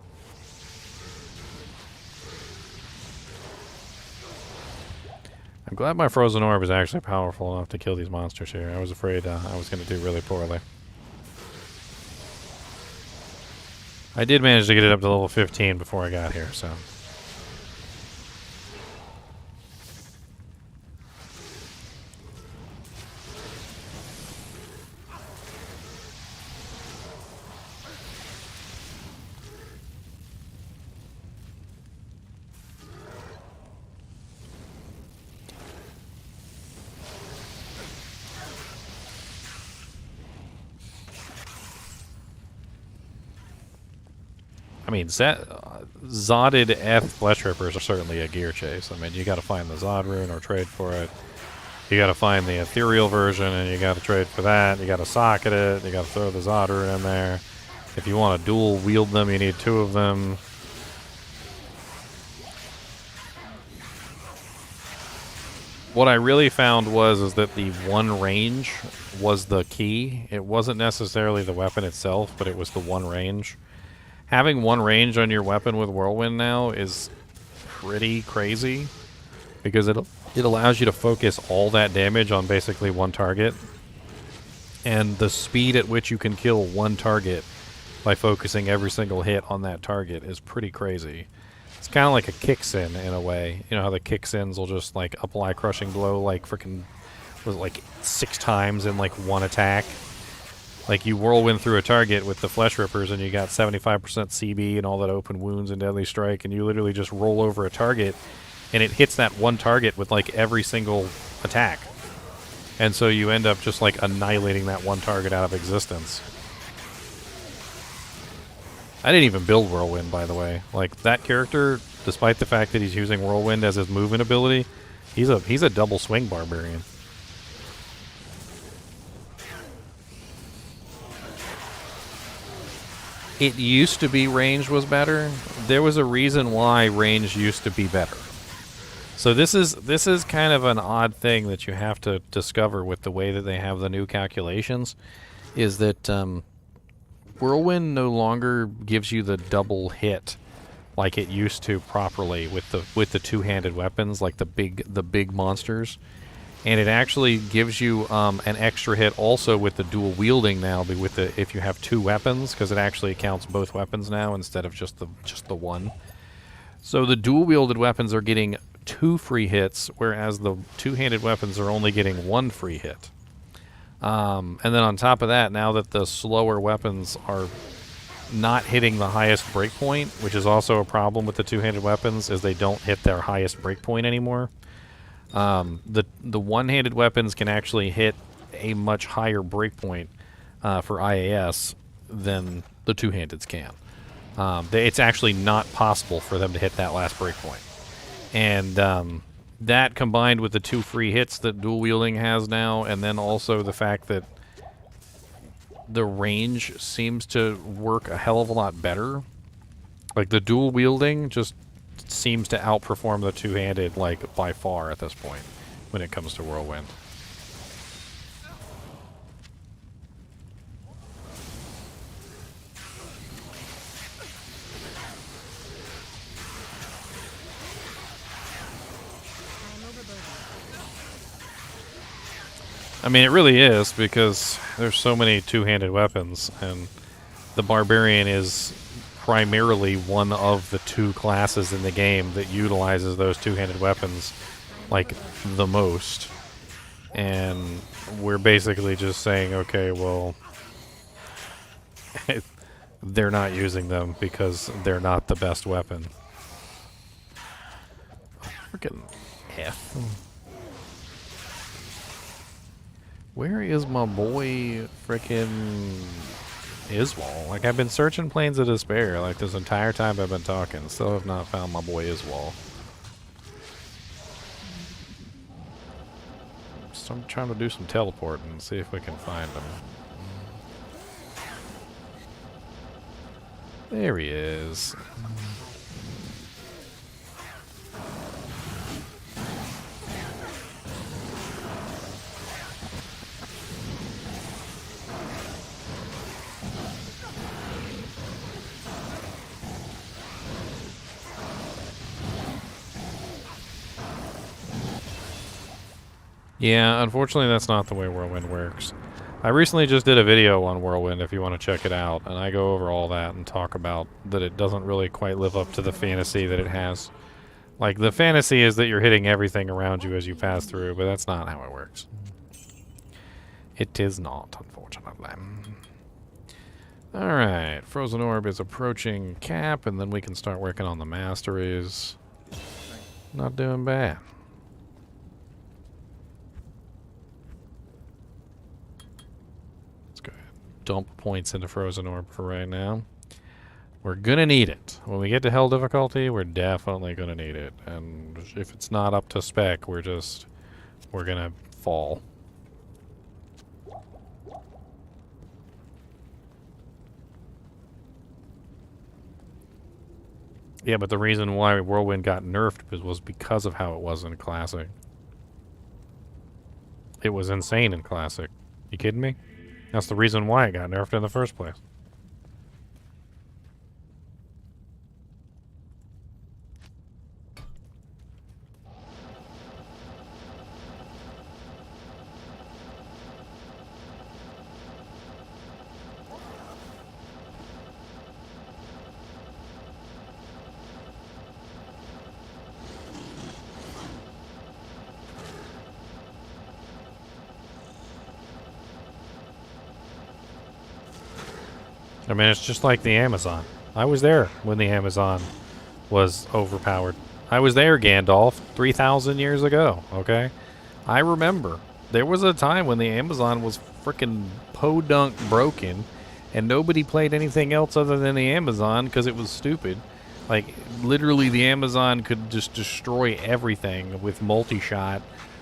I'm glad my Frozen Orb is actually powerful enough to kill these monsters here. I was afraid I was going to do really poorly. I did manage to get it up to level 15 before I got here, so... I mean, Zodded F Flesh Rippers are certainly a gear chase. I mean, you got to find the Zod rune or trade for it. You got to find the ethereal version, and you got to trade for that. You got to socket it. You got to throw the Zod rune in there. If you want to dual wield them, you need 2 of them. What I really found is that the one range was the key. It wasn't necessarily the weapon itself, but it was the one range. Having one range on your weapon with Whirlwind now is pretty crazy because it allows you to focus all that damage on basically one target. And the speed at which you can kill one target by focusing every single hit on that target is pretty crazy. It's kind of like a kick-sin in a way. You know how the kick-sins will just like apply crushing blow like freaking was like 6 times in like one attack. Like you whirlwind through a target with the flesh rippers and you got 75% CB and all that open wounds and deadly strike, and you literally just roll over a target and it hits that one target with like every single attack. And so you end up just like annihilating that one target out of existence. I didn't even build Whirlwind, by the way. Like, that character, despite the fact that he's using Whirlwind as his movement ability, he's a double swing barbarian. It used to be range was better. There was a reason why range used to be better. So this is kind of an odd thing that you have to discover with the way that they have the new calculations, is that Whirlwind no longer gives you the double hit like it used to properly with the two-handed weapons, like the big monsters, and it actually gives you an extra hit also with the dual wielding now, with the if you have 2 weapons, because it actually counts both weapons now instead of just the one. So the dual wielded weapons are getting 2 free hits, whereas the two-handed weapons are only getting 1 free hit. And then on top of that, now that the slower weapons are not hitting the highest breakpoint, which is also a problem with the two-handed weapons, is they don't hit their highest breakpoint anymore. The one-handed weapons can actually hit a much higher breakpoint for IAS than the two-handeds can. It's actually not possible for them to hit that last breakpoint. And that combined with the 2 free hits that dual wielding has now, and then also the fact that the range seems to work a hell of a lot better. Like the dual wielding just seems to outperform the two-handed like by far at this point when it comes to Whirlwind. I mean, it really is, because there's so many two-handed weapons, and the Barbarian is primarily one of the 2 classes in the game that utilizes those two-handed weapons, like, the most. And we're basically just saying, okay, well, they're not using them because they're not the best weapon. Freaking F. Where is my boy frickin' Iswal? Like, I've been searching Plains of Despair like this entire time I've been talking. Still have not found my boy Iswal. So I'm trying to do some teleporting and see if we can find him. There he is. Yeah, unfortunately that's not the way Whirlwind works. I recently just did a video on Whirlwind if you want to check it out, and I go over all that and talk about that it doesn't really quite live up to the fantasy that it has. Like, the fantasy is that you're hitting everything around you as you pass through, but that's not how it works. It is not, unfortunately. Alright, Frozen Orb is approaching cap, and then we can start working on the masteries. Not doing bad. Dump points into Frozen Orb for right now. We're gonna need it. When we get to Hell difficulty, we're definitely gonna need it. And if it's not up to spec, we're gonna fall. Yeah, but the reason why Whirlwind got nerfed was because of how it was in Classic. It was insane in Classic. You kidding me? That's the reason why it got nerfed in the first place. I mean, it's just like the Amazon. I was there when the Amazon was overpowered. I was there, Gandalf, 3,000 years ago, okay? I remember. There was a time when the Amazon was frickin' podunk broken, and nobody played anything else other than the Amazon because it was stupid. Like, literally, the Amazon could just destroy everything with multi-shot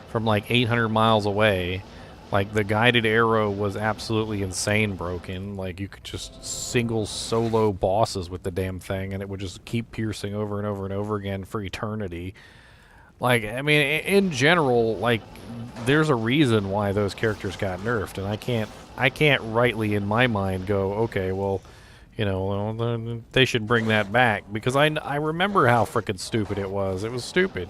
from like 800 miles away. Like, the guided arrow was absolutely insane broken. Like, you could just single solo bosses with the damn thing, and it would just keep piercing over and over and over again for eternity. Like, I mean, in general, like, there's a reason why those characters got nerfed, and I can't rightly in my mind go, okay, well, you know, well, they should bring that back, because I remember how frickin' stupid it was. It was stupid.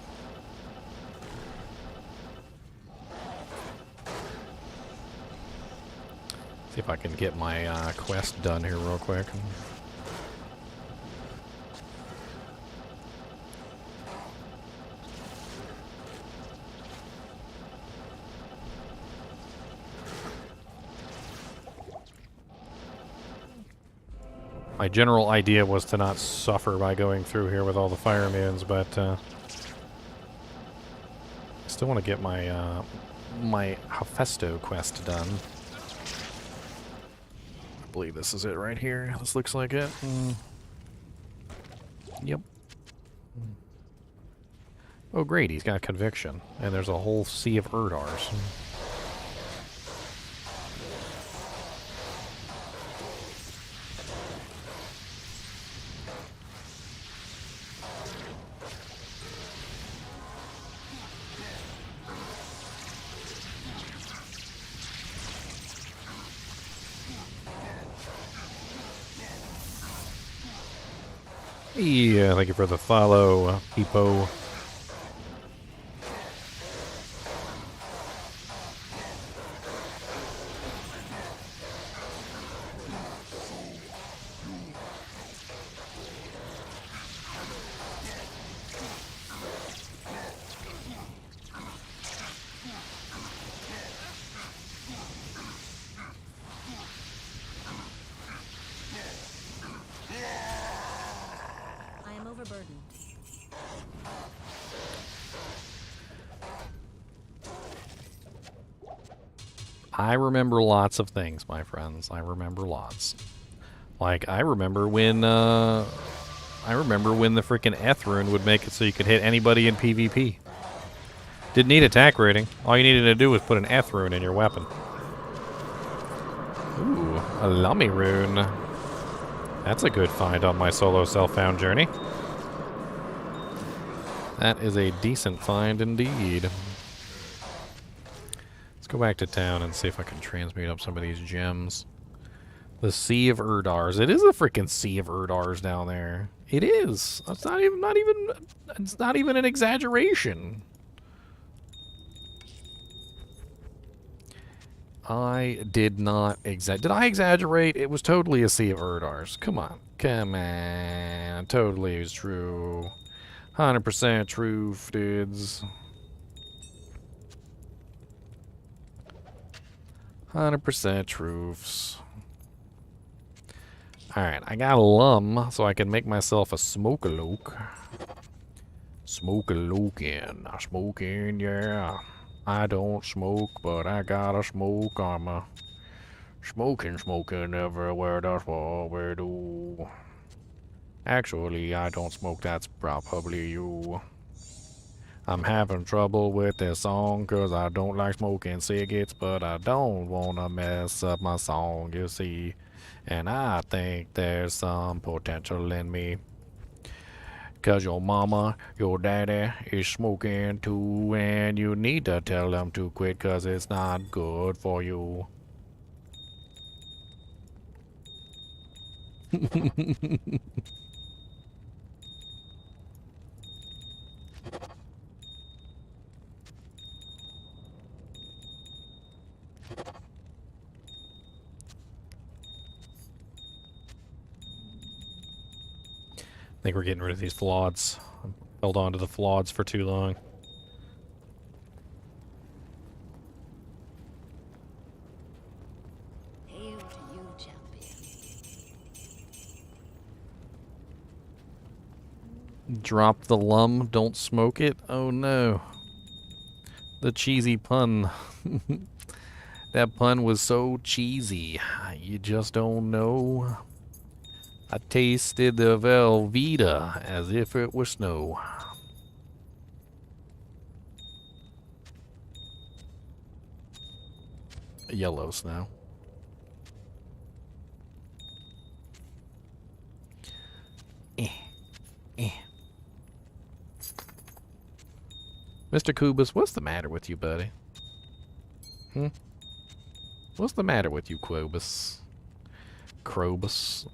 See if I can get my quest done here real quick. My general idea was to not suffer by going through here with all the fire moons, but I still want to get my my Hephaesto quest done. I believe this is it right here. This looks like it. Yep. Oh great, he's got conviction. And there's a whole sea of Erdars. Yeah, thank you for the follow, Peepo. I am overburdened. I remember lots of things, my friends. I remember lots. Like, I remember when the freaking Rune would make it so you could hit anybody in PvP. Didn't need attack rating. All you needed to do was put an Rune in your weapon. Ooh, a Lummy Rune. That's a good find on my solo self-found journey. That is a decent find indeed. Let's go back to town and see if I can transmute up some of these gems. The Sea of Erdars. It is a freaking Sea of Erdars down there. It is. It's not even an exaggeration. I did not exaggerate. Did I exaggerate? It was totally a Sea of Erdars. Come on. Come on. Totally is true. 100% truth, dudes. 100% truths. Alright, I got a lum, so I can make myself a smoke-a-loke. Smoke-a-lokin'. I smoking, yeah. I don't smoke, but I got a smoke armor. Smoking everywhere, that's what we do. Actually, I don't smoke, that's probably you. I'm having trouble with this song cause I don't like smoking cigarettes, but I don't wanna mess up my song, you see. And I think there's some potential in me. Cause your mama, your daddy is smoking too, and you need to tell them to quit cause it's not good for you. I think we're getting rid of these floods. Held on to the floods for too long. Hail to you, champion. Drop the lum, don't smoke it. Oh no. The cheesy pun. That pun was so cheesy. You just don't know. I tasted the Velveeta as if it were snow. Yellow snow. Mr. Kubus, what's the matter with you, buddy? What's the matter with you, Quobus? Crobus?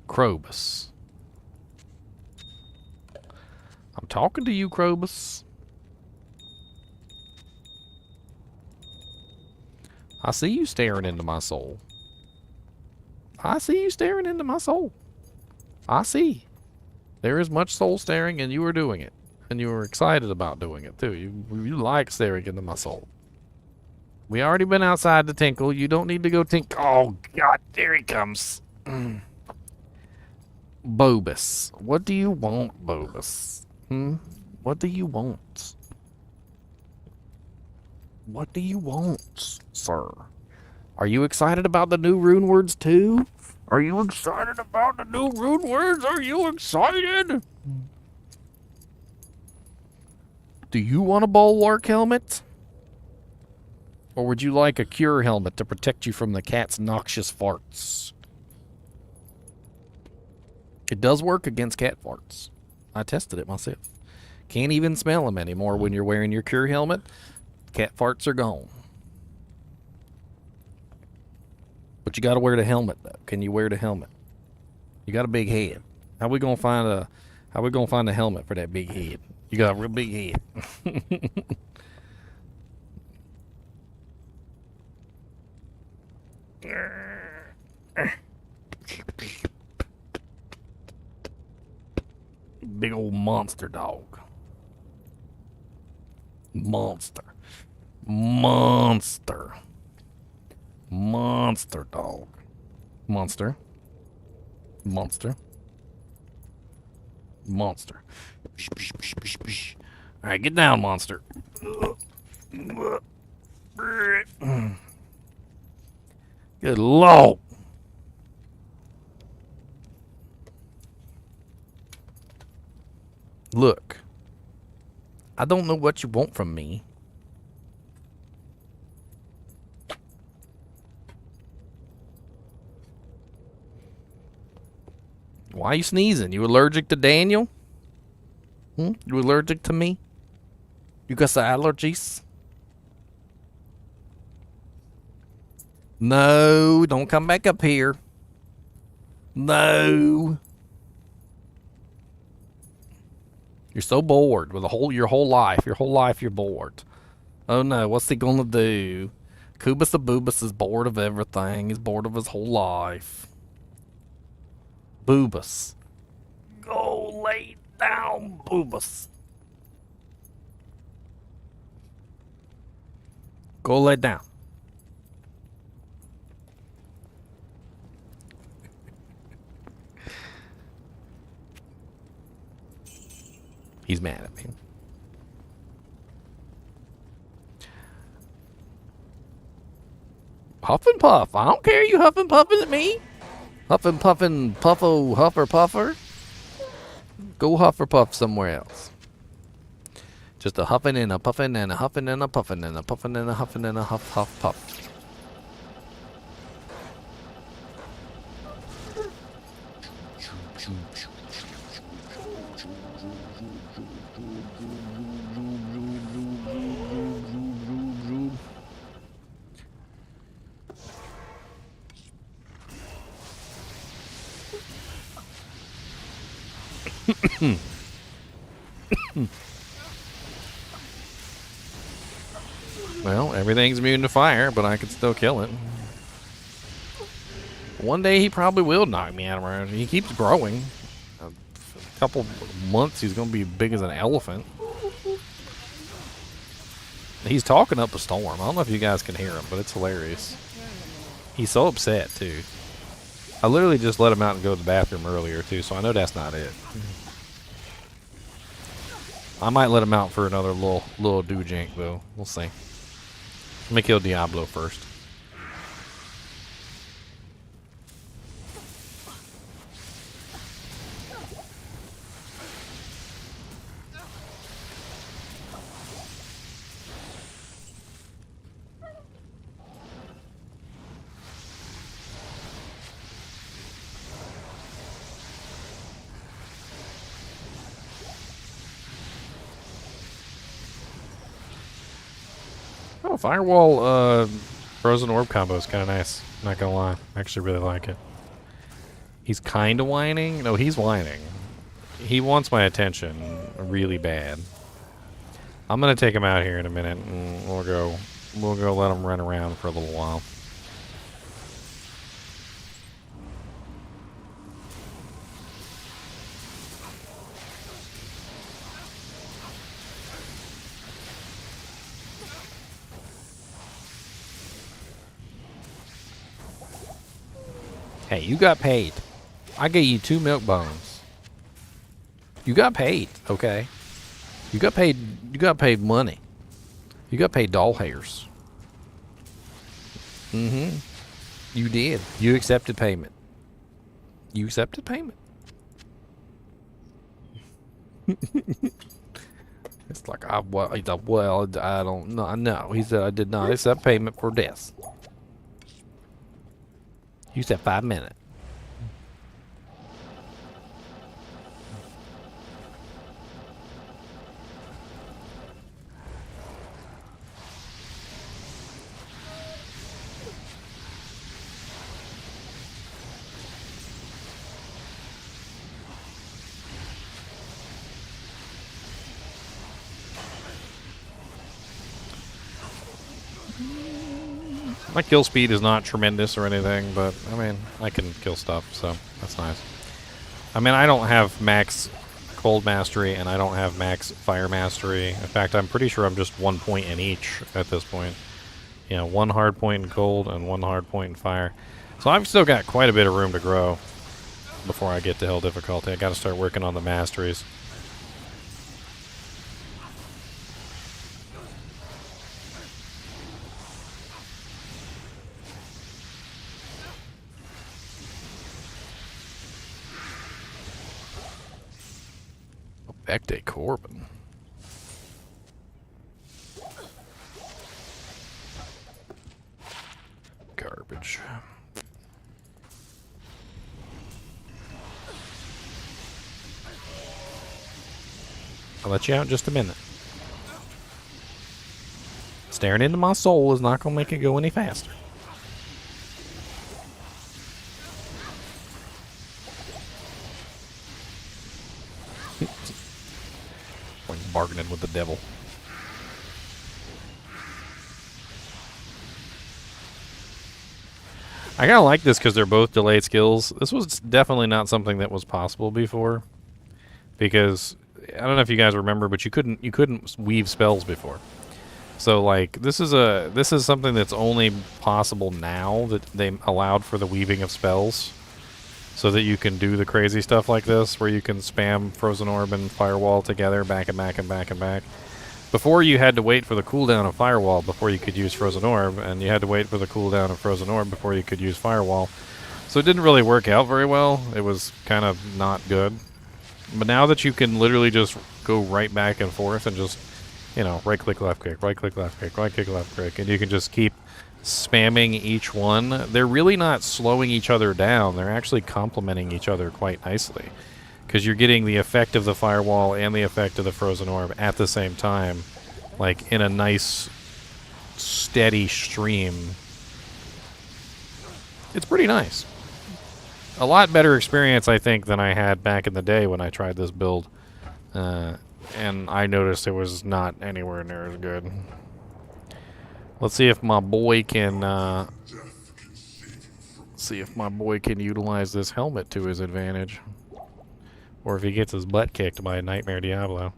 Crobus. I'm talking to you, Crobus. I see you staring into my soul. I see you staring into my soul. I see. There is much soul staring, and you are doing it. And you are excited about doing it, too. You like staring into my soul. We already been outside to tinkle. You don't need to go tinkle. Oh, God, there he comes. Bobus. What do you want, Bobus? What do you want? What do you want, sir? Are you excited about the new Runewords too? Are you excited about the new Runewords? Are you excited? Do you want a Bulwark helmet? Or would you like a cure helmet to protect you from the cat's noxious farts? It does work against cat farts. I tested it myself. Can't even smell them anymore when you're wearing your cure helmet. Cat farts are gone. But you gotta wear the helmet though. Can you wear the helmet? You got a big head. How we gonna find a helmet for that big head? You got a real big head. Big old monster dog. Monster dog. Monster. Alright, get down, monster. Good lord. Look, I don't know what you want from me. Why are you sneezing? You allergic to Daniel? You allergic to me? You got some allergies? No, don't come back up here. No. You're so bored with your whole life. Your whole life you're bored. Oh no, what's he gonna do? Kubus the Boobus is bored of everything. He's bored of his whole life. Boobus. Go lay down, Boobus. Go lay down. He's mad at me. Huff and puff. I don't care you huff and puffing at me. Huff and puffin' puffo huffer puffer. Go huff or puff somewhere else. Just a huffing and a puffing and a huffing and a puffing and a puffing and a huffing and a huff huff puff. Well, everything's immune to fire, but I can still kill it. One day he probably will knock me out of my... He keeps growing. A couple months he's going to be big as an elephant. He's talking up a storm. I don't know if you guys can hear him, but it's hilarious. He's so upset, too. I literally just let him out and go to the bathroom earlier, too, so I know that's not it. I might let him out for another little do-jank, though. We'll see. Let me kill Diablo first. Oh, Firewall Frozen Orb combo is kind of nice. Not gonna lie. I actually really like it. He's kind of whining. No, he's whining. He wants my attention really bad. I'm gonna take him out here in a minute, and we'll go let him run around for a little while. Hey, you got paid. I gave you 2 milk bones. You got paid, okay? You got paid money. You got paid doll hairs. Mm-hmm. You did. You accepted payment. You accepted payment. It's like, well, I don't know. No, he said I did not accept payment for this. You said 5 minutes. My kill speed is not tremendous or anything, but, I mean, I can kill stuff, so that's nice. I mean, I don't have max cold mastery, and I don't have max fire mastery. In fact, I'm pretty sure I'm just 1 point in each at this point. You know, 1 hard point in cold and 1 hard point in fire. So I've still got quite a bit of room to grow before I get to hell difficulty. I gotta start working on the masteries. Ecte Corbin. Garbage. I'll let you out in just a minute. Staring into my soul is not going to make it go any faster. Bargaining with the devil. I kind of like this because they're both delayed skills. This was definitely not something that was possible before, because I don't know if you guys remember, but you couldn't weave spells before. So like this is something that's only possible now, that they allowed for the weaving of spells, so that you can do the crazy stuff like this, where you can spam Frozen Orb and Firewall together, back and back and back and back. Before, you had to wait for the cooldown of Firewall before you could use Frozen Orb, and you had to wait for the cooldown of Frozen Orb before you could use Firewall. So it didn't really work out very well. It was kind of not good. But now that you can literally just go right back and forth and just, you know, right-click, left-click, right-click, left-click, right-click, left-click, and you can just keep spamming each one, they're really not slowing each other down. They're actually complementing each other quite nicely, because you're getting the effect of the Firewall and the effect of the Frozen Orb at the same time, like in a nice steady stream. It's pretty nice. A lot better experience, I think, than I had back in the day when I tried this build, and I noticed it was not anywhere near as good. Let's see if my boy can utilize this helmet to his advantage, or if he gets his butt kicked by a Nightmare Diablo.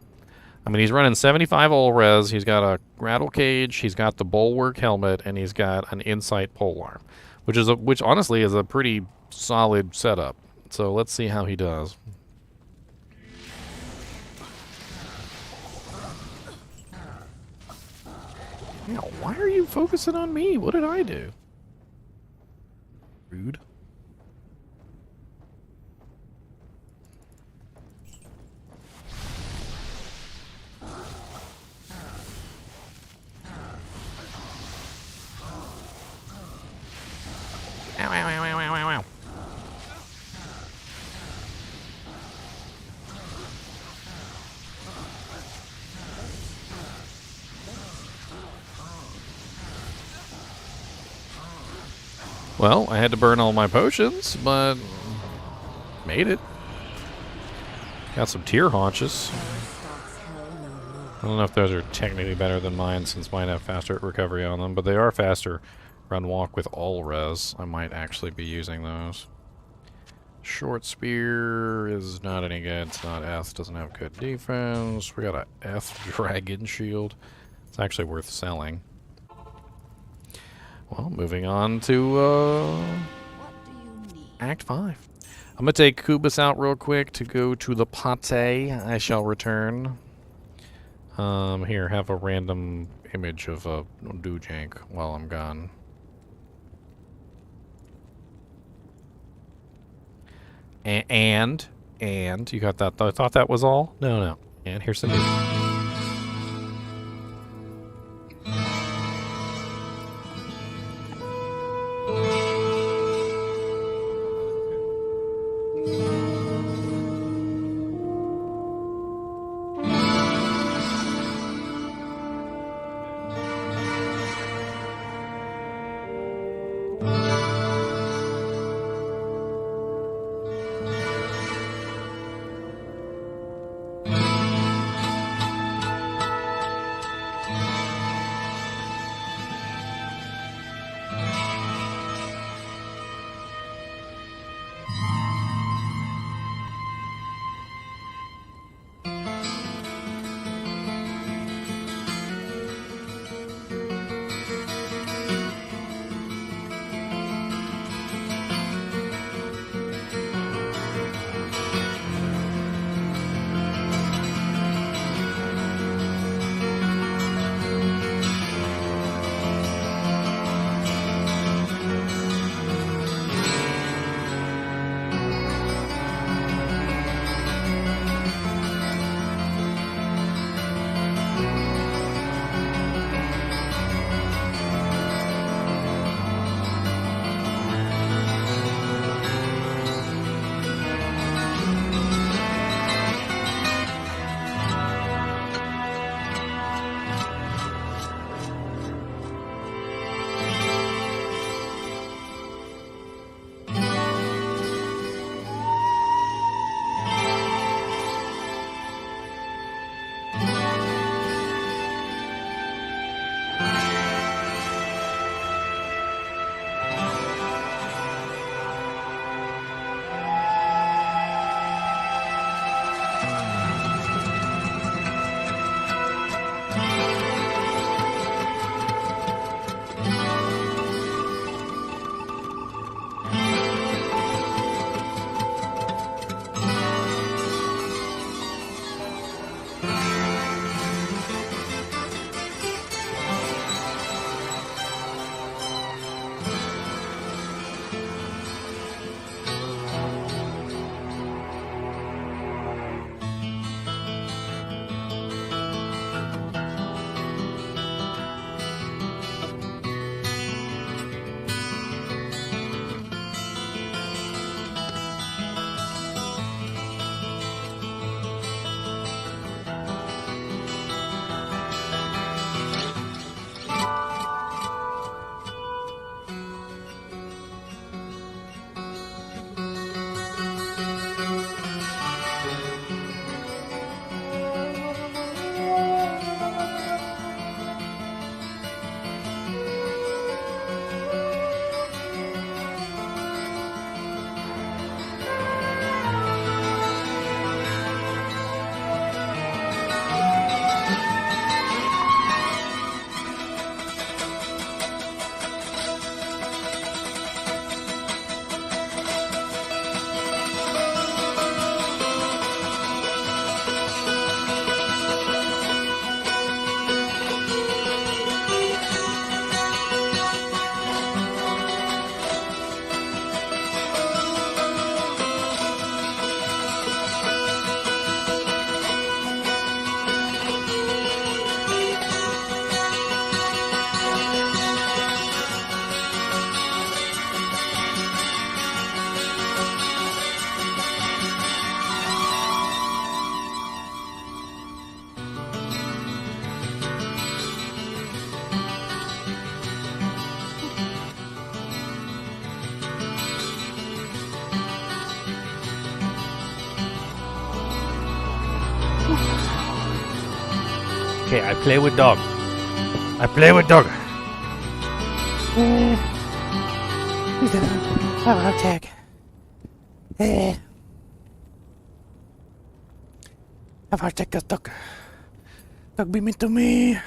I mean, he's running 75 all res. He's got a rattle cage. He's got the Bulwark helmet, and he's got an Insight polearm. which honestly is a pretty solid setup. So let's see how he does. Yeah, why are you focusing on me? What did I do? Rude. Ow, ow, ow, ow, ow, ow, ow. Well, I had to burn all my potions, but made it. Got some tear haunches. I don't know if those are technically better than mine, since mine have faster recovery on them, but they are faster. Run walk with all res. I might actually be using those. Short spear is not any good. It's not S. Doesn't have good defense. We got a F dragon shield. It's actually worth selling. Well, moving on to What do you need? Act 5. I'm going to take Kubus out real quick to go to the pate. I shall return. Here, have a random image of a Dujank while I'm gone. And you got that? I thought that was all? No. And here's some music. Okay, I play with dog. I play with dog. He's gonna have a attack. Have a attack, dog. Dog be mean to me.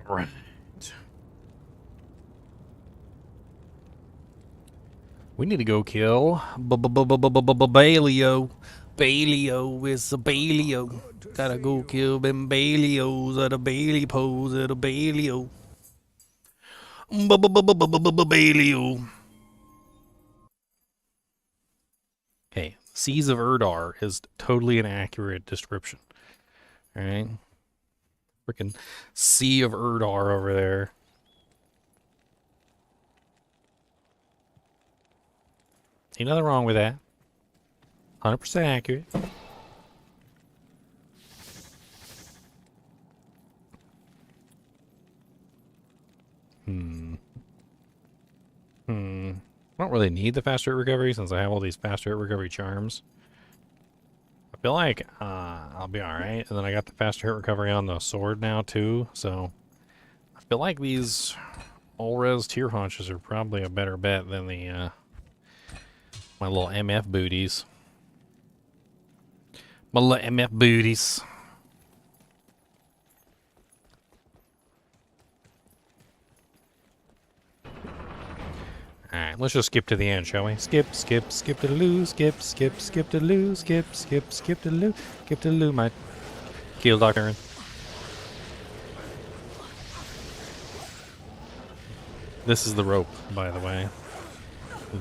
Alright. We need to go kill Baalio. Baalio is a Baalio. Gotta go kill them Baalios at a Baali pose at a Baalio. Baalio. Hey, Seas of Erdar is totally an accurate description. Alright? Freaking Sea of Erdar over there. Ain't nothing wrong with that. 100% accurate. I don't really need the fast rate recovery since I have all these fast rate recovery charms. I feel like I'll be alright. And then I got the fast rate recovery on the sword now too. So I feel like these all-res tier haunches are probably a better bet than the my little MF booties. My little MF booties. Alright, let's just skip to the end, shall we? Skip to the loo, skip to the loo, skip to the loo, skip to the loo, my kill doctor. This is the rope, by the way.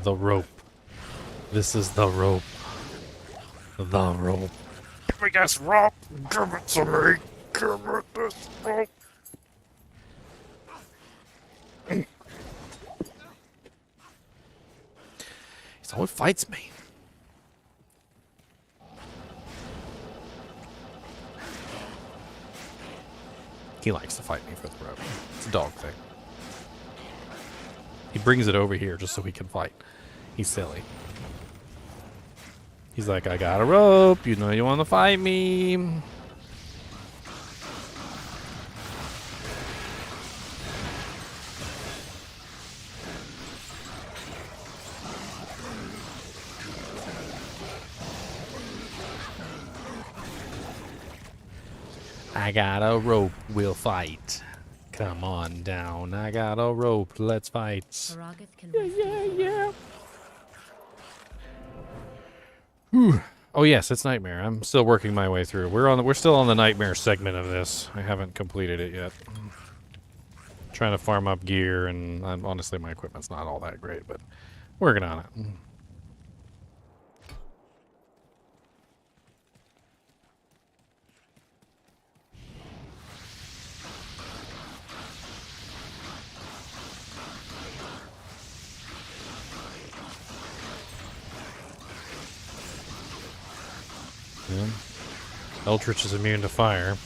The rope. This is the rope. The rope. Give me this rope! Give it to me! Give me this rope! He always fights me. He likes to fight me for the rope. It's a dog thing. He brings it over here just so he can fight. He's silly. He's like, I got a rope. You know you want to fight me. I got a rope, we'll fight. Come on down, I got a rope, let's fight. Yeah. Whew. Oh yes, it's Nightmare. I'm still working my way through. We're still on the Nightmare segment of this. I haven't completed it yet. Trying to farm up gear, and honestly my equipment's not all that great, but working on it. Yeah. Eldritch is immune to fire.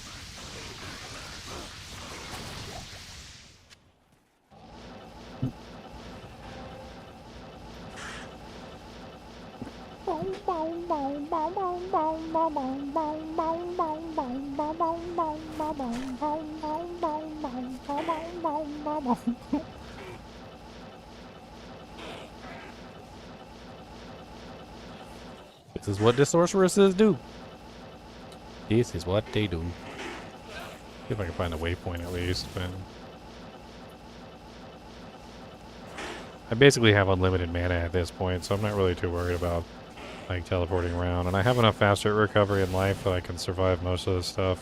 This is what the sorceresses do. This is what they do. See if I can find a waypoint at least, but I basically have unlimited mana at this point, so I'm not really too worried about like teleporting around. And I have enough fast rate recovery in life that I can survive most of this stuff.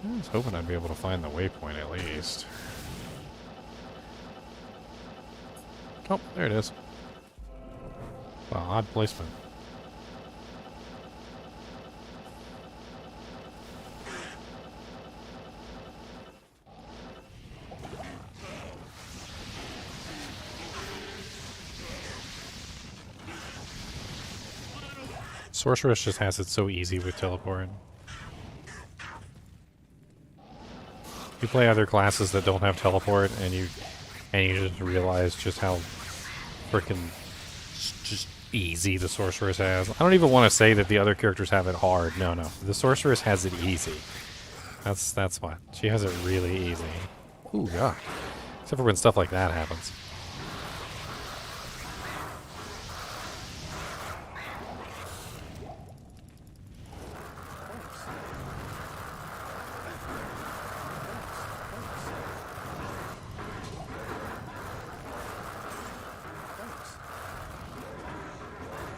I was hoping I'd be able to find the waypoint at least. Oh, there it is. Well, odd placement. Sorceress just has it so easy with teleport. You play other classes that don't have teleport, and you just realize just how freaking just easy the Sorceress has. I don't even want to say that the other characters have it hard. No, no. The Sorceress has it easy. That's what. She has it really easy. Ooh, God. Except for when stuff like that happens.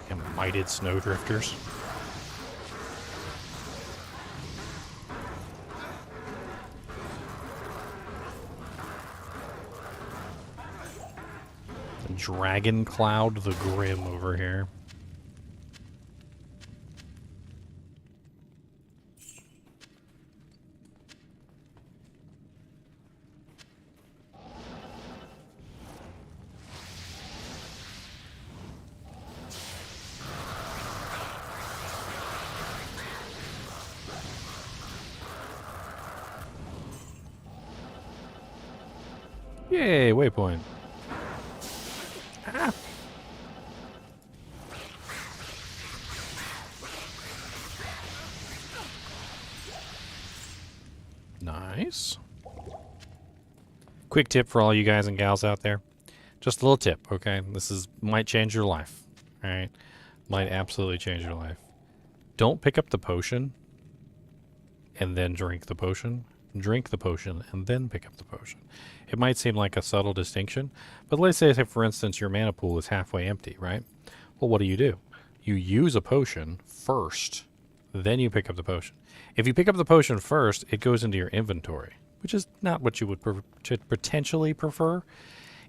And mighted snowdrifters. Dragon Cloud the Grim over here. Yay, waypoint. Ah. Nice. Quick tip for all you guys and gals out there. Just a little tip, okay? Might change your life. Alright? Might absolutely change your life. Don't pick up the potion and then drink the potion. Drink the potion and then pick up the potion. It might seem like a subtle distinction, but let's say, for instance, your mana pool is halfway empty, right? Well, what do? You use a potion first, then you pick up the potion. If you pick up the potion first, it goes into your inventory, which is not what you would potentially prefer.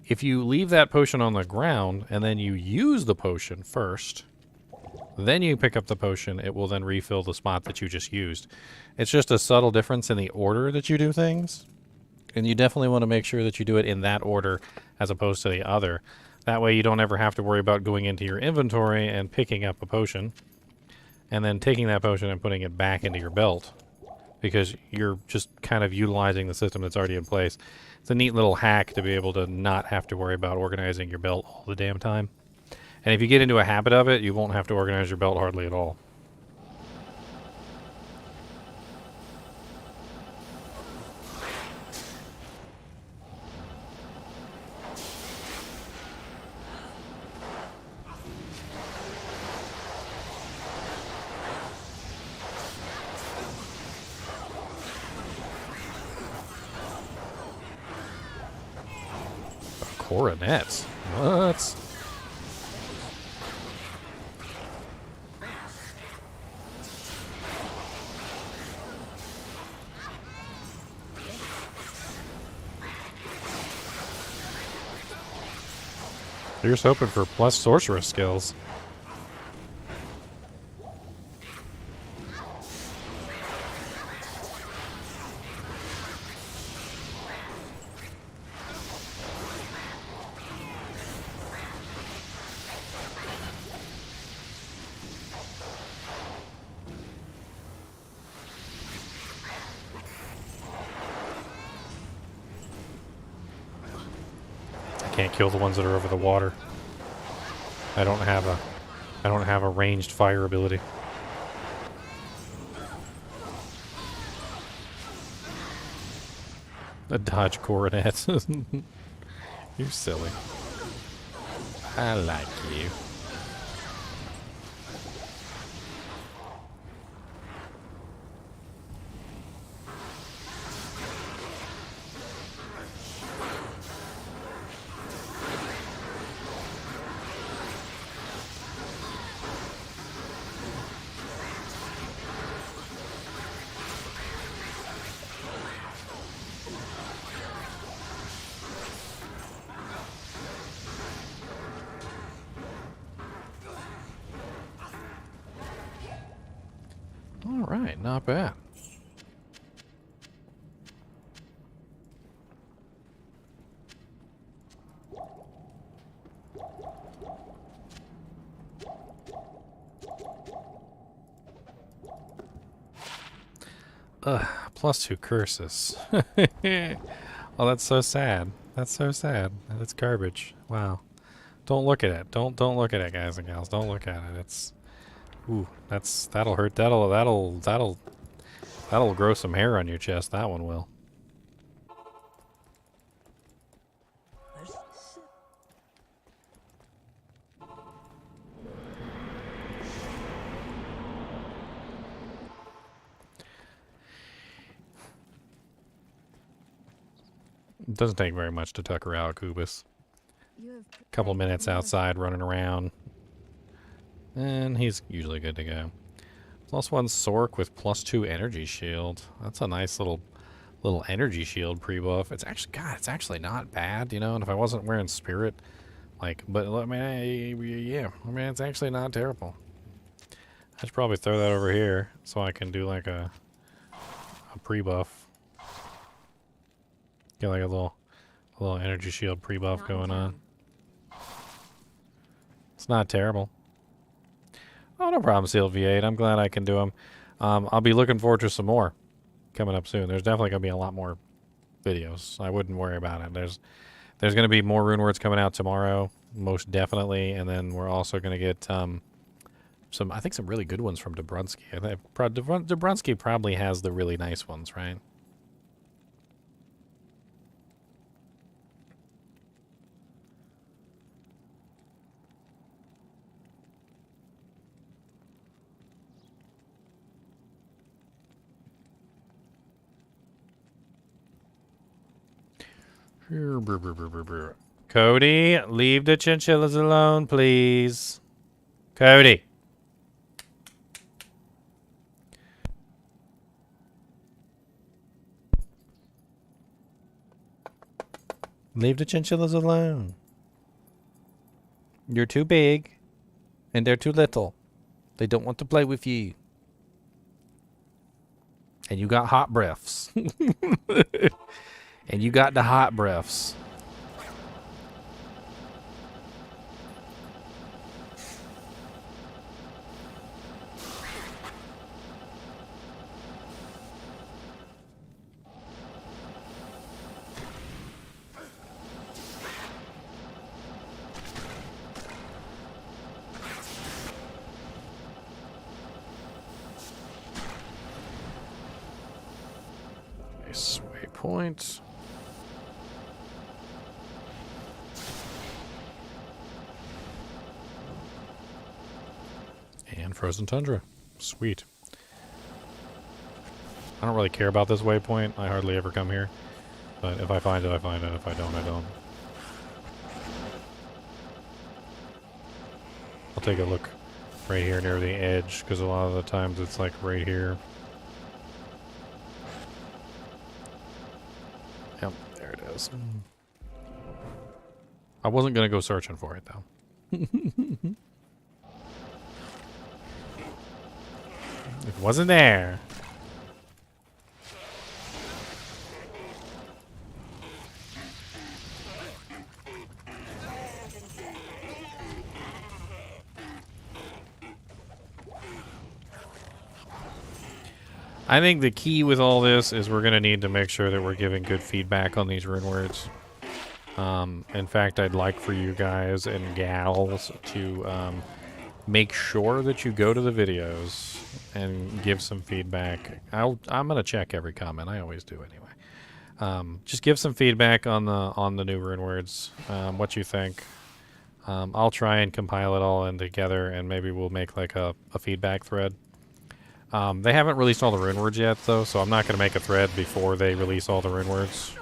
If you leave that potion on the ground and then you use the potion first, then you pick up the potion, it will then refill the spot that you just used. It's just a subtle difference in the order that you do things. And you definitely want to make sure that you do it in that order as opposed to the other. That way you don't ever have to worry about going into your inventory and picking up a potion and then taking that potion and putting it back into your belt, because you're just kind of utilizing the system that's already in place. It's a neat little hack to be able to not have to worry about organizing your belt all the damn time. And if you get into a habit of it, you won't have to organize your belt hardly at all. Coronets? What? You're just hoping for plus sorceress skills. Can't kill the ones that are over the water. I don't have a ranged fire ability. A dodge coronet. You're silly. I like you. right, not bad. Ugh, +2 curses. Oh, that's so sad. That's so sad. That's garbage. Wow. Don't look at it. Don't look at it, guys and gals. Don't look at it. It's ooh, that'll hurt. That'll grow some hair on your chest. That one will. It doesn't take very much to tuck her out, Kubus. Couple minutes outside running around. And he's usually good to go. +1 Sork with +2 energy shield. That's a nice little energy shield pre-buff. It's actually not bad, you know, and if I wasn't wearing spirit, like, but I mean, yeah, I mean, it's actually not terrible. I should probably throw that over here so I can do like a pre-buff. Get like a little energy shield pre-buff going on. It's not terrible. Oh, no problem, Sealed V8. I'm glad I can do them. I'll be looking forward to some more coming up soon. There's definitely going to be a lot more videos. I wouldn't worry about it. There's going to be more Runewords coming out tomorrow, most definitely, and then we're also going to get some really good ones from Dobrunsky. I think Dobrunsky probably has the really nice ones, right? Cody, leave the chinchillas alone, please. Cody. Leave the chinchillas alone. You're too big, and they're too little. They don't want to play with you. And you got hot breaths. And you got the hot breaths. Nice waypoint. And Frozen Tundra. Sweet. I don't really care about this waypoint. I hardly ever come here. But if I find it, I find it. If I don't, I don't. I'll take a look right here near the edge, because a lot of the times it's like right here. Yep, there it is. I wasn't going to go searching for it, though. It wasn't there. I think the key with all this is we're going to need to make sure that we're giving good feedback on these Runewords. In fact, I'd like for you guys and gals to make sure that you go to the videos and give some feedback. I'm going to check every comment. I always do anyway. Just give some feedback on the new Runewords, what you think. I'll try and compile it all in together, and maybe we'll make like a feedback thread. They haven't released all the Runewords yet, though, so I'm not going to make a thread before they release all the Runewords.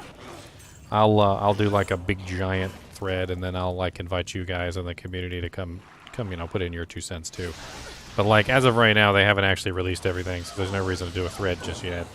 I'll do like a big giant thread, and then I'll like invite you guys in the community to come, put in your 2 cents too. But like as of right now, they haven't actually released everything, so there's no reason to do a thread just yet.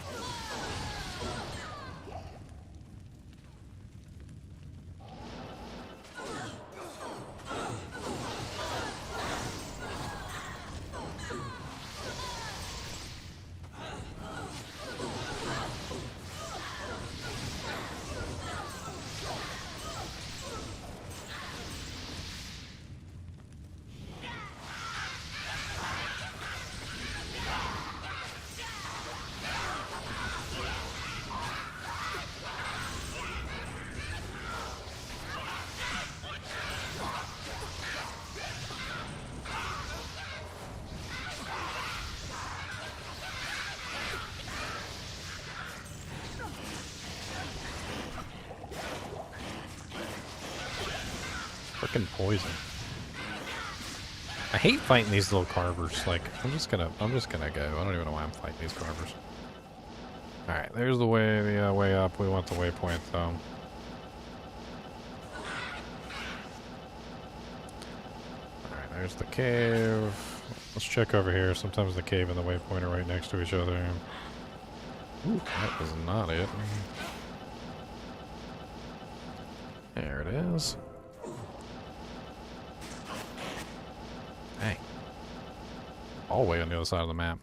Frickin' poison. I hate fighting these little carvers. Like, I'm just gonna go. I don't even know why I'm fighting these carvers. Alright, there's the way up. We want the waypoint, though. Alright, there's the cave. Let's check over here. Sometimes the cave and the waypoint are right next to each other. Ooh, that was not it. There it is. Hey. All the way on the other side of the map.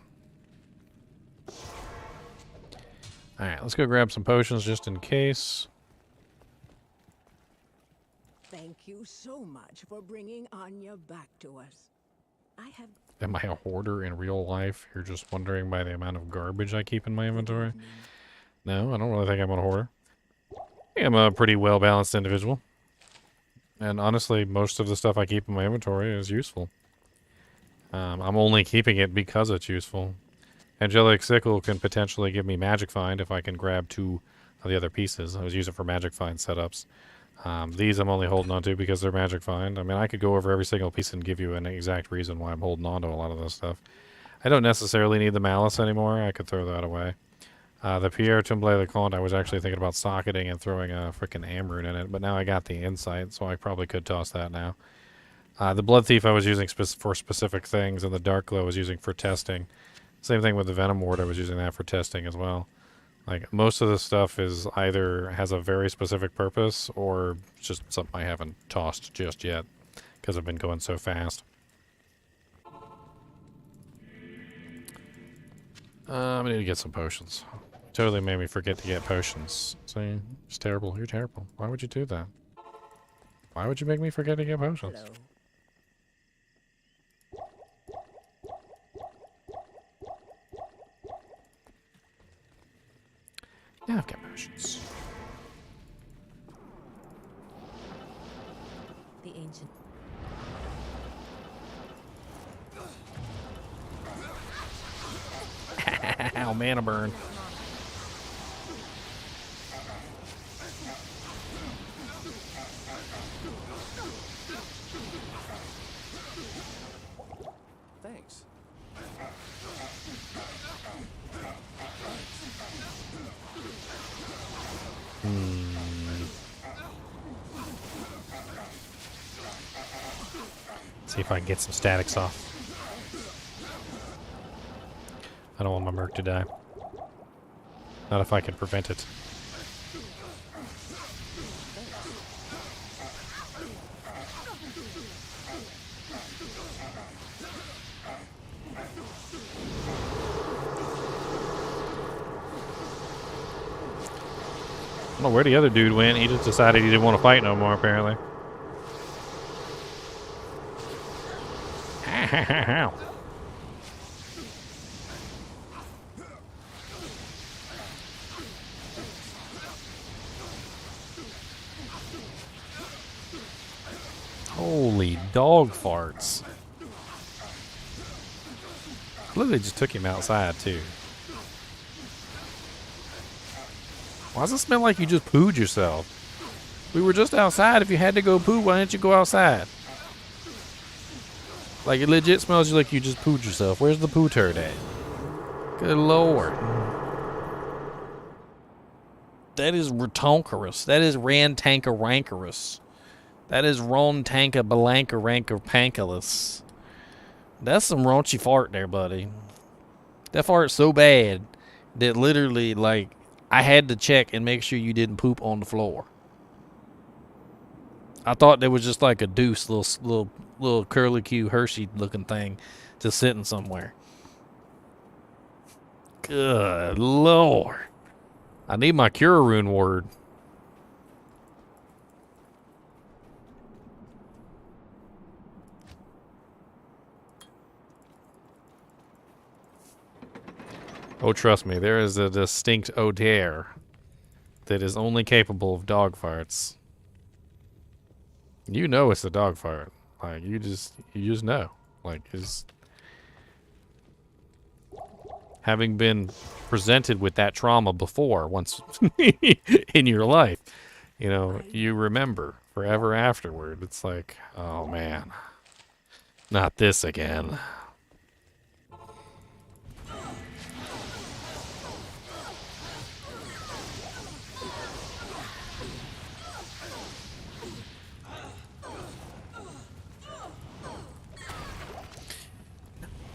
Alright, let's go grab some potions just in case. Thank you so much for bringing Anya back to us. I have... Am I a hoarder in real life? You're just wondering by the amount of garbage I keep in my inventory? No, I don't really think I'm a hoarder. I think I'm a pretty well-balanced individual. And honestly, most of the stuff I keep in my inventory is useful. I'm only keeping it because it's useful. Angelic Sickle can potentially give me Magic Find if I can grab 2 of the other pieces. I was using it for Magic Find setups. These I'm only holding on to because they're Magic Find. I mean, I could go over every single piece and give you an exact reason why I'm holding on to a lot of this stuff. I don't necessarily need the Malice anymore. I could throw that away. The Pierre Tumblé Le Comte, I was actually thinking about socketing and throwing a freaking Amrune in it, but now I got the Insight, so I probably could toss that now. The Blood Thief I was using for specific things, and the Dark Glow I was using for testing. Same thing with the Venom Ward, I was using that for testing as well. Like, most of this stuff is either has a very specific purpose, or just something I haven't tossed just yet, because I've been going so fast. I need to get some potions. Totally made me forget to get potions. See? It's terrible. You're terrible. Why would you do that? Why would you make me forget to get potions? Hello. Yeah, I've got potions. The ancient... Ow, mana burn. Thanks. See if I can get some statics off. I don't want my merc to die. Not if I can prevent it. I don't know where the other dude went. He just decided he didn't want to fight no more, apparently. Holy dog farts. Look, they just took him outside, too. Why does it smell like you just pooed yourself? We were just outside. If you had to go poo, why didn't you go outside? Like, it legit smells like you just pooed yourself. Where's the poo turd at? Good lord. That is retonkerous. That is rantanker-rankerous. That is ron-tanka balanka-ranker-pankalus. That's some raunchy fart there, buddy. That fart's so bad that literally, like, I had to check and make sure you didn't poop on the floor. I thought there was just like a deuce, little curlicue Hershey looking thing just sitting somewhere. Good lord. I need my cure rune word. Oh, trust me, there is a distinct odor that is only capable of dog farts. You know it's a dog fart. Like, you just know. Like, it's... Having been presented with that trauma before once in your life, you know, you remember forever afterward. It's like, oh man, not this again.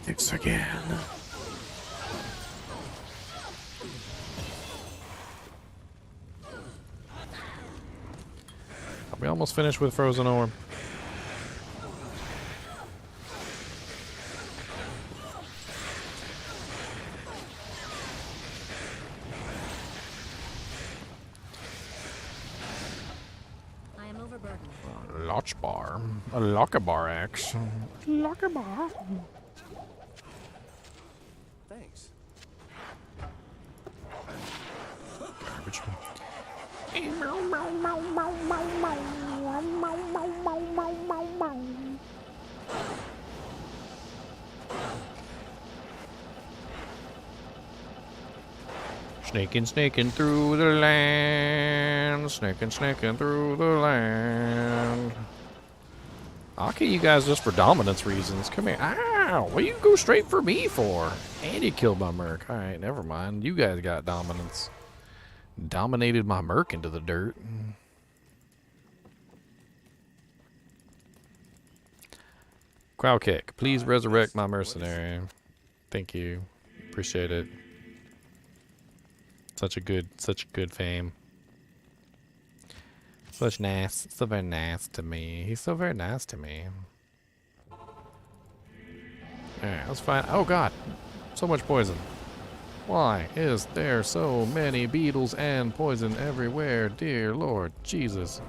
This again. We almost finished with Frozen Orb. I am overburdened. Loch bar. A locker bar axe. Locker bar. Thanks. Garbage. Snaking through the land. Snaking through the land. I'll kill you guys just for dominance reasons. Come here. Ow! What you go straight for me for? And you killed my merc. Alright, never mind. You guys got dominance. Dominated my merc into the dirt. Crowd kick. Please resurrect my mercenary. Thank you. Appreciate it. Such a good fame. Such nice. So very nice to me. He's so very nice to me. Alright, let's find. Oh god. So much poison. Why is there so many beetles and poison everywhere? Dear Lord Jesus.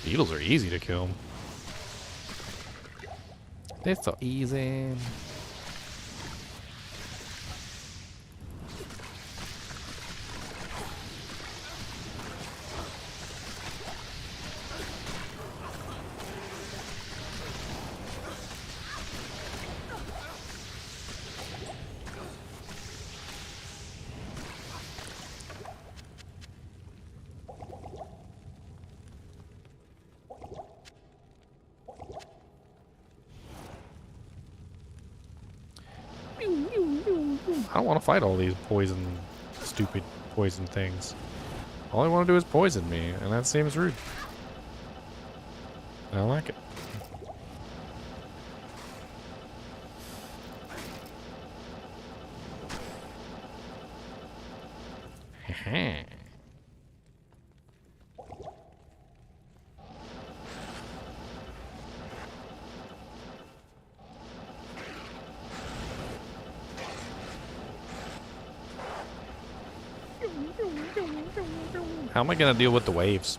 Beetles are easy to kill. They're so easy. I don't want to fight all these stupid poison things. All I want to do is poison me, and that seems rude. I don't like it. How am I going to deal with the waves?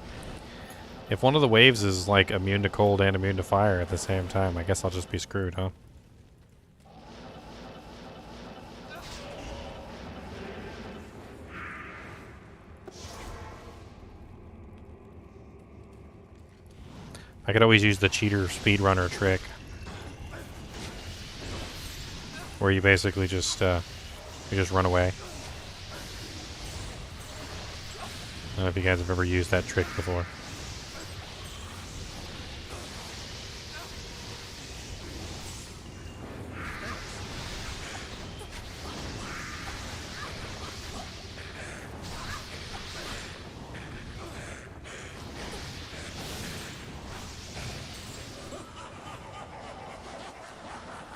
If one of the waves is like immune to cold and immune to fire at the same time, I guess I'll just be screwed, huh? I could always use the cheater speedrunner trick. Where you basically just run away. I don't know if you guys have ever used that trick before.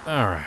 All right.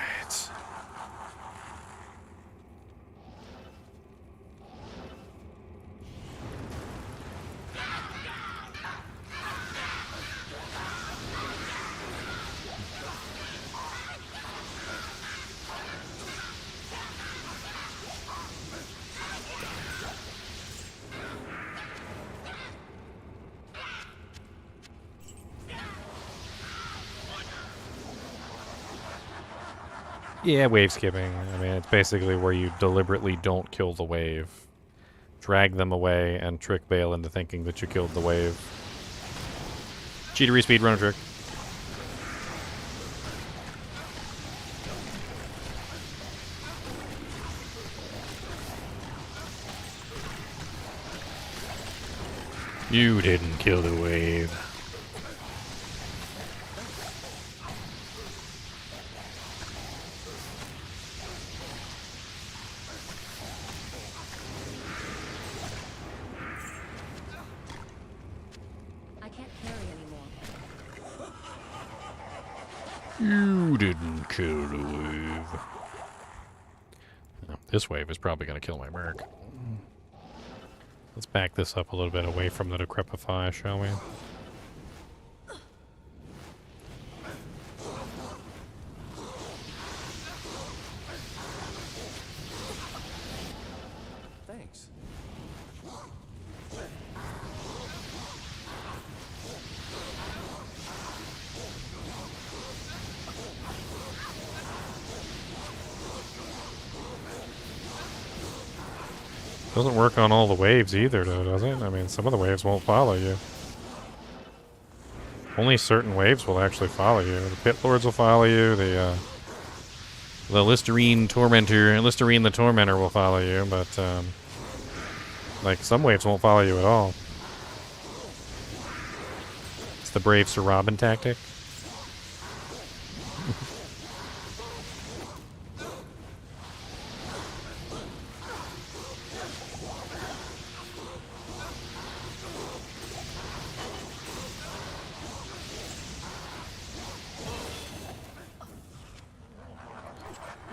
Yeah, wave skipping. I mean, it's basically where you deliberately don't kill the wave. drag them away and trick Baal into thinking that you killed the wave. Cheatery speed runner trick. You didn't kill the wave. I can't carry anymore. You didn't kill the wave. Oh, this wave is probably going to kill my merc. Let's back this up a little bit away from the decrepify, shall we? Thanks. Doesn't work on all the waves either, though, does it? I mean, some of the waves won't follow you. Only certain waves will actually follow you. The Pit Lords will follow you. The Listerine Tormentor, Listerine the Tormentor will follow you, but like some waves won't follow you at all. It's the brave Sir Robin tactic.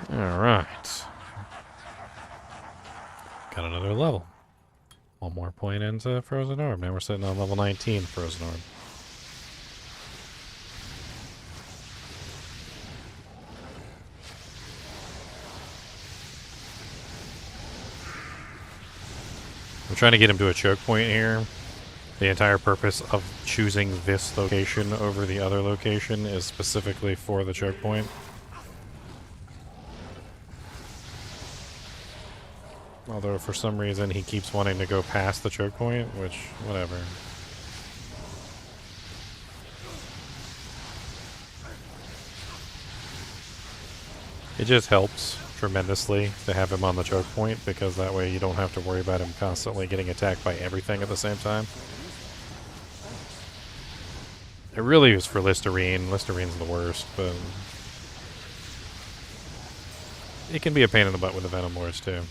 Alright. Got another level. One more point into Frozen Orb. Now we're sitting on level 19 Frozen Orb. I'm trying to get him to a choke point here. The entire purpose of choosing this location over the other location is specifically for the choke point. Although for some reason he keeps wanting to go past the choke point, which, whatever. It just helps tremendously to have him on the choke point, because that way you don't have to worry about him constantly getting attacked by everything at the same time. It really is for Listerine. Listerine's the worst, but it can be a pain in the butt with the Venom Lords too.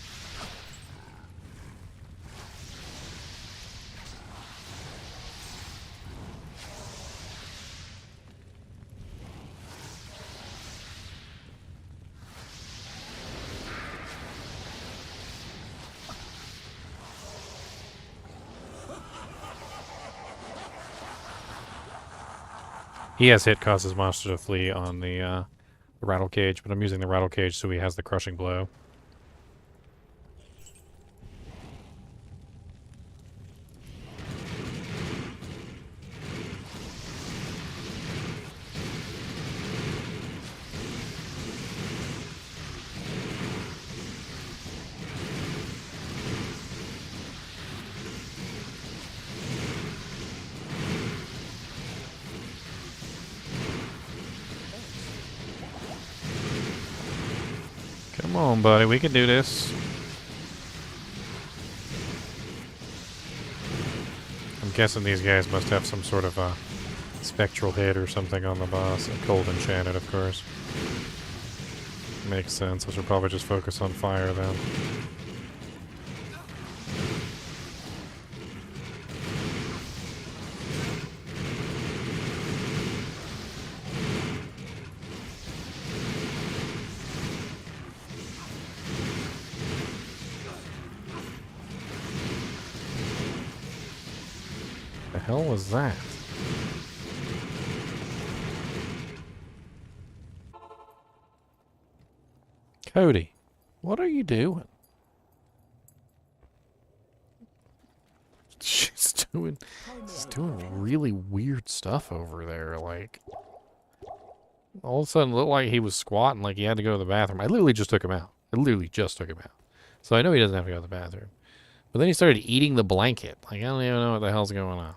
He has hit causes monster to flee on the rattle cage, but I'm using the rattle cage so he has the crushing blow. Come on, buddy, we can do this. I'm guessing these guys must have some sort of a spectral hit or something on the boss. Cold enchanted, of course. Makes sense. I should probably just focus on fire then. The hell was that? Cody, what are you doing? She's doing really weird stuff over there. Like, all of a sudden, it looked like he was squatting, like he had to go to the bathroom. I literally just took him out. So I know he doesn't have to go to the bathroom. But then he started eating the blanket. Like, I don't even know what the hell's going on.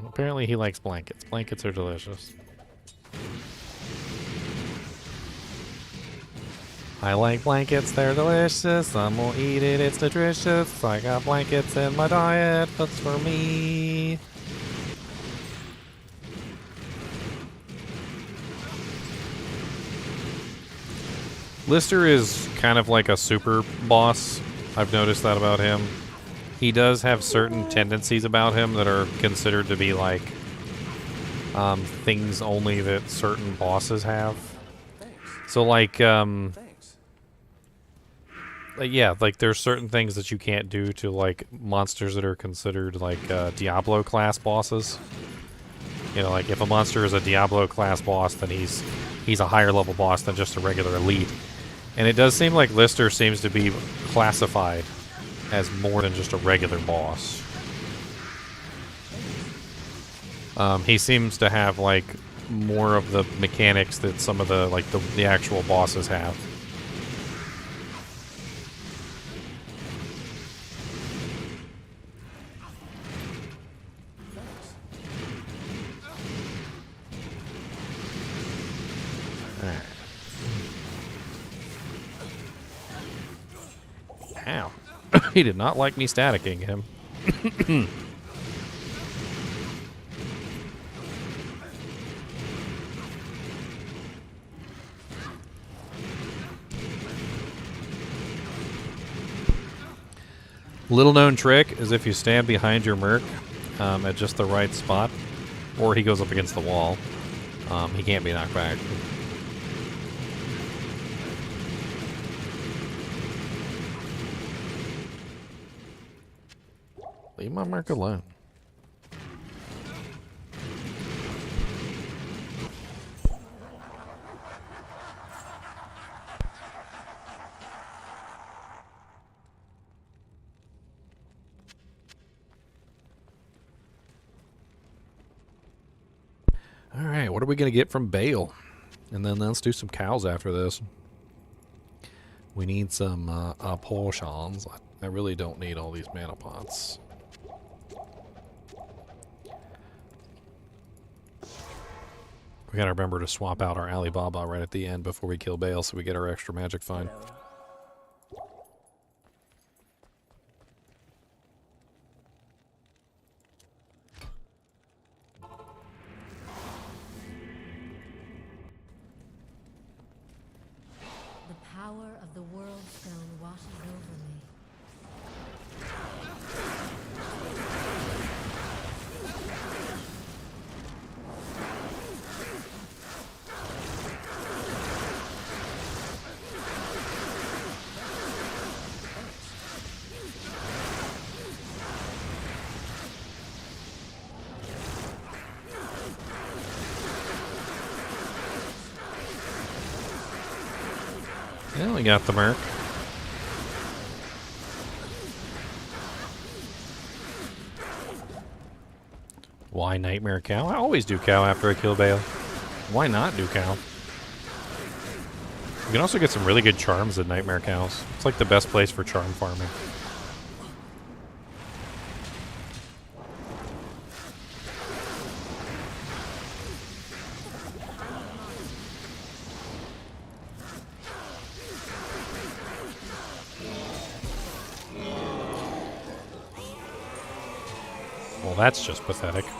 Apparently he likes blankets. Blankets are delicious. I like blankets, they're delicious. I'm gonna eat it, it's nutritious. I got blankets in my diet, that's for me. Lister is kind of like a super boss. I've noticed that about him. He does have certain tendencies about him that are considered to be like things only that certain bosses have. So like, yeah, like there's certain things that you can't do to like monsters that are considered like Diablo class bosses. You know, like if a monster is a Diablo class boss, then he's a higher level boss than just a regular elite. And it does seem like Lister seems to be classified as more than just a regular boss. He seems to have like more of the mechanics that some of the like the actual bosses have. Ow. He did not like me staticking him. Little known trick is if you stand behind your merc at just the right spot, or he goes up against the wall, he can't be knocked back. Leave my merc alone. Alright, what are we going to get from Baal? And then let's do some cows after this. We need some potions. I really don't need all these mana pots. We gotta remember to swap out our Alibaba right at the end before we kill Baal so we get our extra magic fine. The power of the world stone washes over me. Yeah, we got the merc. Why Nightmare Cow? I always do cow after I kill Baal. Why not do cow? You can also get some really good charms in Nightmare Cows. It's like the best place for charm farming. Well, that's just pathetic. The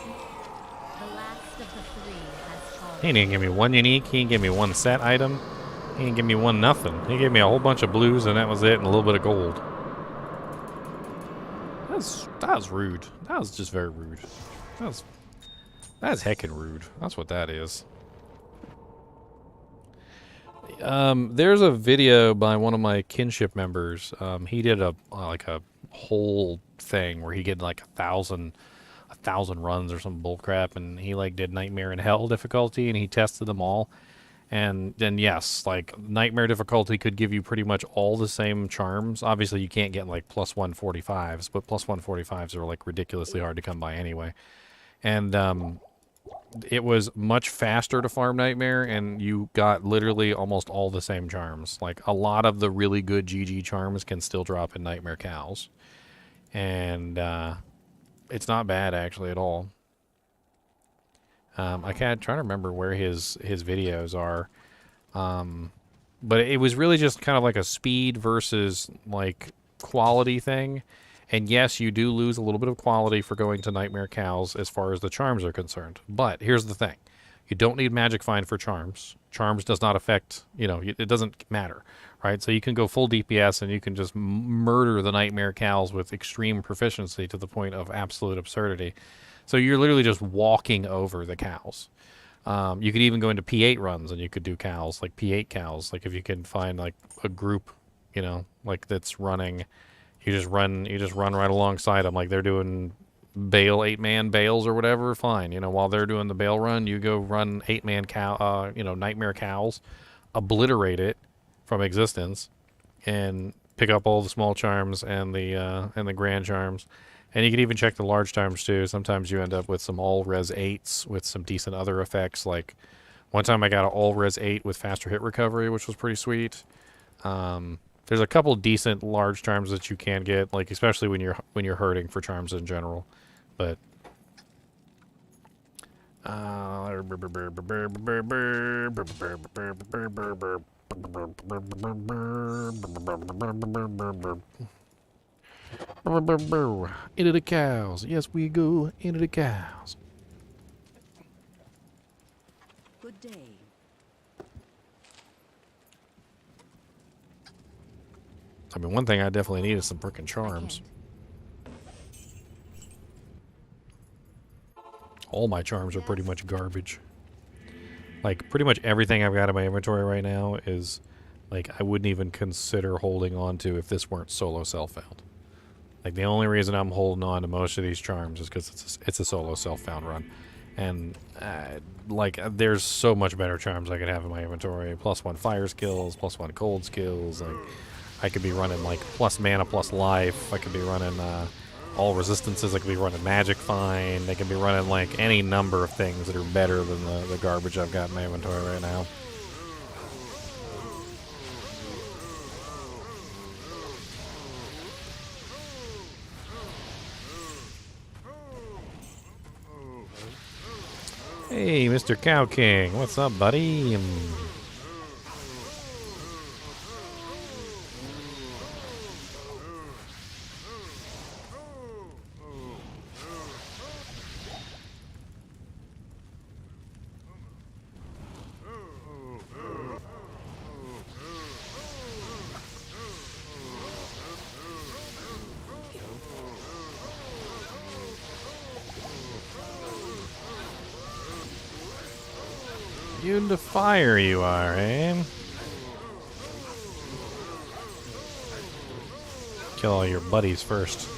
last of the three has fallen. He didn't give me one unique. He didn't give me one set item. He didn't give me one nothing. He gave me a whole bunch of blues and that was it, and a little bit of gold. That was rude. That was just very rude. That's heckin' rude. That's what that is. There's a video by one of my kinship members. He did a like a whole thing where he did like 1,000 runs or some bullcrap, and he like did Nightmare and Hell difficulty, and he tested them all. And then yes, like Nightmare difficulty could give you pretty much all the same charms. Obviously, you can't get like plus 145s, but plus 145s are like ridiculously hard to come by anyway. And it was much faster to farm Nightmare, and you got literally almost all the same charms. Like a lot of the really good GG charms can still drop in Nightmare Cows. and it's not bad actually at all. I can't try to remember where his videos are, but it was really just kind of like a speed versus like quality thing. And yes, you do lose a little bit of quality for going to Nightmare Cows as far as the charms are concerned. But here's the thing. You don't need Magic Find for charms. Charms does not affect, you know, it doesn't matter, right? So you can go full DPS and you can just murder the Nightmare Cows with extreme proficiency to the point of absolute absurdity. So you're literally just walking over the cows. You could even go into P8 runs and you could do cows, like P8 cows. Like if you can find like a group, you know, like that's running... You just run right alongside them, like they're doing Baal 8-man Baals or whatever. Fine, you know, while they're doing the Baal run, you go run 8-man cow, you know, Nightmare Cows, obliterate it from existence, and pick up all the small charms and the grand charms, and you can even check the large charms too. Sometimes you end up with some all res 8s with some decent other effects. Like one time I got an all res 8 with faster hit recovery, which was pretty sweet. There's a couple decent large charms that you can get, like especially when you're hurting for charms in general. But into the cows. Yes, we go into the cows. Good day. I mean, one thing I definitely need is some frickin' charms. All my charms are pretty much garbage. Like, pretty much everything I've got in my inventory right now is, like, I wouldn't even consider holding on to if this weren't solo self-found. Like, the only reason I'm holding on to most of these charms is because it's a solo self-found run. And, like, there's so much better charms I could have in my inventory. +1 fire skills, +1 cold skills, like... I could be running like plus mana, plus life. I could be running all resistances. I could be running Magic Find. I could be running like any number of things that are better than the garbage I've got in my inventory right now. Hey, Mr. Cow King. What's up, buddy? You into fire you are, eh? Kill all your buddies first.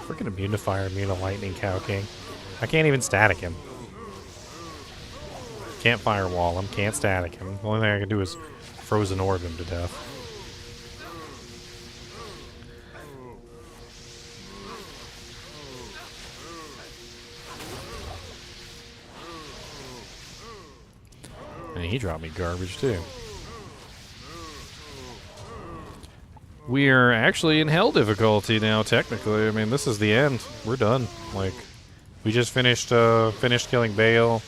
Freaking immune to fire, immune to lightning, Cow King. I can't even static him. Can't firewall him, can't static him. The only thing I can do is frozen orb him to death. And he dropped me garbage too. We are actually in hell difficulty now, technically. I mean, this is the end. We're done. Like, we just finished killing Baal.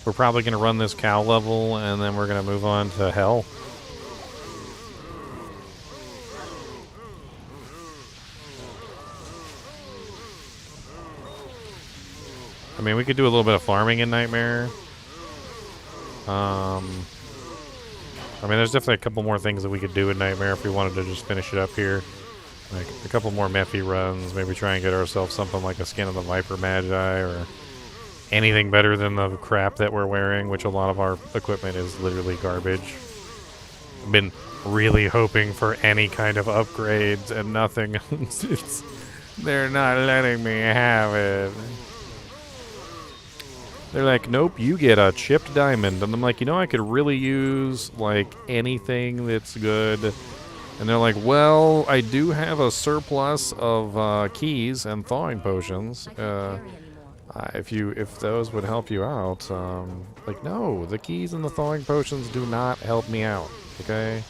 We're probably going to run this cow level, and then we're going to move on to hell. I mean, we could do a little bit of farming in Nightmare. I mean, there's definitely a couple more things that we could do in Nightmare if we wanted to just finish it up here. Like, a couple more Mephi runs, maybe try and get ourselves something like a Skin of the Viper Magi, or anything better than the crap that we're wearing, which a lot of our equipment is literally garbage. I've been really hoping for any kind of upgrades, and nothing. They're not letting me have it. They're like, nope, you get a chipped diamond. And I'm like, you know, I could really use, like, anything that's good. And they're like, well, I do have a surplus of keys and thawing potions. If those would help you out, like, no, the keys and the thawing potions do not help me out, okay?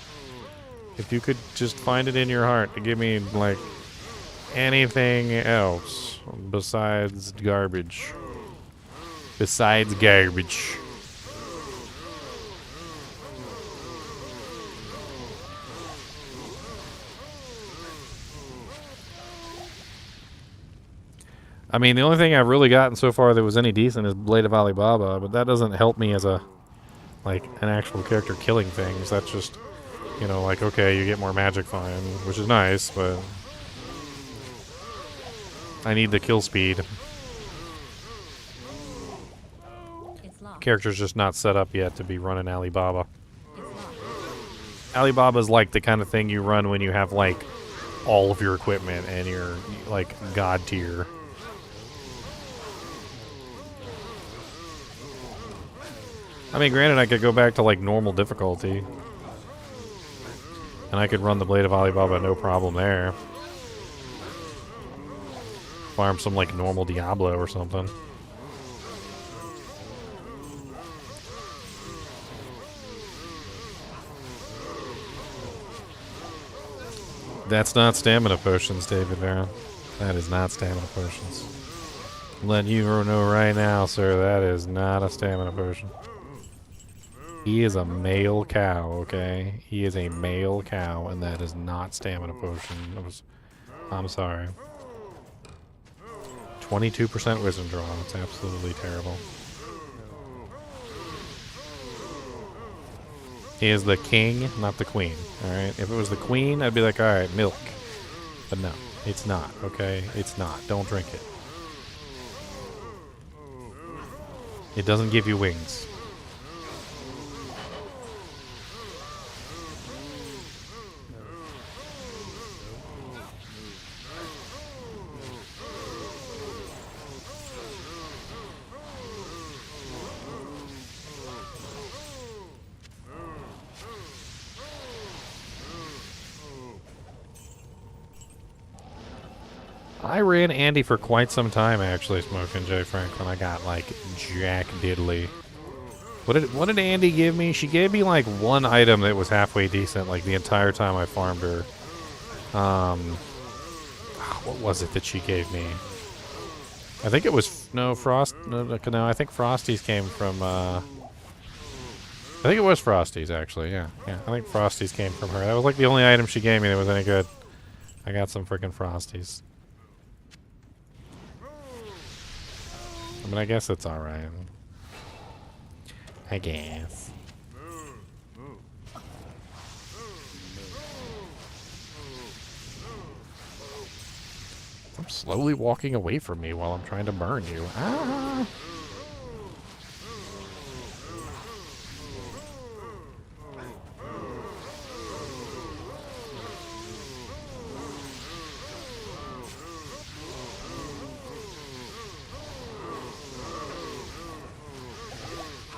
If you could just find it in your heart to give me, like, anything else besides garbage. Besides garbage. I mean, the only thing I've really gotten so far that was any decent is Blade of Alibaba, but that doesn't help me as a, like, an actual character killing things. That's just, you know, like, okay, you get more magic fine, which is nice, but I need the kill speed. Character's just not set up yet to be running Alibaba. Alibaba's like the kind of thing you run when you have, like, all of your equipment and you're, like, god tier. I mean, granted, I could go back to, like, normal difficulty. And I could run the Blade of Alibaba, no problem there. Farm some, like, normal Diablo or something. That's not stamina potions, David Vera. That is not stamina potions. I'm letting you know right now, sir, that is not a stamina potion. He is a male cow, okay? He is a male cow, and that is not stamina potion. I'm sorry. 22% wisdom draw. It's absolutely terrible. He is the king, not the queen, alright? If it was the queen, I'd be like, alright, milk. But no, it's not, okay? It's not. Don't drink it. It doesn't give you wings. I ran Andy for quite some time, actually, Smoking J. Franklin. I got, like, jack diddly. What did Andy give me? She gave me, like, one item that was halfway decent, like, the entire time I farmed her. What was it that she gave me? I think it was... No, Frost... No, I think Frosties came from, I think it was Frosties, actually, yeah. Yeah, I think Frosties came from her. That was, like, the only item she gave me that was any good. I got some freaking Frosties. I mean, I guess it's alright. I guess. I'm slowly walking away from me while I'm trying to burn you. Ah!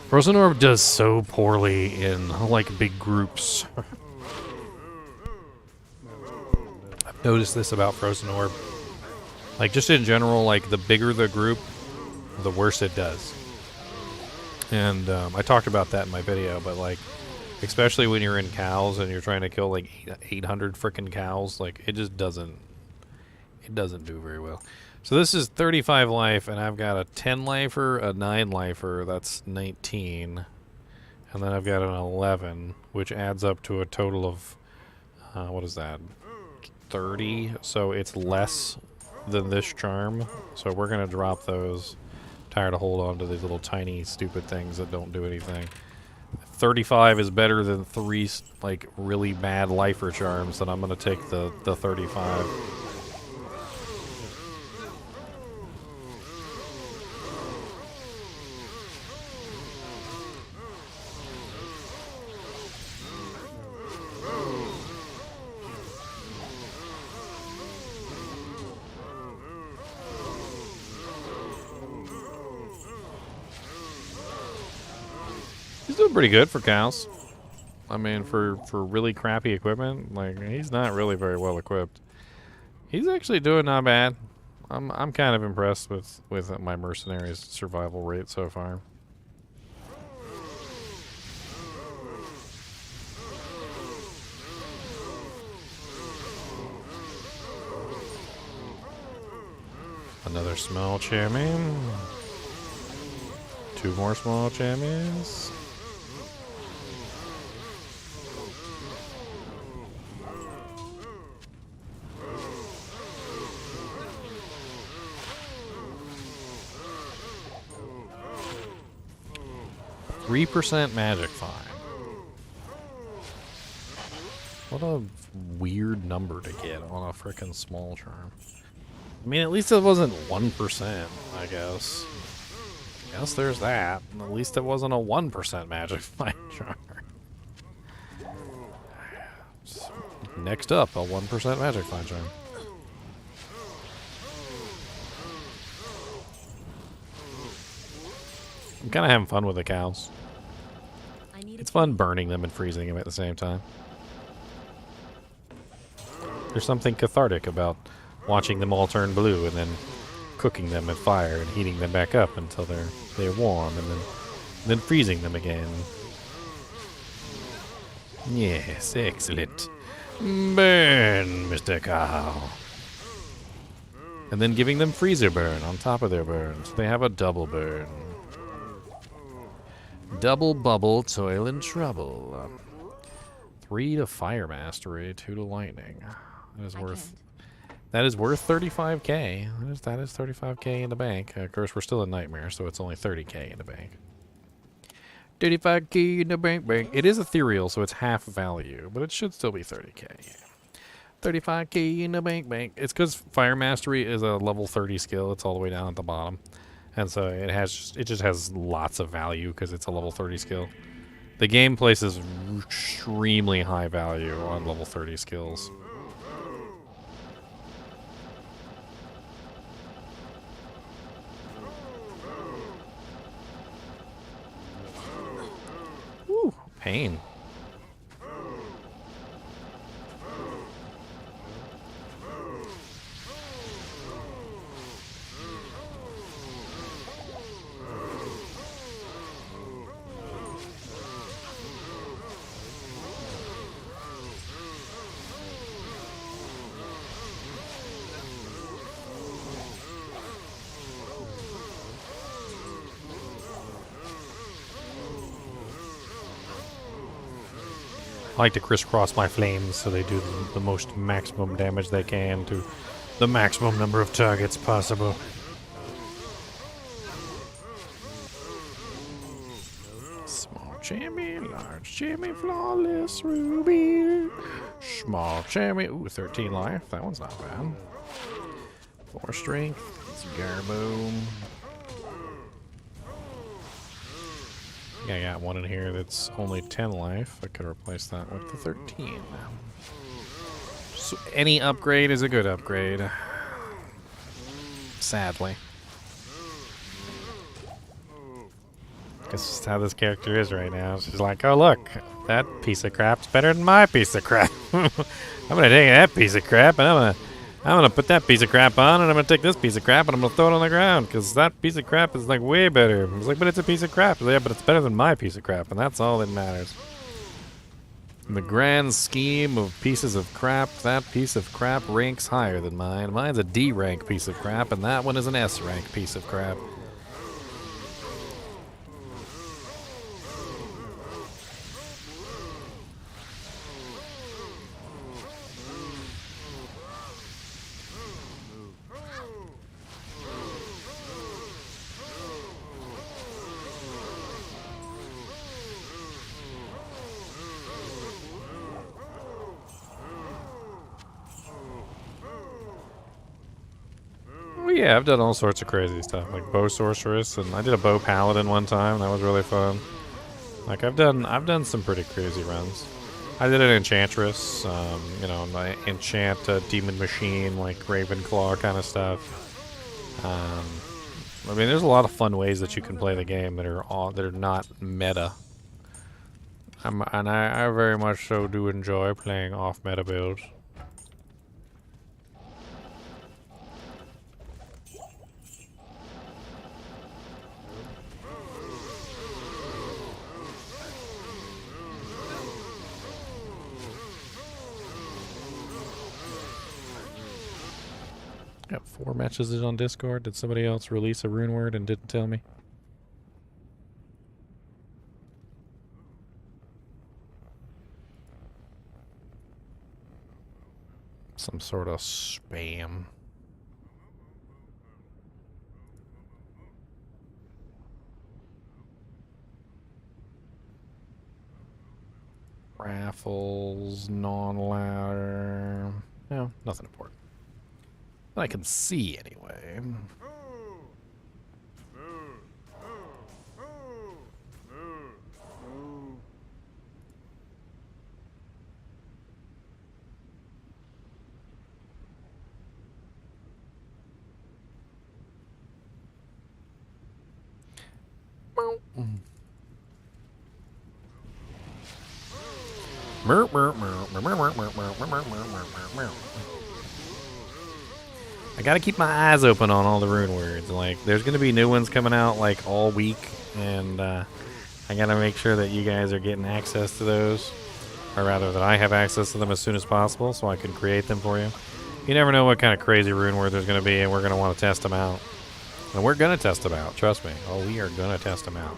Frozen Orb does so poorly in, like, big groups. I've noticed this about Frozen Orb. Like, just in general, like, the bigger the group, the worse it does. And I talked about that in my video, but, like, especially when you're in cows and you're trying to kill, like, 800 frickin' cows, like, it just doesn't... It doesn't do very well. So this is 35 life, and I've got a 10 lifer, a 9 lifer, that's 19. And then I've got an 11, which adds up to a total of, what is that, 30? So it's less than this charm. So we're going to drop those. Tired of hold on to these little tiny stupid things that don't do anything. 35 is better than 3, like, really bad lifer charms, and I'm going to take the 35. He's doing pretty good for cows. I mean, for really crappy equipment, like he's not really very well equipped. He's actually doing not bad. I'm kind of impressed with my mercenaries' survival rate so far. Another small champion. 2 more small champions. %3 magic fine. What a weird number to get on a frickin' small charm. I mean, at least it wasn't 1%, I guess. Guess there's that. At least it wasn't a 1% magic fine charm. Next up, a 1% magic fine charm. I'm kind of having fun with the cows. It's fun burning them and freezing them at the same time. There's something cathartic about watching them all turn blue and then cooking them at fire and heating them back up until they're warm and then freezing them again. Yes, excellent. Burn, Mr. Cow. And then giving them freezer burn on top of their burn, so they have a double burn. Double bubble, toil and trouble. 3 to fire mastery, 2 to lightning. That is worth 35k. That is 35k in the bank. Of course, we're still in nightmare, so it's only 30k in the bank. 35k in the bank. It is ethereal, so it's half value, but it should still be 30k. 35k in the bank. It's because fire mastery is a level 30 skill. It's all the way down at the bottom. And so it just has lots of value because it's a level 30 skill. The game places extremely high value on level 30 skills. Woo, pain. I like to crisscross my flames so they do the most maximum damage they can to the maximum number of targets possible. Small champion, large champion, flawless ruby. Small champion, ooh, 13 life. That one's not bad. 4 strength, it's Garbo. Yeah, I got one in here that's only 10 life. I could replace that with the 13. So any upgrade is a good upgrade. Sadly. Guess that's how this character is right now. She's like, oh look, that piece of crap's better than my piece of crap. I'm gonna take that piece of crap and I'm gonna put that piece of crap on, and I'm gonna take this piece of crap and I'm gonna throw it on the ground because that piece of crap is like way better. I was like, but it's a piece of crap. Yeah, but it's better than my piece of crap, and that's all that matters. In the grand scheme of pieces of crap, that piece of crap ranks higher than mine. Mine's a D rank piece of crap, and that one is an S rank piece of crap. Yeah, I've done all sorts of crazy stuff, like bow sorceress, and I did a bow paladin one time. That was really fun. Like I've done some pretty crazy runs. I did an enchantress, you know, I enchant a demon machine, like Ravenclaw kind of stuff. I mean, there's a lot of fun ways that you can play the game that are not meta. And I very much so do enjoy playing off-meta builds. Got 4 messages on Discord. Did somebody else release a rune word and didn't tell me? Some sort of spam. Raffles, non-ladder. No, nothing important. That I can see anyway. I gotta keep my eyes open on all the rune words. Like, there's gonna be new ones coming out like all week, and I gotta make sure that you guys are getting access to those, or rather that I have access to them as soon as possible, so I can create them for you. You never know what kind of crazy rune word there's gonna be, and we're gonna want to test them out. And we're gonna test them out. Trust me. Oh, we are gonna test them out.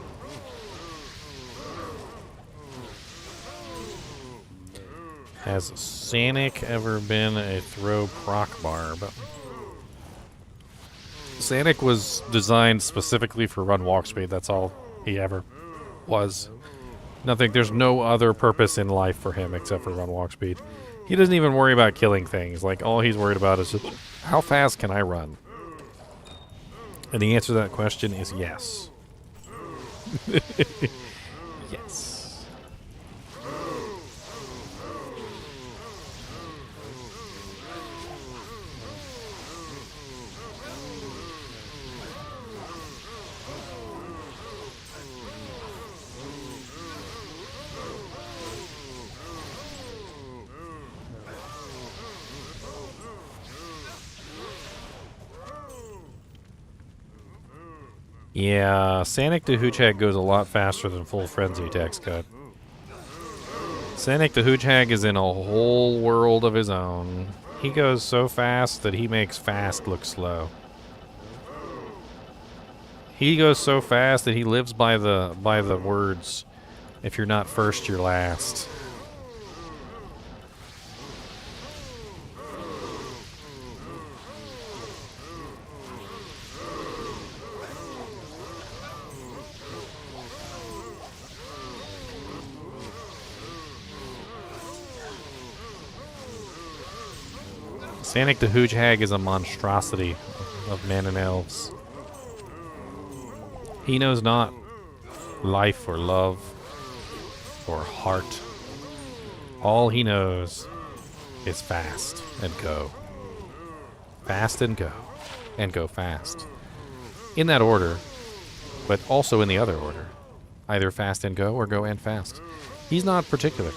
Has Sanic ever been a throw proc barb? Sanic was designed specifically for run walk speed. That's all he ever was. Nothing. There's no other purpose in life for him except for run walk speed. He doesn't even worry about killing things. Like, all he's worried about is just how fast can I run? And the answer to that question is yes. Yes. Yeah, Sanic the Hoochhag goes a lot faster than Full Frenzy text cut. Sanic the Hoochhag is in a whole world of his own. He goes so fast that he makes fast look slow. He goes so fast that he lives by the words, if you're not first, you're last. Sanic the Hoochhag is a monstrosity of men and elves. He knows not life or love or heart. All he knows is fast and go. Fast and go. And go fast. In that order, but also in the other order. Either fast and go or go and fast. He's not particular.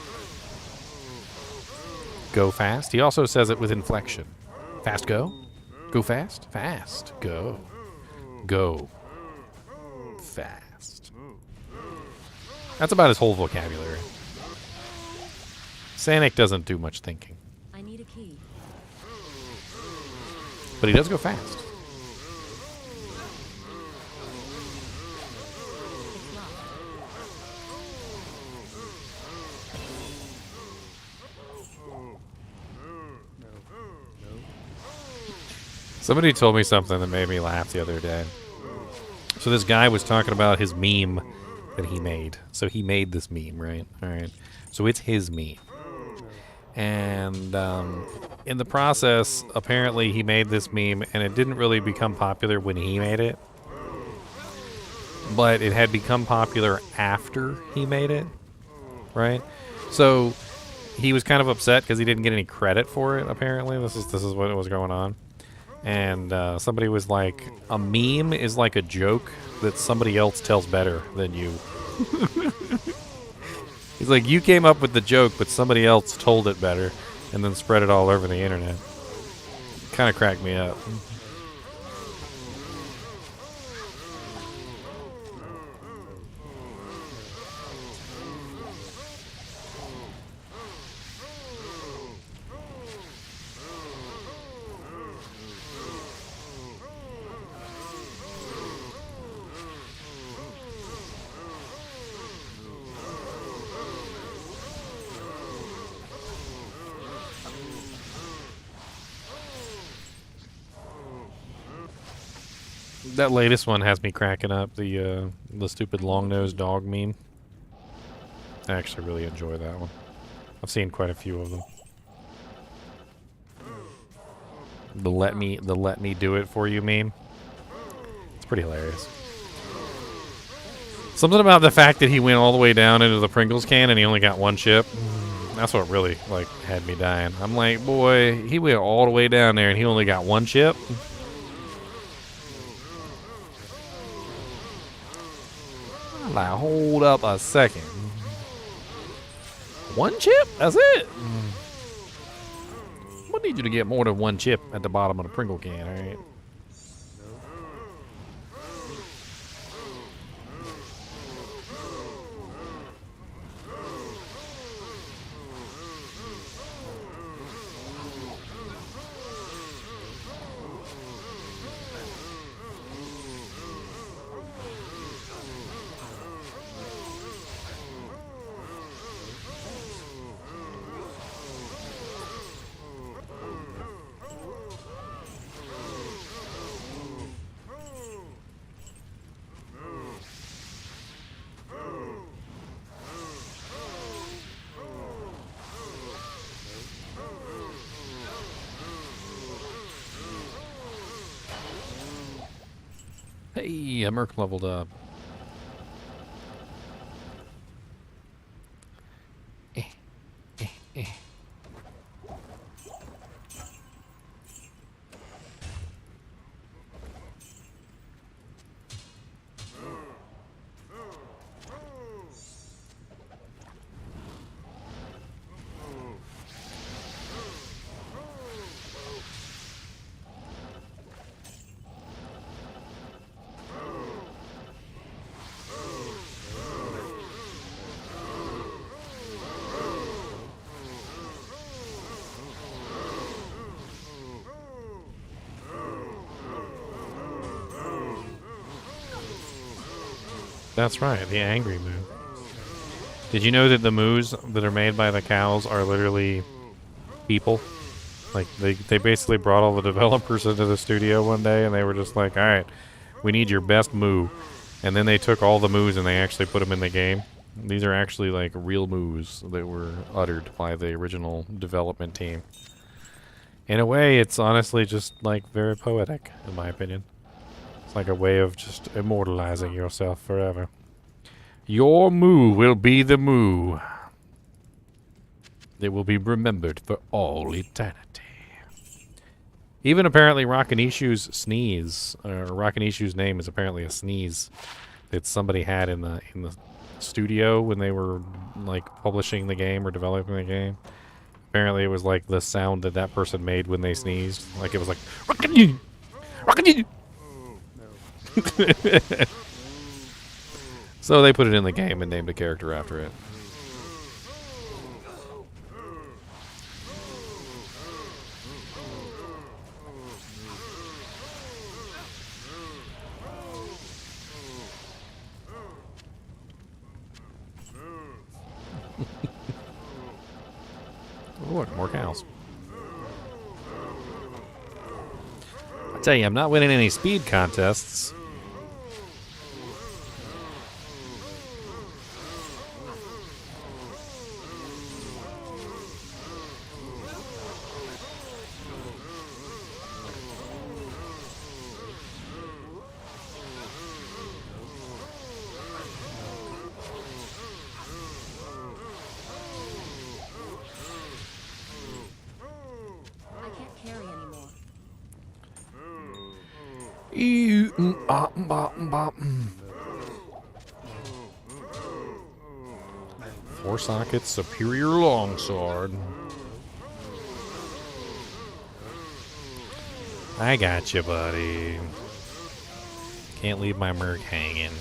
Go fast. He also says it with inflection. Fast go. Go fast. Fast go. Go fast. That's about his whole vocabulary. Sanic doesn't do much thinking. I need a key. But he does go fast. It's locked. Somebody told me something that made me laugh the other day. So this guy was talking about his meme that he made. So he made this meme, right? All right. So it's his meme. And in the process, apparently he made this meme, and it didn't really become popular when he made it. But it had become popular after he made it, right? So he was kind of upset because he didn't get any credit for it, apparently. This is what was going on. And somebody was like, a meme is like a joke that somebody else tells better than you. He's like, you came up with the joke, but somebody else told it better and then spread it all over the internet. Kind of cracked me up. That latest one has me cracking up. The stupid long-nosed dog meme. I actually really enjoy that one. I've seen quite a few of them. The let me do it for you meme. It's pretty hilarious. Something about the fact that he went all the way down into the Pringles can and he only got one chip. That's what really like had me dying. I'm like, boy, he went all the way down there and he only got one chip. Like, hold up a second. One chip? That's it? I need you to get more than one chip at the bottom of the Pringle can, alright? Hey, a Merc leveled up. That's right, the angry moo. Did you know that the moos that are made by the cows are literally people? Like, they basically brought all the developers into the studio one day and they were just like, alright, we need your best moo. And then they took all the moos and they actually put them in the game. These are actually like real moos that were uttered by the original development team. In a way, it's honestly just like very poetic, in my opinion. It's like a way of just immortalizing yourself forever. Your moo will be the moo. It will be remembered for all eternity. Even apparently Rockanishu's sneeze, or Rockanishu's name is apparently a sneeze that somebody had in the studio when they were like publishing the game or developing the game. Apparently it was like the sound that that person made when they sneezed. Like it was like Rockanish! Rockanish! So they put it in the game and named a character after it. Oh, look, more cows. I tell you, I'm not winning any speed contests. 4 sockets, superior longsword. I got you, buddy. Can't leave my merc hanging.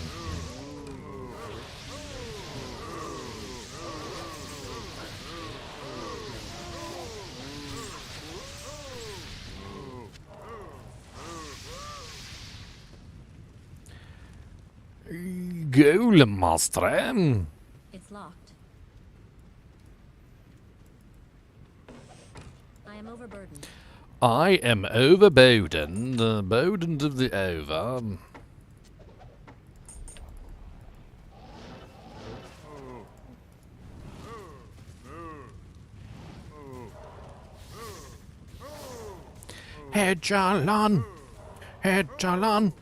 Go, master. It's locked. I am overburdened. I am overburdened, burdened of the over. Head Jalan! Head Jalan!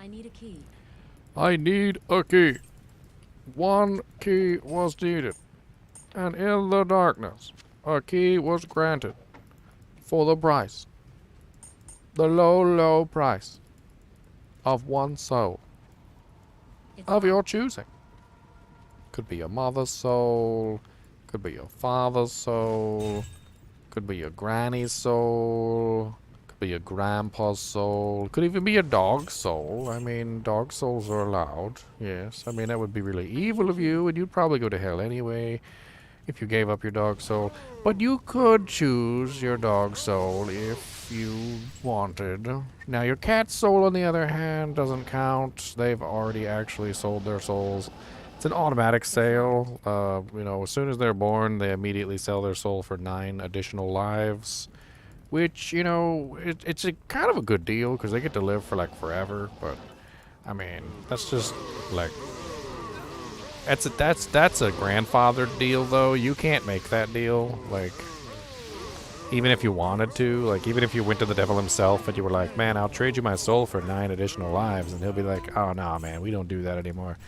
I need a key. I need a key. 1 key was needed. And in the darkness, a key was granted. For the price. The low, low price. Of 1 soul. It's Of locked. your choosing. Could be a mother's soul. Could be a father's soul. Could be a granny's soul. Could be a grandpa's soul. Could even be a dog's soul. I mean, dog souls are allowed. Yes. I mean, that would be really evil of you, and you'd probably go to hell anyway if you gave up your dog soul. But you could choose your dog soul if you wanted. Now, your cat soul, on the other hand, doesn't count. They've already actually sold their souls. It's an automatic sale. You know, as soon as they're born, they immediately sell their soul for 9 additional lives. Which, you know, it's a kind of a good deal because they get to live for like forever. But, I mean, that's just like... That's a grandfathered deal, though. You can't make that deal. Like, even if you wanted to, like, even if you went to the devil himself and you were like, man, I'll trade you my soul for 9 additional lives, and he'll be like, oh, no, man, we don't do that anymore.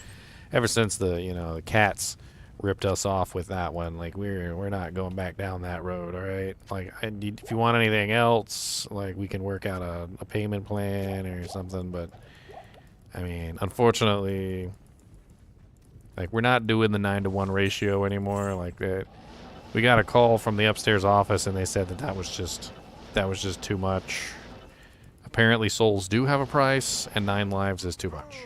Ever since the, you know, the cats ripped us off with that one, like, we're not going back down that road, all right? Like, if you want anything else, like, we can work out a payment plan or something, but, I mean, unfortunately... Like, we're not doing the 9-to-1 ratio anymore. Like, we got a call from the upstairs office, and they said that was just too much. Apparently, souls do have a price, and 9 lives is too much.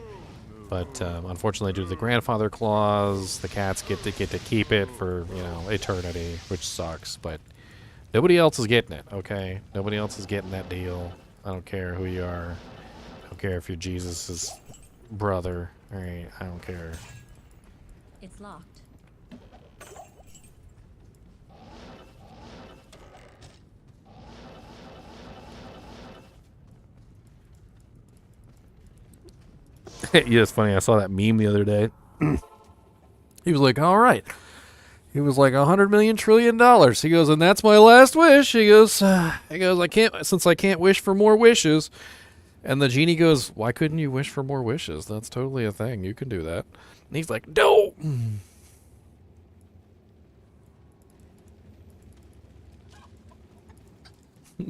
But unfortunately, due to the grandfather clause, the cats get to keep it for, you know, eternity, which sucks. But nobody else is getting it. Okay, nobody else is getting that deal. I don't care who you are. I don't care if you're Jesus's brother. All right, I don't care. It's locked. Yeah, it's funny. I saw that meme the other day. He was like, all right. He was like, $100 million trillion. He goes, and that's my last wish. He goes, since I can't wish for more wishes. And the genie goes, why couldn't you wish for more wishes? That's totally a thing. You can do that. And he's like, no. No.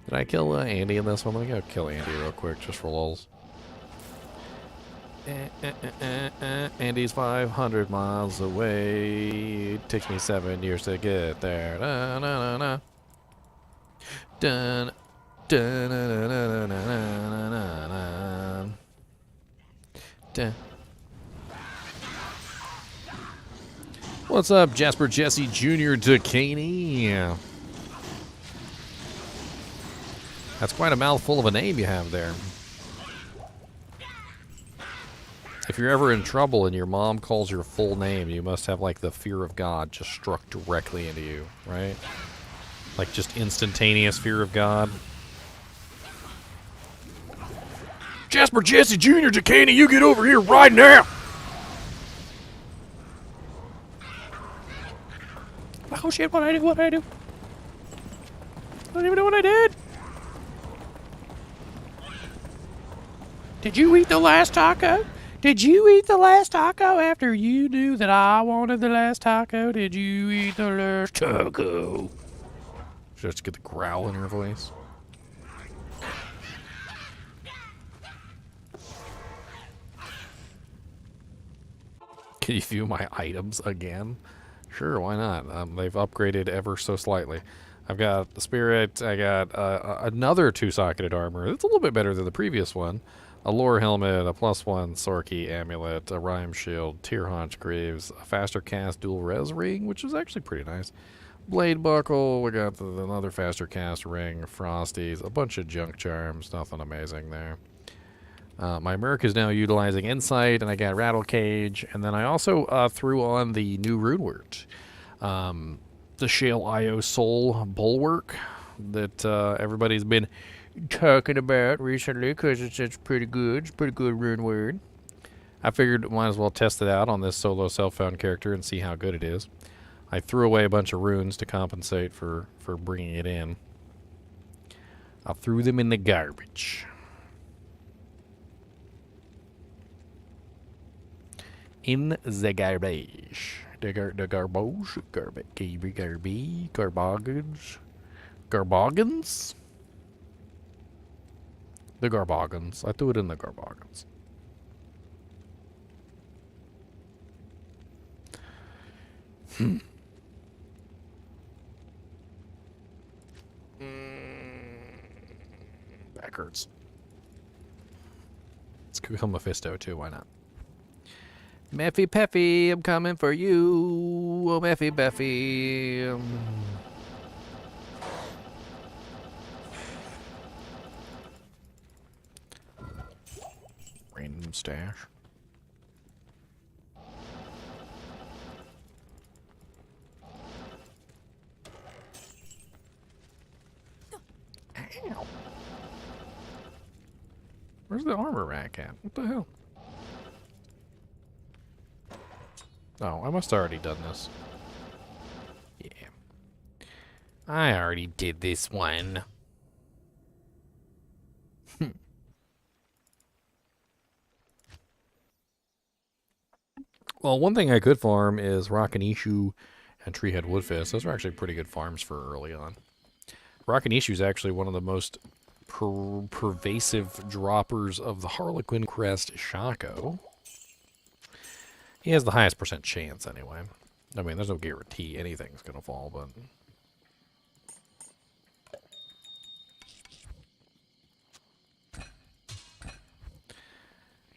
Did I kill Andy in this one? Let me go kill Andy real quick, just for lulz. Andy's 500 miles away. It takes me 7 years to get there. Da, na, na, na. Dun, dun, na, na, na, na, na, na, na. Dun. What's up, Jasper Jesse Jr. Ducaney? That's quite a mouthful of a name you have there. If you're ever in trouble and your mom calls your full name, you must have, like, the fear of God just struck directly into you, right? Like, just instantaneous fear of God. Jasper Jesse Jr. Ducaney, you get over here right now! Oh shit, what did I do? I don't even know what I did. Did you eat the last taco? Did you eat the last taco after you knew that I wanted the last taco? Did you eat the last taco? Just get the growl in her voice. Can you view my items again? Sure, why not? They've upgraded ever so slightly. I've got the spirit. I got another 2-socketed armor. It's a little bit better than the previous one. A lore helmet, a +1 Sorky amulet, a rhyme shield, tier haunch greaves, a faster cast dual res ring, which is actually pretty nice. Blade buckle. We got another faster cast ring, frosties, a bunch of junk charms. Nothing amazing there. My merc is now utilizing insight, and I got rattle cage, and then I also threw on the new Runewords. The Shale IO Soul Bulwark that everybody's been talking about recently because it's pretty good. It's a pretty good rune word. I figured might as well test it out on this solo self-found character and see how good it is. I threw away a bunch of runes to compensate for bringing it in. I threw them in the garbage. In the garbage. The garbage, garbogans. The garbogans. I threw it in the garbogans. Back hurts. Let's kill Mephisto too, why not? Meffy Peffy, I'm coming for you. Oh, Meffy Beffy. Random stash. Ow. Where's the armor rack at? What the hell? Oh, I must have already done this. Yeah. I already did this one. Well, one thing I could farm is Rockanishu and Treehead Woodfist. Those are actually pretty good farms for early on. Rockanishu is actually one of the most pervasive droppers of the Harlequin Crest Shaco. He has the highest % chance, anyway. I mean, there's no guarantee anything's going to fall, but...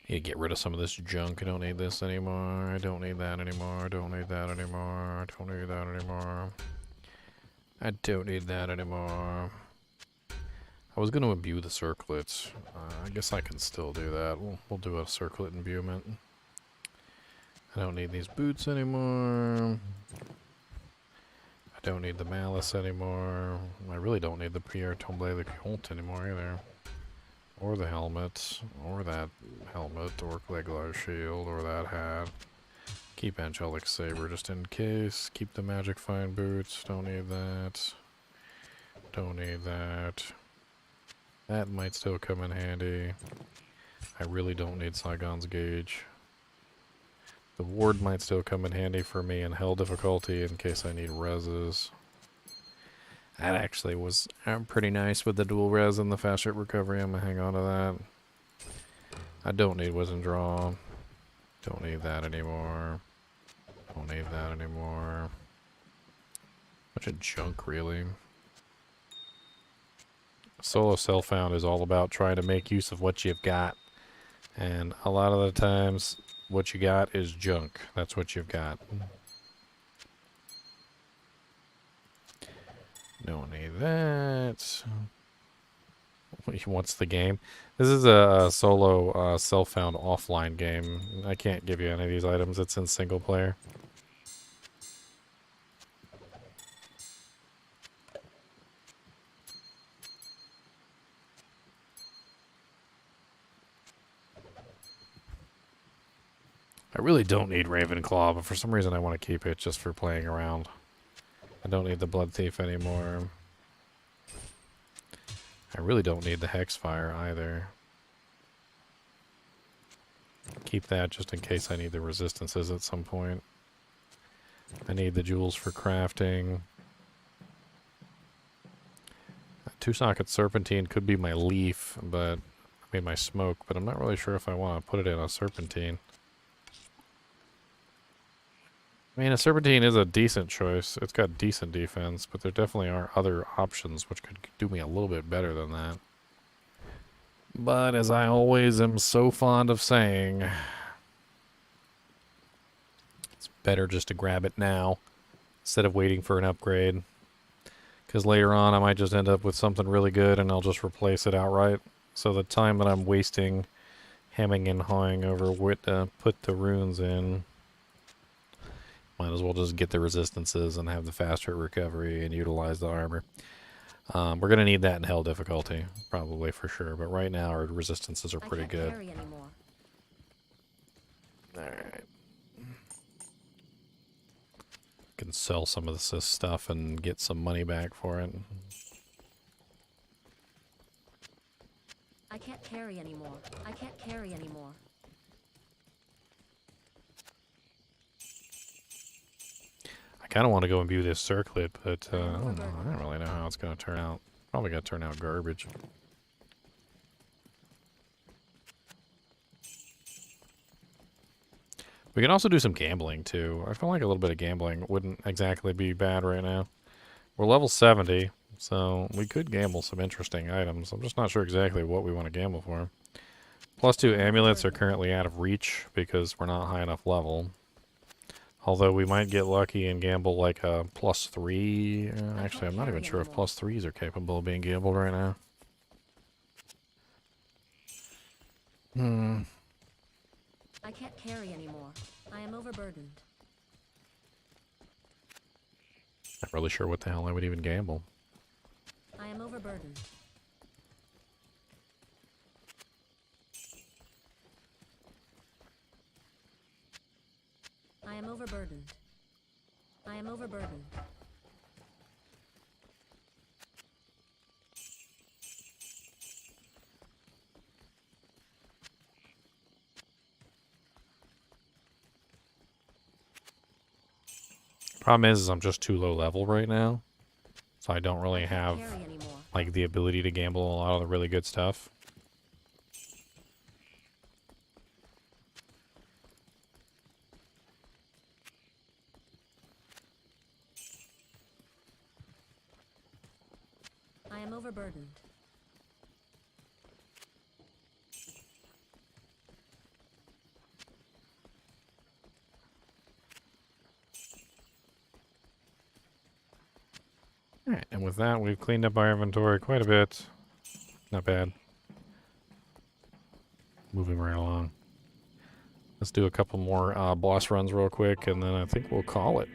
Need to get rid of some of this junk. I don't need this anymore. I don't need that anymore. I don't need that anymore. I don't need that anymore. I don't need that anymore. I was going to imbue the circlets. I guess I can still do that. We'll do a circlet imbuement. I don't need these boots anymore. I don't need the malice anymore. I really don't need the Pierre Tomblay the Colt anymore either. Or the helmet. Or that helmet. Or Legolas shield. Or that hat. Keep Angelic Saber just in case. Keep the Magic Fine boots. Don't need that. Don't need that. That might still come in handy. I really don't need Saigon's Gauge. The ward might still come in handy for me in hell difficulty in case I need reses. That actually was pretty nice with the dual res and the fast rate recovery. I'm gonna hang on to that. I don't need Wisdom Draw. Don't need that anymore. Don't need that anymore. Bunch of junk, really. Solo self-found is all about trying to make use of what you've got. And a lot of the times, what you got is junk. That's what you've got. Don't need that. What's the game? This is a solo self-found offline game. I can't give you any of these items. It's in single player. I really don't need Ravenclaw, but for some reason I want to keep it just for playing around. I don't need the Blood Thief anymore. I really don't need the Hexfire either. Keep that just in case I need the resistances at some point. I need the jewels for crafting. 2-socket serpentine could be my leaf, but I mean my smoke, but I'm not really sure if I want to put it in a serpentine. I mean, a serpentine is a decent choice. It's got decent defense, but there definitely are other options which could do me a little bit better than that. But as I always am so fond of saying, it's better just to grab it now instead of waiting for an upgrade. Because later on I might just end up with something really good and I'll just replace it outright. So the time that I'm wasting hemming and hawing over what to put the runes in, might as well just get the resistances and have the faster recovery and utilize the armor. We're going to need that in hell difficulty, probably for sure. But right now our resistances are pretty good. Alright. Can sell some of this stuff and get some money back for it. I can't carry anymore. I can't carry anymore. I kind of want to go imbue this circlet, but I don't know. I don't really know how it's going to turn out. Probably going to turn out garbage. We can also do some gambling, too. I feel like a little bit of gambling wouldn't exactly be bad right now. We're level 70, so we could gamble some interesting items. I'm just not sure exactly what we want to gamble for. +2 amulets are currently out of reach because we're not high enough level. Although we might get lucky and gamble like a +3. Actually, I'm not even sure if +3s are capable of being gambled right now. I can't carry anymore. I am overburdened. Not really sure what the hell I would even gamble. I am overburdened. I am overburdened. I am overburdened. Problem is I'm just too low level right now. So I don't really have like the ability to gamble a lot of the really good stuff. I am overburdened. Alright, and with that, we've cleaned up our inventory quite a bit. Not bad. Moving right along. Let's do a couple more boss runs real quick, and then I think we'll call it.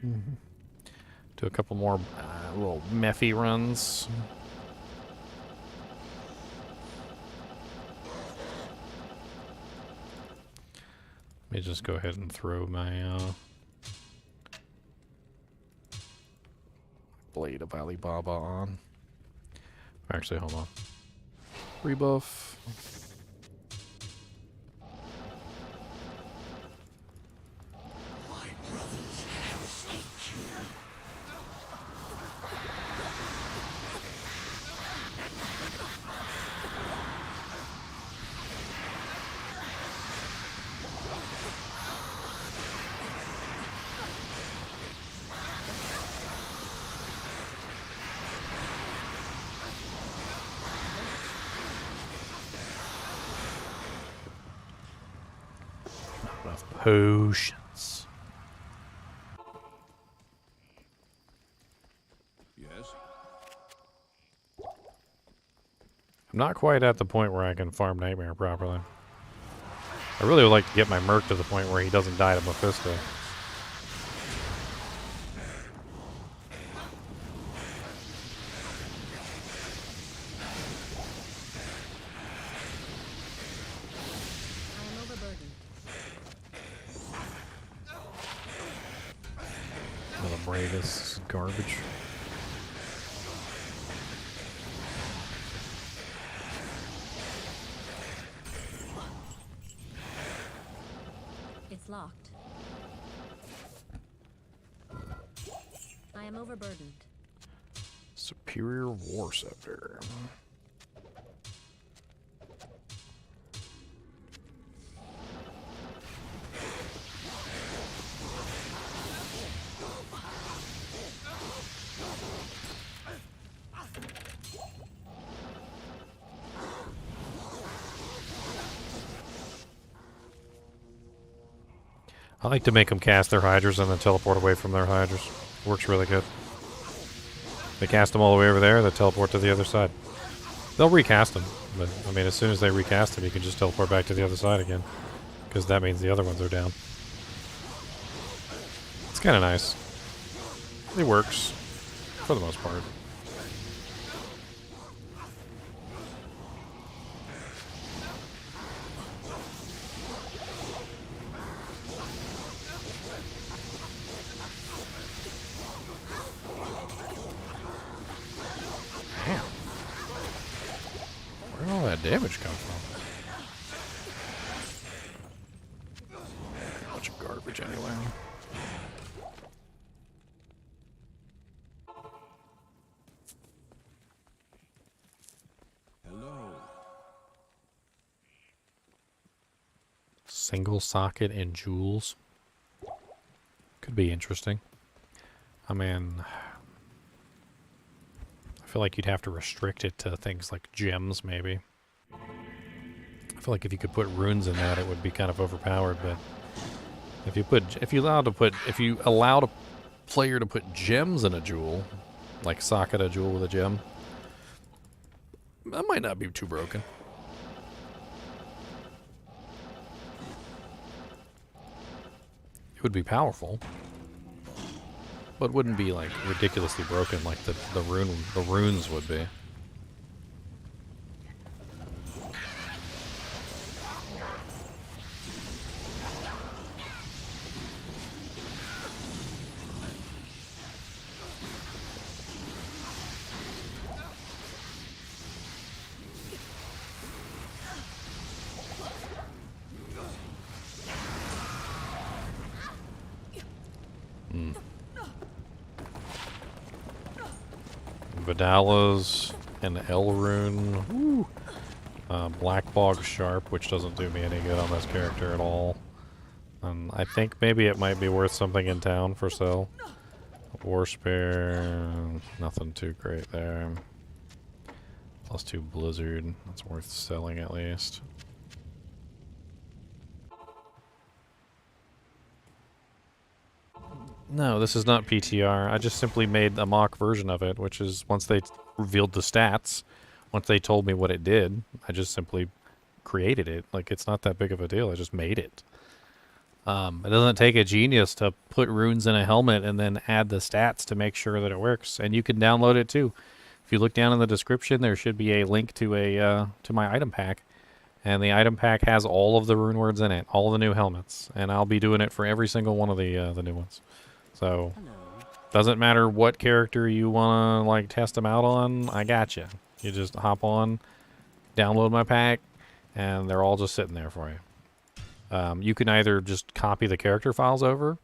Do a couple more little mephy runs. Let me just go ahead and throw my Blade of Alibaba on. Actually, hold on. Rebuff. Potions. Yes? I'm not quite at the point where I can farm Nightmare properly. I really would like to get my Merc to the point where he doesn't die to Mephisto. This garbage. unlocked. I am overburdened. Superior War Scepter. I like to make them cast their hydras and then teleport away from their hydras. Works really good. They cast them all the way over there, they teleport to the other side. They'll recast them, but I mean, as soon as they recast them, you can just teleport back to the other side again, because that means the other ones are down. It's kind of nice. It works, for the most part. Where did all that damage come from? Bunch of garbage anyway. Hello. Single socket and jewels. Could be interesting. I mean, I feel like you'd have to restrict it to things like gems, maybe. I feel like if you could put runes in that, it would be kind of overpowered. But if you allowed a player to put gems in a jewel, like socket a jewel with a gem, that might not be too broken. It would be powerful, but wouldn't be like ridiculously broken like the runes would be. Vidalas and L Rune. Woo. Black Bog Sharp, which doesn't do me any good on this character at all. I think maybe it might be worth something in town for sale. War Spear, nothing too great there. +2 Blizzard, that's worth selling at least. No, this is not PTR. I just simply made a mock version of it, which is once they revealed the stats, once they told me what it did, I just simply created it. Like, it's not that big of a deal. I just made it. It doesn't take a genius to put runes in a helmet and then add the stats to make sure that it works. And you can download it too. If you look down in the description, there should be a link to to my item pack. And the item pack has all of the Runewords in it, all the new helmets. And I'll be doing it for every single one of the new ones. So, doesn't matter what character you want to, like, test them out on, I got you. You just hop on, download my pack, and they're all just sitting there for you. You can either just copy the character files over.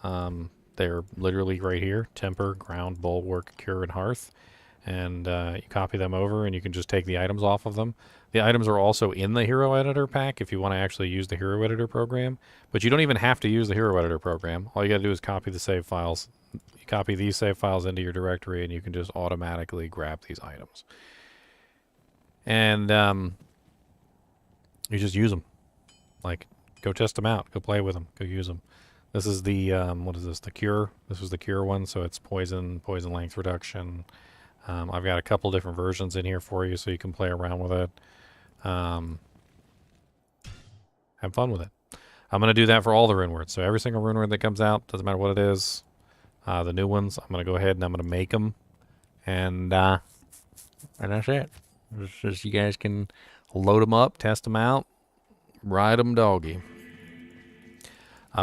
They're literally right here. Temper, Ground, Bulwark, Cure, and Hearth. And you copy them over, and you can just take the items off of them. The items are also in the Hero Editor pack if you want to actually use the Hero Editor program. But you don't even have to use the Hero Editor program. All you got to do is copy the save files. You copy these save files into your directory, and you can just automatically grab these items. And you just use them. Like, go test them out. Go play with them. Go use them. This is the, what is this? The Cure. This was the Cure one, so it's poison length reduction. I've got a couple different versions in here for you so you can play around with it. Have fun with it. I'm going to do that for all the Runewords. So every single Runeword that comes out, doesn't matter what it is, the new ones, I'm going to go ahead and I'm going to make them. And that's it. Just you guys can load them up, test them out, ride them doggy.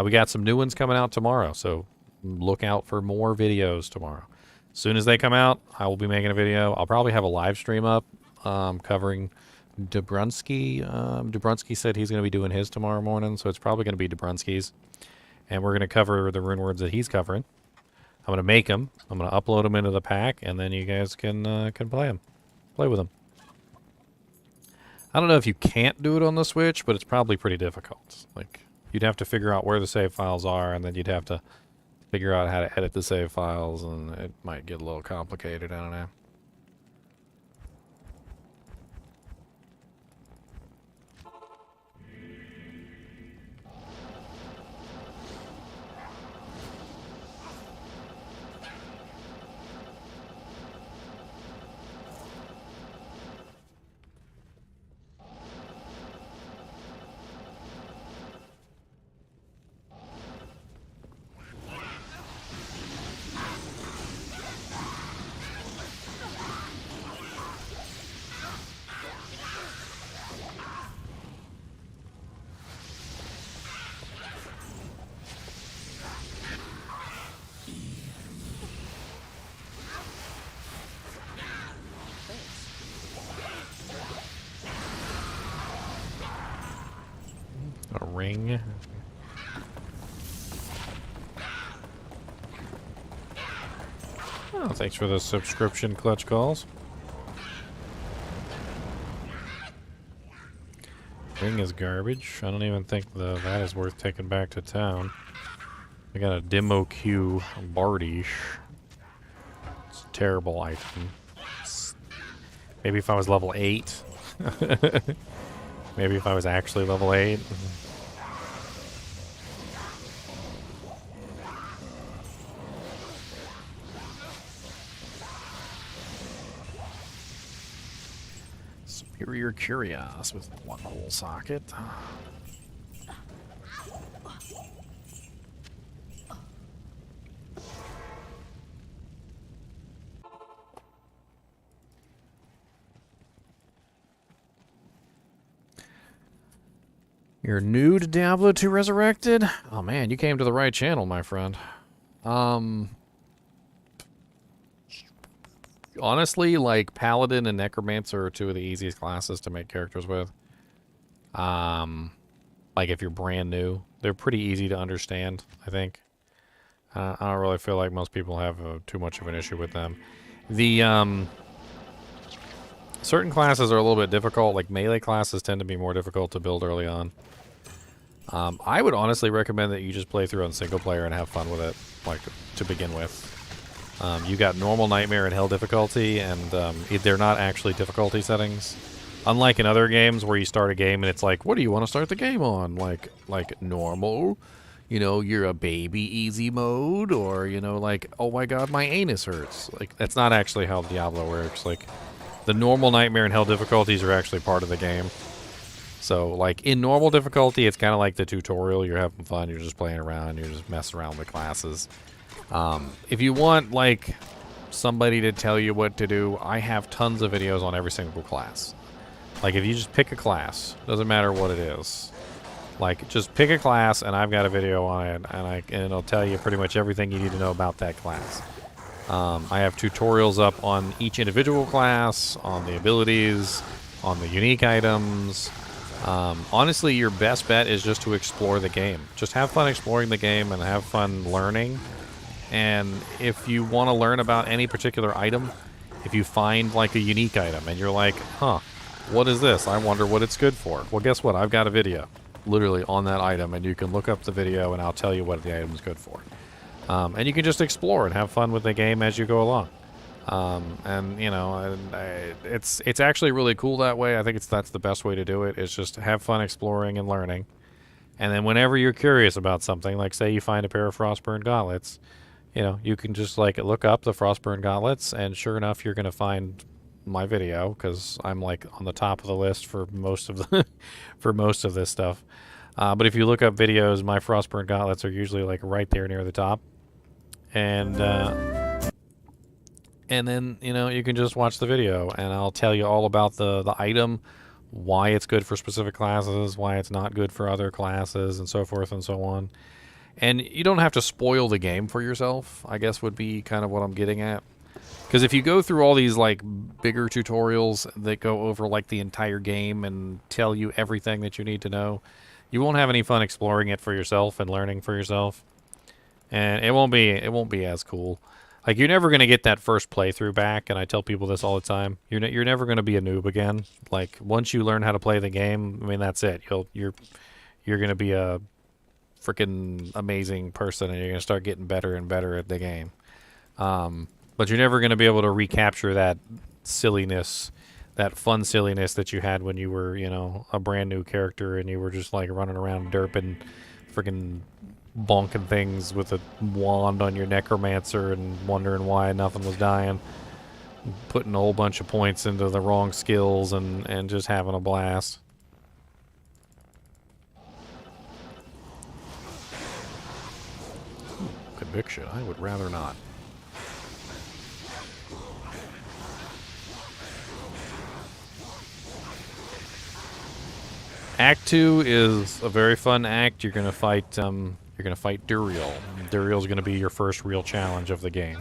We got some new ones coming out tomorrow, so look out for more videos tomorrow. As soon as they come out, I will be making a video. I'll probably have a live stream up covering Dobrunsky. Dobrunsky said he's going to be doing his tomorrow morning, so it's probably going to be Dobrunsky's. And we're going to cover the Runewords that he's covering. I'm going to make them. I'm going to upload them into the pack, and then you guys can play them. Play with them. I don't know if you can't do it on the Switch, but it's probably pretty difficult. Like, you'd have to figure out where the save files are, and then you'd have to figure out how to edit the save files, and it might get a little complicated. I don't know. A ring. Oh, thanks for the subscription, Clutch Calls. Ring is garbage. I don't even think that is worth taking back to town. I got a Demo Q Bardish. It's a terrible item. Maybe if I was level 8. Maybe if I was actually level 8. Superior Curios with one whole socket. You're new to Diablo 2 Resurrected? Oh man, you came to the right channel, my friend. Honestly, like, Paladin and Necromancer are two of the easiest classes to make characters with. Like, if you're brand new, they're pretty easy to understand, I think. I don't really feel like most people have too much of an issue with them. The, certain classes are a little bit difficult, like melee classes tend to be more difficult to build early on. I would honestly recommend that you just play through on single player and have fun with it, like, to begin with. You got normal, nightmare, and hell difficulty, and they're not actually difficulty settings. Unlike in other games where you start a game and it's like, what do you want to start the game on? Like normal, you know, you're a baby easy mode, or, you know, like, oh my god, my anus hurts. Like, that's not actually how Diablo works. Like, the normal, nightmare, and hell difficulties are actually part of the game. So, like, in normal difficulty, it's kind of like the tutorial. You're having fun. You're just playing around. You're just messing around with classes. If you want, like, somebody to tell you what to do, I have tons of videos on every single class. Like, if you just pick a class, doesn't matter what it is. Like, just pick a class, and I've got a video on it, and it'll tell you pretty much everything you need to know about that class. I have tutorials up on each individual class, on the abilities, on the unique items. Honestly, your best bet is just to explore the game. Just have fun exploring the game and have fun learning. And if you want to learn about any particular item, if you find, like, a unique item and you're like, huh, what is this? I wonder what it's good for. Well, guess what? I've got a video literally on that item, and you can look up the video and I'll tell you what the item's good for. And you can just explore and have fun with the game as you go along. And, you know, it's actually really cool that way. I think that's the best way to do it, is just have fun exploring and learning. And then whenever you're curious about something, like say you find a pair of Frostburn gauntlets, you know, you can just, like, look up the Frostburn gauntlets, and sure enough, you're going to find my video, because I'm, like, on the top of the list for most of the for most of this stuff. But if you look up videos, my Frostburn gauntlets are usually, like, right there near the top. And then, you know, you can just watch the video, and I'll tell you all about the item, why it's good for specific classes, why it's not good for other classes, and so forth and so on. And you don't have to spoil the game for yourself, I guess would be kind of what I'm getting at. Because if you go through all these like bigger tutorials that go over like the entire game and tell you everything that you need to know, you won't have any fun exploring it for yourself and learning for yourself. And it won't be as cool. Like, you're never going to get that first playthrough back, and I tell people this all the time. You're never going to be a noob again. Like, once you learn how to play the game, I mean, that's it. You're going to be a freaking amazing person, and you're going to start getting better and better at the game. But you're never going to be able to recapture that silliness, that fun silliness that you had when you were, you know, a brand new character and you were just like running around derping, freaking bonking things with a wand on your necromancer and wondering why nothing was dying. Putting a whole bunch of points into the wrong skills and just having a blast. Conviction, I would rather not. Act 2 is a very fun act. You're gonna fight Duriel. Duriel's gonna be your first real challenge of the game.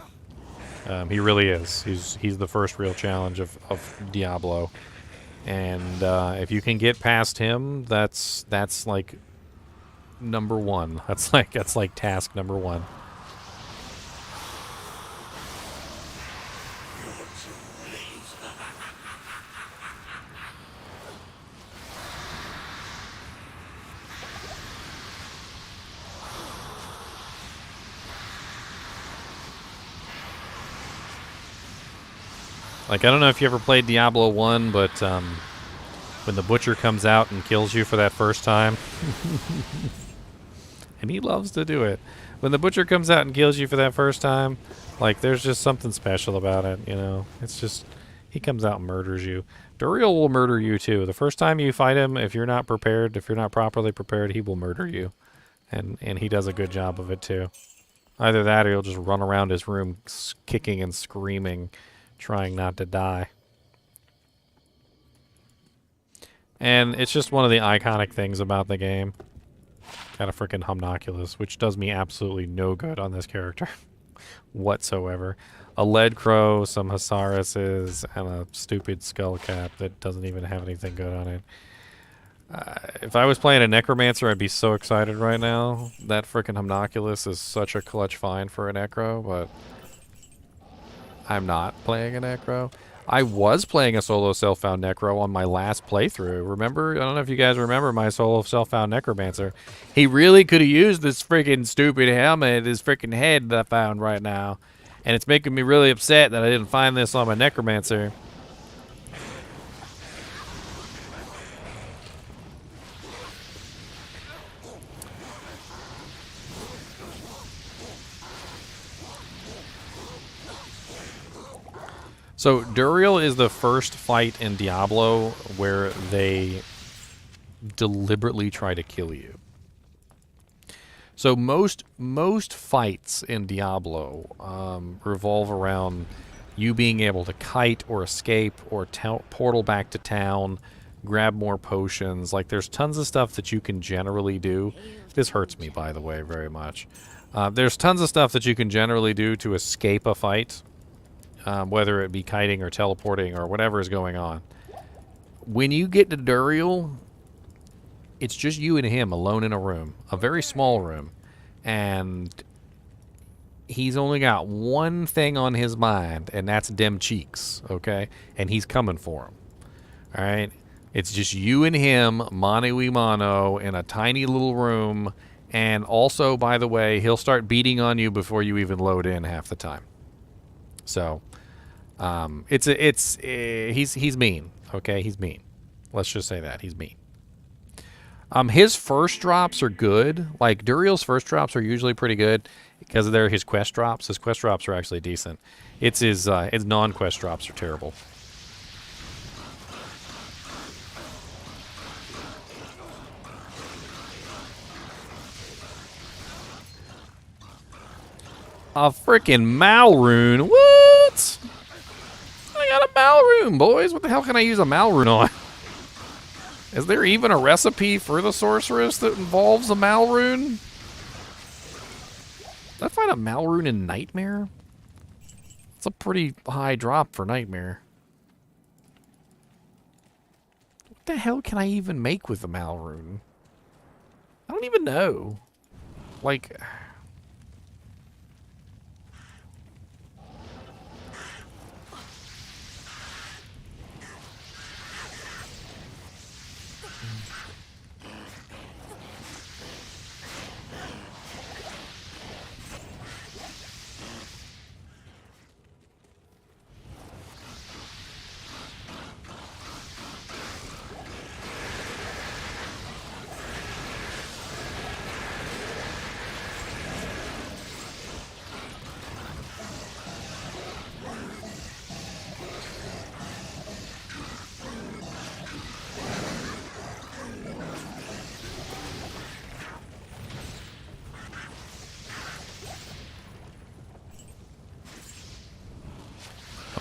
He really is. He's the first real challenge of Diablo. And if you can get past him, that's like number one. That's like task number one. Like, I don't know if you ever played Diablo 1, but when the Butcher comes out and kills you for that first time, and he loves to do it. When the Butcher comes out and kills you for that first time, like, there's just something special about it, you know? It's just, he comes out and murders you. Duriel will murder you, too. The first time you fight him, if you're not prepared, if you're not properly prepared, he will murder you. And he does a good job of it, too. Either that or he'll just run around his room kicking and screaming, trying not to die. And it's just one of the iconic things about the game. Got a freaking homunculus, which does me absolutely no good on this character whatsoever. A lead crow, some Sorceresses, and a stupid skull cap that doesn't even have anything good on it. If I was playing a necromancer, I'd be so excited right now. That freaking homunculus is such a clutch find for a necro, but I'm not playing a necro. I was playing a solo self-found necro on my last playthrough. Remember? I don't know if you guys remember my solo self-found necromancer. He really could have used this freaking stupid helmet, his freaking head that I found right now. And it's making me really upset that I didn't find this on my necromancer. So Duriel is the first fight in Diablo where they deliberately try to kill you. So most fights in Diablo revolve around you being able to kite or escape or portal back to town, grab more potions. Like, there's tons of stuff that you can generally do. This hurts me, by the way, very much. There's tons of stuff that you can generally do to escape a fight. Whether it be kiting or teleporting or whatever is going on. When you get to Duriel, it's just you and him alone in a room, a very small room, and he's only got one thing on his mind, and that's dem cheeks, okay? And he's coming for him, all right? It's just you and him, mano y mano, in a tiny little room, and also, by the way, he'll start beating on you before you even load in half the time. So, he's mean, okay? He's mean. Let's just say that. He's mean. His first drops are good. Like, Duriel's first drops are usually pretty good because they're his quest drops. His quest drops are actually decent. It's his non-quest drops are terrible. A freaking Malrune. What? I got a Malrune, boys. What the hell can I use a Malrune on? Is there even a recipe for the Sorceress that involves a Malrune? Did I find a Malrune in Nightmare? It's a pretty high drop for Nightmare. What the hell can I even make with the Mal rune? I don't even know. Like...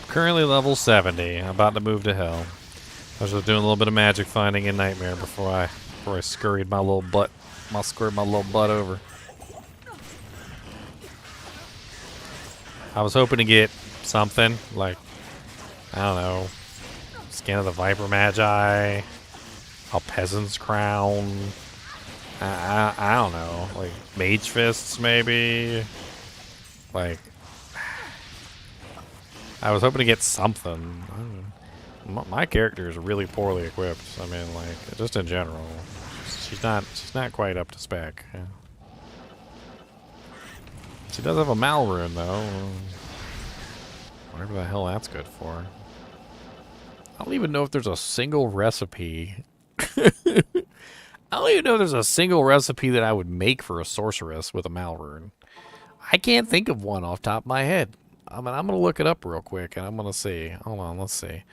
Currently level 70. I'm about to move to Helm. I was just doing a little bit of magic finding in Nightmare before I scurried my little butt. Scurried my little butt over. I was hoping to get something like, I don't know, Skin of the Viper Magi, a Peasant's Crown. I don't know, like Mage Fists maybe. Like, I was hoping to get something. My character is really poorly equipped. I mean, like, just in general, she's not quite up to spec. Yeah. She does have a Mal rune though. Whatever the hell that's good for. I don't even know if there's a single recipe. I don't even know if there's a single recipe that I would make for a sorceress with a Mal rune. I can't think of one off the top of my head. I mean, I'm going to look it up real quick, and I'm going to see. Hold on, let's see.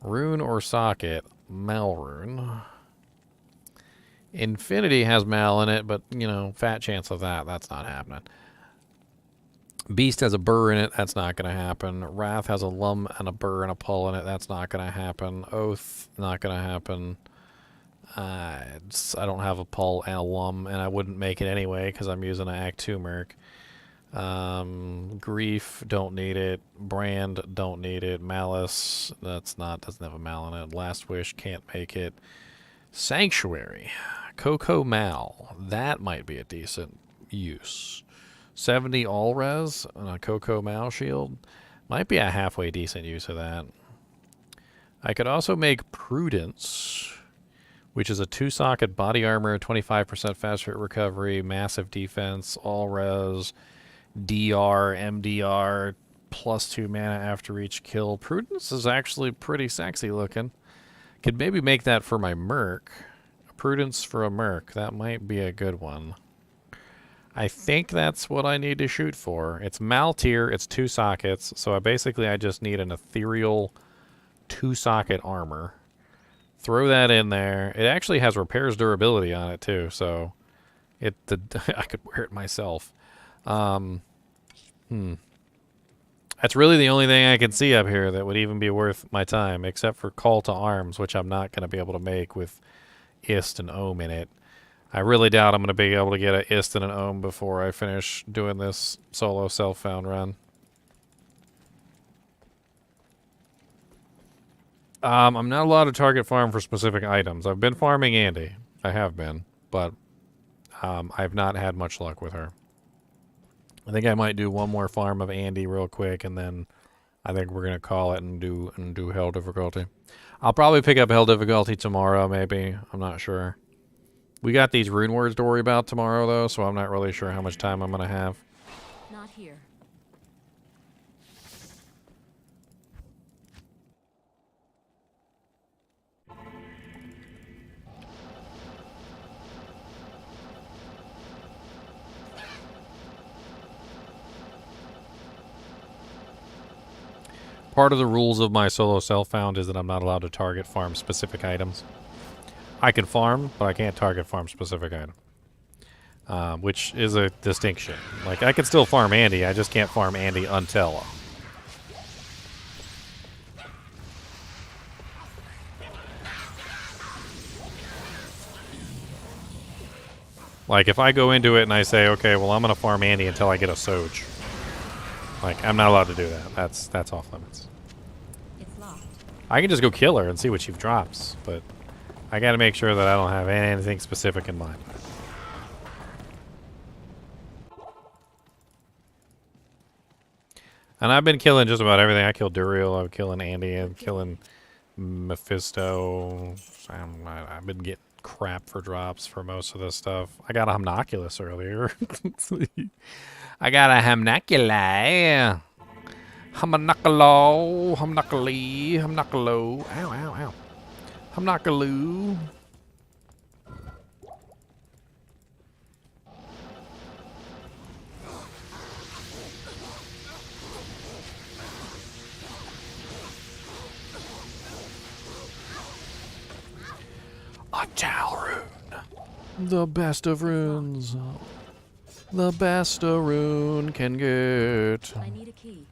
Rune or socket, Mal rune. Infinity has Mal in it, but, you know, fat chance of that. That's not happening. Beast has a burr in it. That's not going to happen. Wrath has a lum and a burr and a pull in it. That's not going to happen. Oath, not going to happen. I don't have a pull and a lum, and I wouldn't make it anyway because I'm using an Act 2 merc. Grief, don't need it. Brand, don't need it. Malice, doesn't have a Mal in it. Last Wish, can't make it. Sanctuary, Coco Mal, that might be a decent use. 70 all res on a Coco Mal shield, might be a halfway decent use of that. I could also make Prudence, which is a 2-socket body armor, 25% faster hit recovery, massive defense, all res, DR, MDR, plus 2 mana after each kill. Prudence is actually pretty sexy looking. Could maybe make that for my merc. Prudence for a merc, that might be a good one. I think that's what I need to shoot for. It's Mal tier, it's 2 sockets, so I just need an ethereal 2-socket armor. Throw that in there. It actually has repairs durability on it too, so I could wear it myself. That's really the only thing I can see up here that would even be worth my time, except for Call to Arms, which I'm not going to be able to make with Ist and Ohm in it. I really doubt I'm going to be able to get an Ist and an Ohm before I finish doing this solo self-found run. I'm not allowed to target farm for specific items. I've been farming Andy. I have been, but I've not had much luck with her. I think I might do one more farm of Andy real quick, and then I think we're gonna call it and do Hell difficulty. I'll probably pick up Hell difficulty tomorrow, maybe. I'm not sure. We got these Runewords to worry about tomorrow, though, so I'm not really sure how much time I'm gonna have. Not here. Part of the rules of my solo self-found is that I'm not allowed to target farm specific items. I can farm, but I can't target farm specific item. Which is a distinction. Like, I can still farm Andy, I just can't farm Andy until. Like, if I go into it and I say, okay, well, I'm going to farm Andy until I get a Soge. Like, I'm not allowed to do that. That's off limits. It's locked. I can just go kill her and see what she drops, but I gotta make sure that I don't have anything specific in mind. And I've been killing just about everything. I killed Duriel, I'm killing Andy, I'm killing Mephisto. I've been getting crap for drops for most of this stuff. I got a Homunculus earlier. I got a Homunculi. Homunculi. Ow, ow, ow. Homunculu. A Tal Rune. The best of runes. The best a rune can get. I need a key.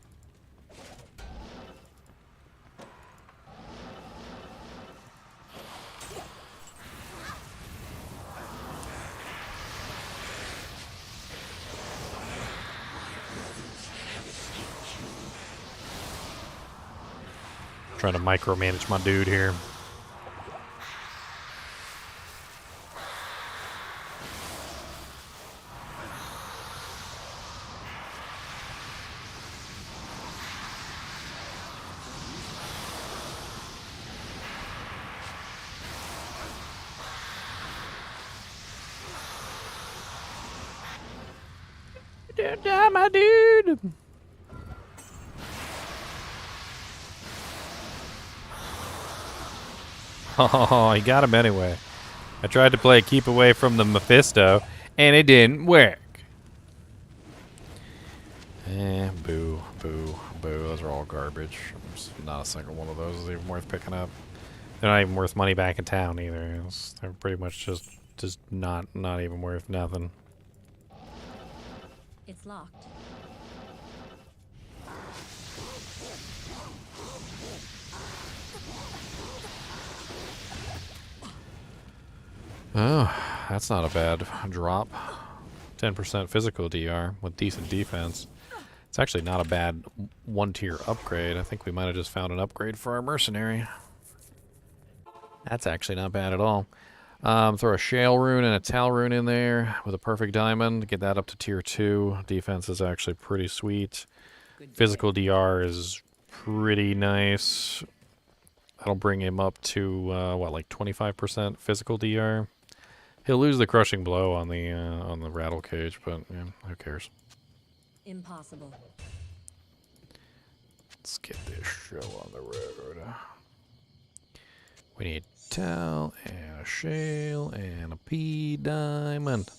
Trying to micromanage my dude here. Don't die, my dude. Oh, he got him anyway. I tried to play keep away from the Mephisto, and it didn't work. Boo, boo, boo. Those are all garbage. There's not a single one of those is even worth picking up. They're not even worth money back in town either. They're pretty much just not even worth nothing. It's locked. Oh, that's not a bad drop. 10% physical DR with decent defense. It's actually not a bad one-tier upgrade. I think we might have just found an upgrade for our mercenary. That's actually not bad at all. Throw a Shale Rune and a Tal Rune in there with a perfect diamond. Get that up to tier 2. Defense is actually pretty sweet. Physical DR is pretty nice. That'll bring him up to, what, like 25% physical DR? He'll lose the crushing blow on the rattle cage, but yeah, who cares? Impossible. Let's get this show on the road. We need Tal and a Shale and a P diamond.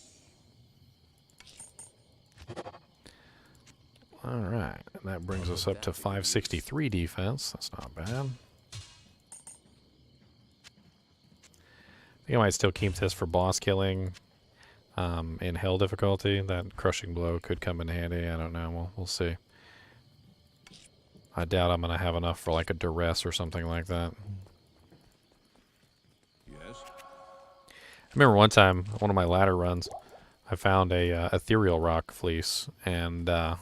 Alright, and that brings us up to 563 defense. That's not bad. I think I might still keep this for boss killing in hell difficulty. That crushing blow could come in handy. I don't know. We'll see. I doubt I'm going to have enough for like a duress or something like that. Yes? I remember one time, one of my ladder runs, I found a ethereal rock fleece, and I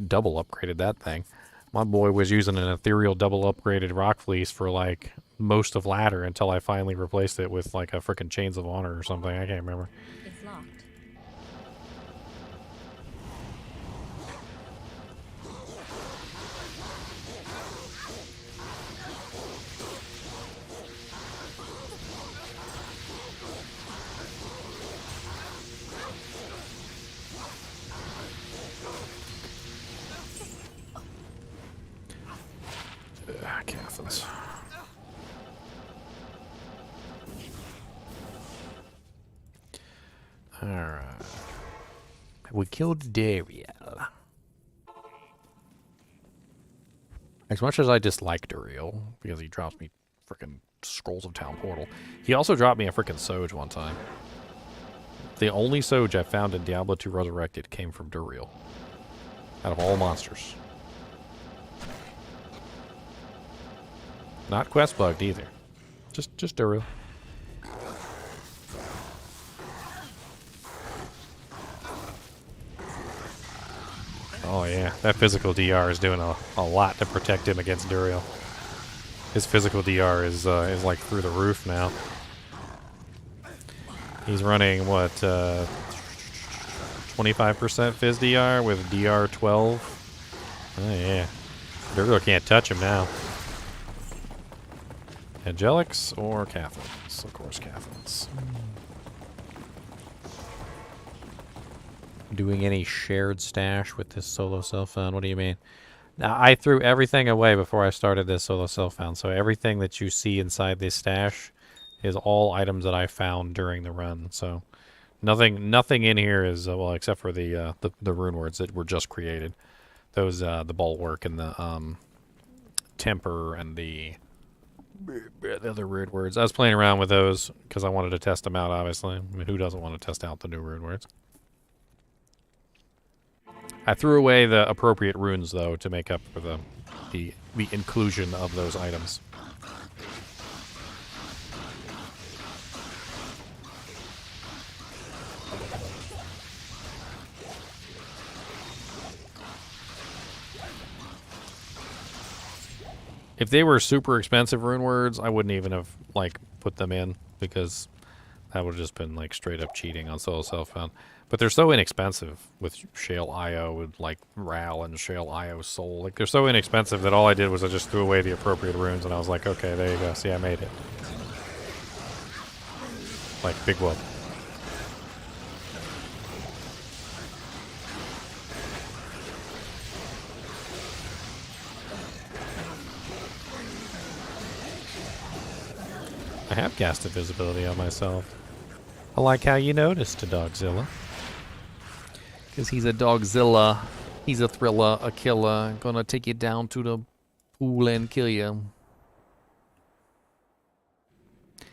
double upgraded that thing. My boy was using an ethereal double upgraded rock fleece for like most of ladder until I finally replaced it with like a frickin' Chains of Honor or something. I can't remember. It's locked. Cathans. Alright. We killed Duriel. As much as I dislike Duriel, because he drops me frickin' Scrolls of Town Portal, he also dropped me a frickin' Soge one time. The only Soge I found in Diablo 2 Resurrected came from Duriel. Out of all monsters. Not quest bugged either. Just Duriel. Oh yeah, that physical DR is doing a lot to protect him against Duriel. His physical DR is like through the roof now. He's running what 25% Fizz DR with DR 12. Oh yeah, Duriel can't touch him now. Angelics or Catherines? Of course, Catherines. Doing any shared stash with this solo self-found? What do you mean? Now, I threw everything away before I started this solo self-found, so everything that you see inside this stash is all items that I found during the run. So nothing in here is well, except for the Runewords that were just created. Those the Bulwark and the Temper and the other Runewords. I was playing around with those because I wanted to test them out. Obviously, I mean, who doesn't want to test out the new Runewords? I threw away the appropriate runes, though, to make up for the inclusion of those items. If they were super expensive Runewords, I wouldn't even have, like, put them in, because that would have just been, like, straight up cheating on solo self-found. But they're so inexpensive with Shale IO, with like Ral and Shale IO Soul. Like, they're so inexpensive that all I did was I just threw away the appropriate runes and I was like, okay, there you go. See, I made it. Like, big whoop. I have casted visibility on myself. I like how you noticed, Dogzilla. Because he's a Dogzilla. He's a thriller, a killer. Gonna take you down to the pool and kill you.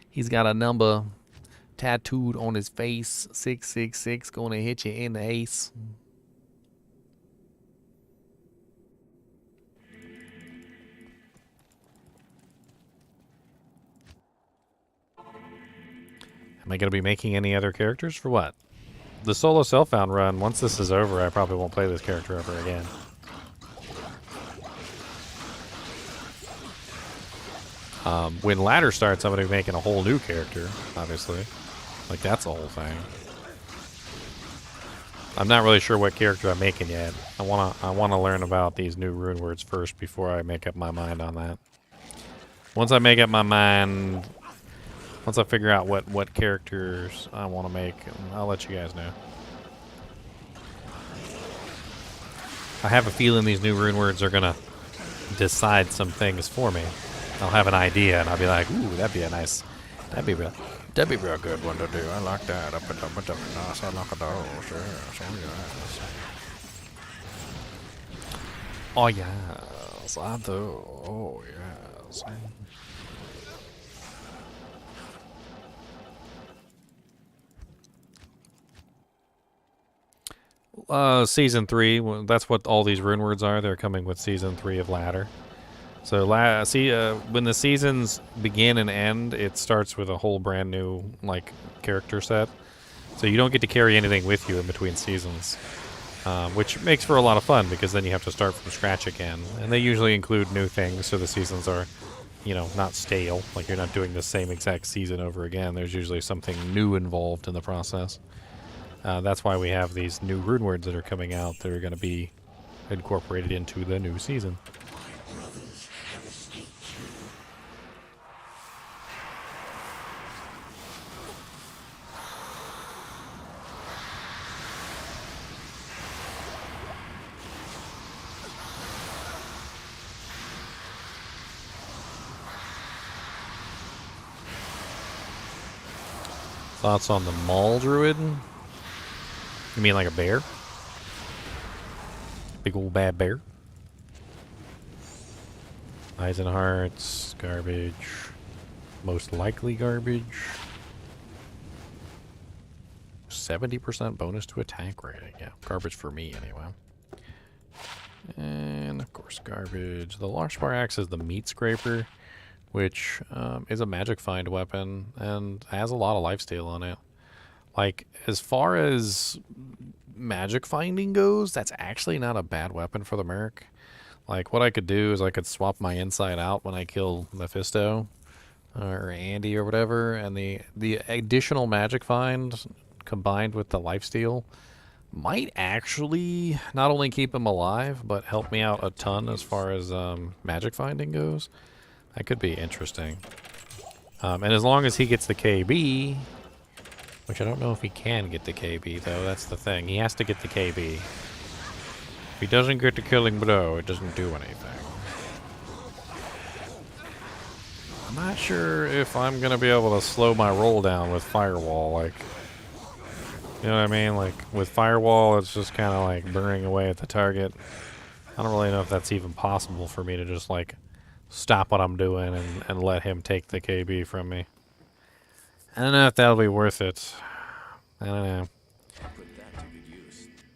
He's got a number tattooed on his face. 666. Gonna hit you in the ace. Am I gonna be making any other characters for what? The solo self-found run, once this is over, I probably won't play this character ever again. When ladder starts, I'm going to be making a whole new character, obviously. Like, that's the whole thing. I'm not really sure what character I'm making yet. I wanna learn about these new Runewords first before I make up my mind on that. Once I make up my mind, once I figure out what characters I want to make, I'll let you guys know. I have a feeling these new Runewords are gonna decide some things for me. I'll have an idea and I'll be like, ooh, that'd be a nice, that'd be real good one to do. I like that. Up and nice. I like those. Yes. Oh yes, I do. Oh yes. Season 3, well, that's what all these Runewords are. They're coming with Season 3 of Ladder. So, when the seasons begin and end, it starts with a whole brand new, like, character set. So you don't get to carry anything with you in between seasons. Which makes for a lot of fun, because then you have to start from scratch again. And they usually include new things, so the seasons are, you know, not stale. Like, you're not doing the same exact season over again. There's usually something new involved in the process. That's why we have these new Runewords that are coming out that are going to be incorporated into the new season. Thoughts on the Maul Druid? You mean like a bear? Big old bad bear? Eyes and Hearts, garbage. Most likely garbage. 70% bonus to attack rating. Yeah, garbage for me anyway. And of course garbage. The Large-Spire Axe is the Meat Scraper, which is a magic find weapon and has a lot of lifesteal on it. Like, as far as magic finding goes, that's actually not a bad weapon for the merc. Like, what I could do is I could swap my inside out when I kill Mephisto or Andy or whatever, and the additional magic find combined with the lifesteal might actually not only keep him alive, but help me out a ton as far as magic finding goes. That could be interesting. And as long as he gets the KB, which I don't know if he can get the KB, though. That's the thing. He has to get the KB. If he doesn't get the killing blow, it doesn't do anything. I'm not sure if I'm going to be able to slow my roll down with Firewall. Like, you know what I mean? Like, with Firewall, it's just kind of like burning away at the target. I don't really know if that's even possible for me to just, like, stop what I'm doing and let him take the KB from me. I don't know if that'll be worth it. I don't know. Put that to good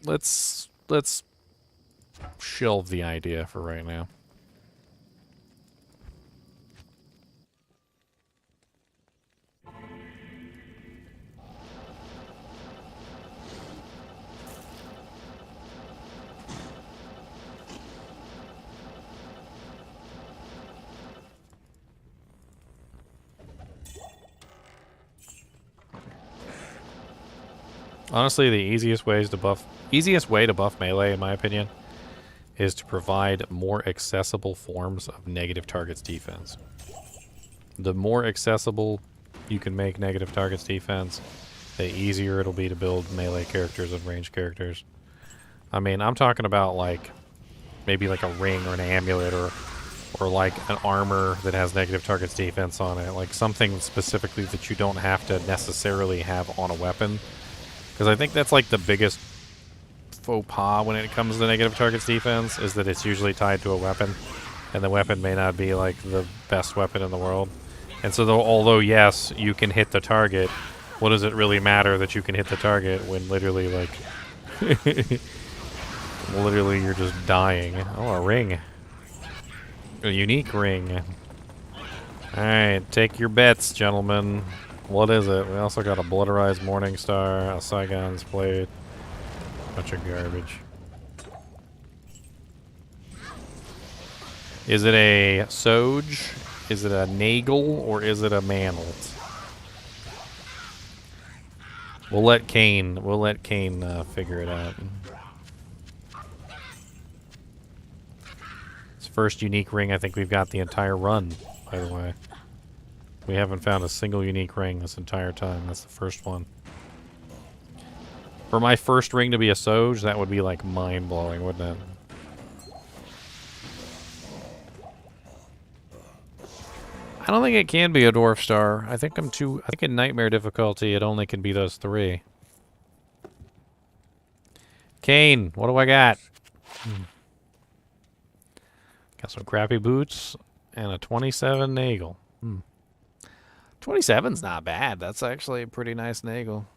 use. Let's shelve the idea for right now. Honestly, the easiest way to buff melee, in my opinion, is to provide more accessible forms of negative targets defense. The more accessible you can make negative targets defense, the easier it'll be to build melee characters and ranged characters. I mean, I'm talking about like maybe like a ring or an amulet or like an armor that has negative targets defense on it, like something specifically that you don't have to necessarily have on a weapon. Because I think that's like the biggest faux pas when it comes to negative targets defense, is that it's usually tied to a weapon, and the weapon may not be like the best weapon in the world. And so although yes, you can hit the target, what does it really matter that you can hit the target when literally like literally you're just dying? Oh, a ring. A unique ring. Alright, take your bets, gentlemen. What is it? We also got a Blooderized Morning Star, a Saigon's Blade, bunch of garbage. Is it a Soge? Is it a Nagel? Or is it a Manalt? We'll let Kane figure it out. It's the first unique ring I think we've got the entire run, by the way. We haven't found a single unique ring this entire time. That's the first one. For my first ring to be a Soge, that would be like mind-blowing, wouldn't it? I don't think it can be a Dwarf Star. I think in Nightmare difficulty it only can be those three. Kane, what do I got? Got some crappy boots and a 27 Nagel. 27's not bad. That's actually a pretty nice Nagel.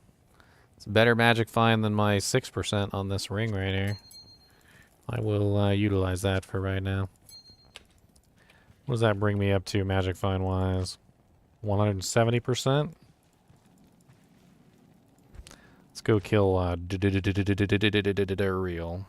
It's a better magic find than my 6% on this ring right here. I will utilize that for right now. What does that bring me up to magic find wise? 170%? Let's go kill Real.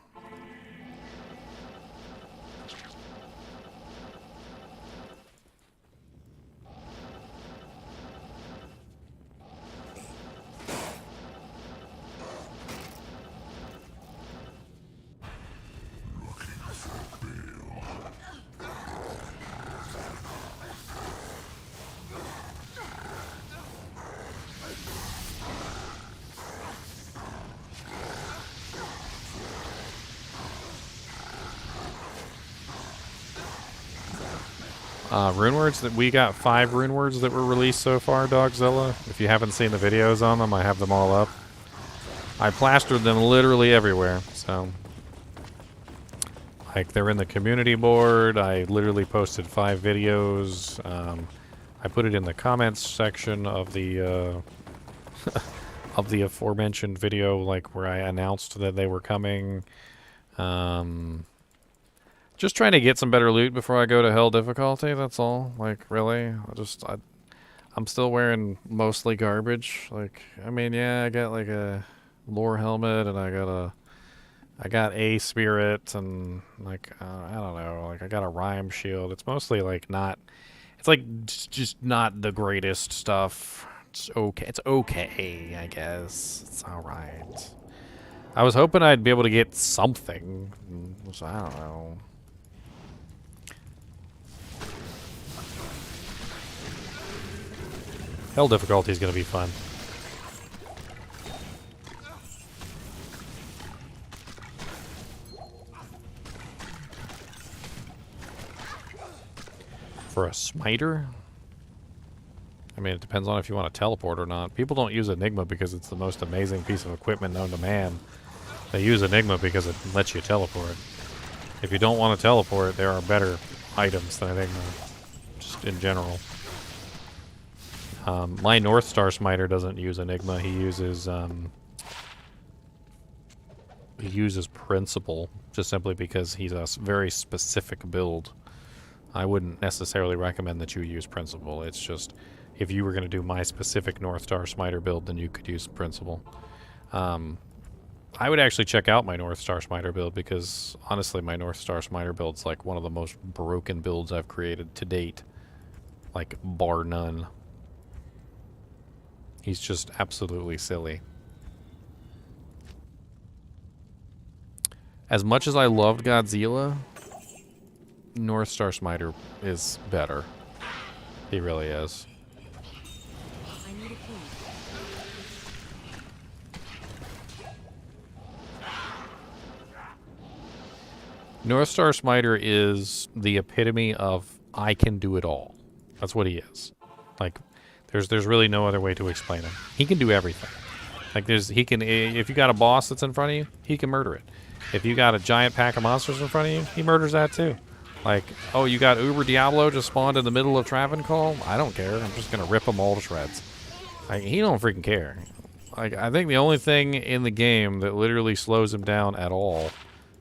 Runewords, that we got 5 Runewords that were released so far, Dogzilla. If you haven't seen the videos on them, I have them all up. I plastered them literally everywhere, so... Like, they're in the community board. I literally posted 5 videos. I put it in the comments section of the, of the aforementioned video, like, where I announced that they were coming. Just trying to get some better loot before I go to Hell difficulty, that's all. Like, really. I'm still wearing mostly garbage. Like, I mean, yeah, I got like a lore helmet, and I got a spirit, and like I don't know, like I got a rhyme shield. It's mostly like not. It's like just not the greatest stuff. It's okay. It's okay, I guess. It's all right. I was hoping I'd be able to get something. So I don't know. Hell difficulty is going to be fun. For a smiter? I mean, it depends on if you want to teleport or not. People don't use Enigma because it's the most amazing piece of equipment known to man. They use Enigma because it lets you teleport. If you don't want to teleport, there are better items than Enigma, just in general. My North Star Smiter doesn't use Enigma. He uses Principle, just simply because he's a very specific build. I wouldn't necessarily recommend that you use Principle. It's just, if you were going to do my specific North Star Smiter build, then you could use Principle. I would actually check out my North Star Smiter build, because honestly my North Star Smiter build's like one of the most broken builds I've created to date. Like, bar none. He's just absolutely silly. As much as I loved Godzilla, North Star Smiter is better. He really is. I need a key. North Star Smiter is the epitome of I can do it all. That's what he is. Like, there's really no other way to explain him. He can do everything. Like, if you got a boss that's in front of you, he can murder it. If you got a giant pack of monsters in front of you, he murders that too. Like, oh, you got Uber Diablo just spawned in the middle of Travincal? I don't care. I'm just gonna rip them all to shreds. Like, he don't freaking care. Like, I think the only thing in the game that literally slows him down at all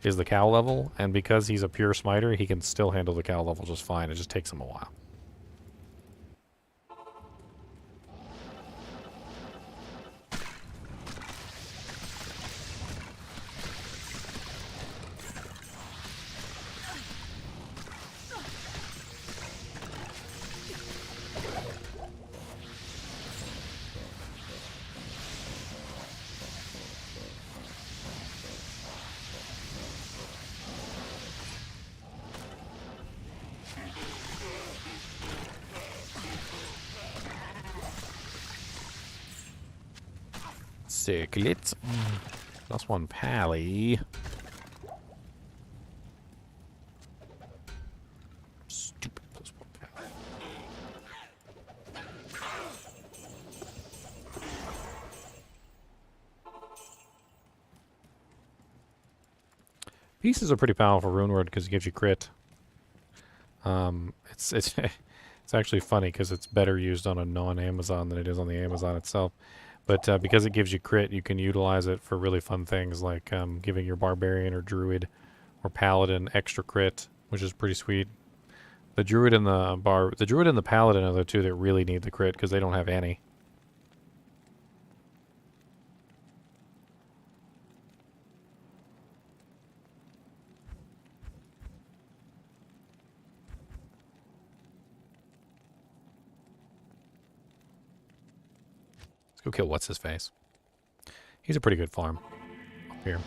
is the cow level, and because he's a pure smiter, he can still handle the cow level just fine. It just takes him a while. Circlet. Plus one pally. Stupid plus one pally. Pieces are pretty powerful Runeword because it gives you crit. It's it's actually funny because it's better used on a non-Amazon than it is on the Amazon itself. But because it gives you crit, you can utilize it for really fun things like giving your barbarian or druid or paladin extra crit, which is pretty sweet. The druid and the paladin are the two that really need the crit because they don't have any. Let's go kill what's-his-face. He's a pretty good farm up here.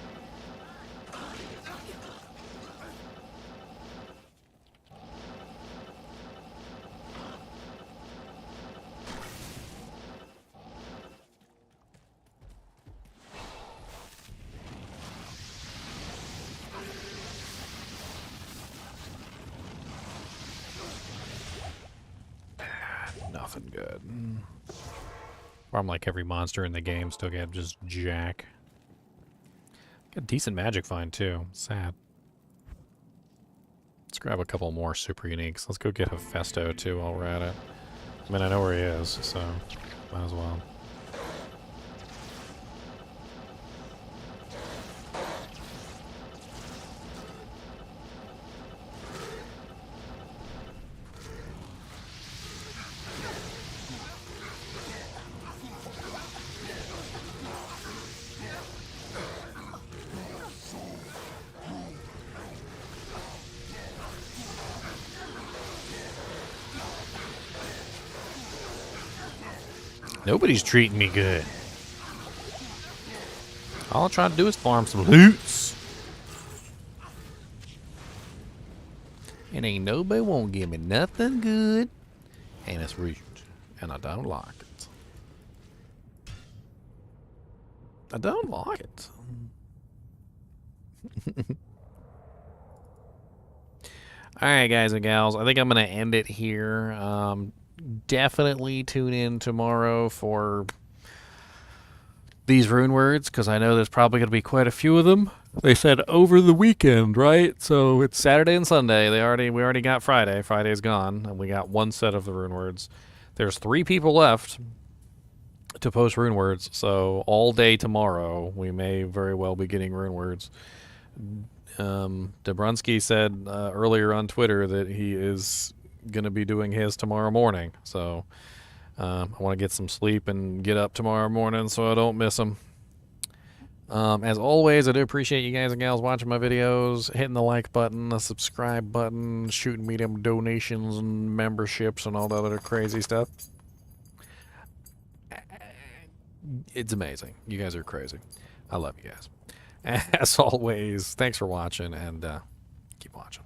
Nothing good. Farm like every monster in the game, still get just jack. Got decent magic find too. Sad. Let's grab a couple more super uniques. Let's go get Hephaesto too while we're at it. I mean, I know where he is, so might as well. Nobody's treating me good. All I'm trying to do is farm some loots. And ain't nobody won't give me nothing good. And it's rude. And I don't like it. I don't like it. Alright, guys and gals. I think I'm going to end it here. Definitely tune in tomorrow for these rune words, because I know there's probably going to be quite a few of them. They said over the weekend, right? So it's Saturday and Sunday. We already got Friday. Friday's gone, and we got one set of the rune words. There's 3 people left to post rune words, so all day tomorrow we may very well be getting rune words. Dobrunsky said earlier on Twitter that he is going to be doing his tomorrow morning, so I want to get some sleep and get up tomorrow morning so I don't miss him. As always, I do appreciate you guys and gals watching my videos, hitting the like button, the subscribe button, shooting me them donations and memberships and all that other crazy stuff. It's amazing. You guys are crazy. I love you guys. As always, thanks for watching, and keep watching.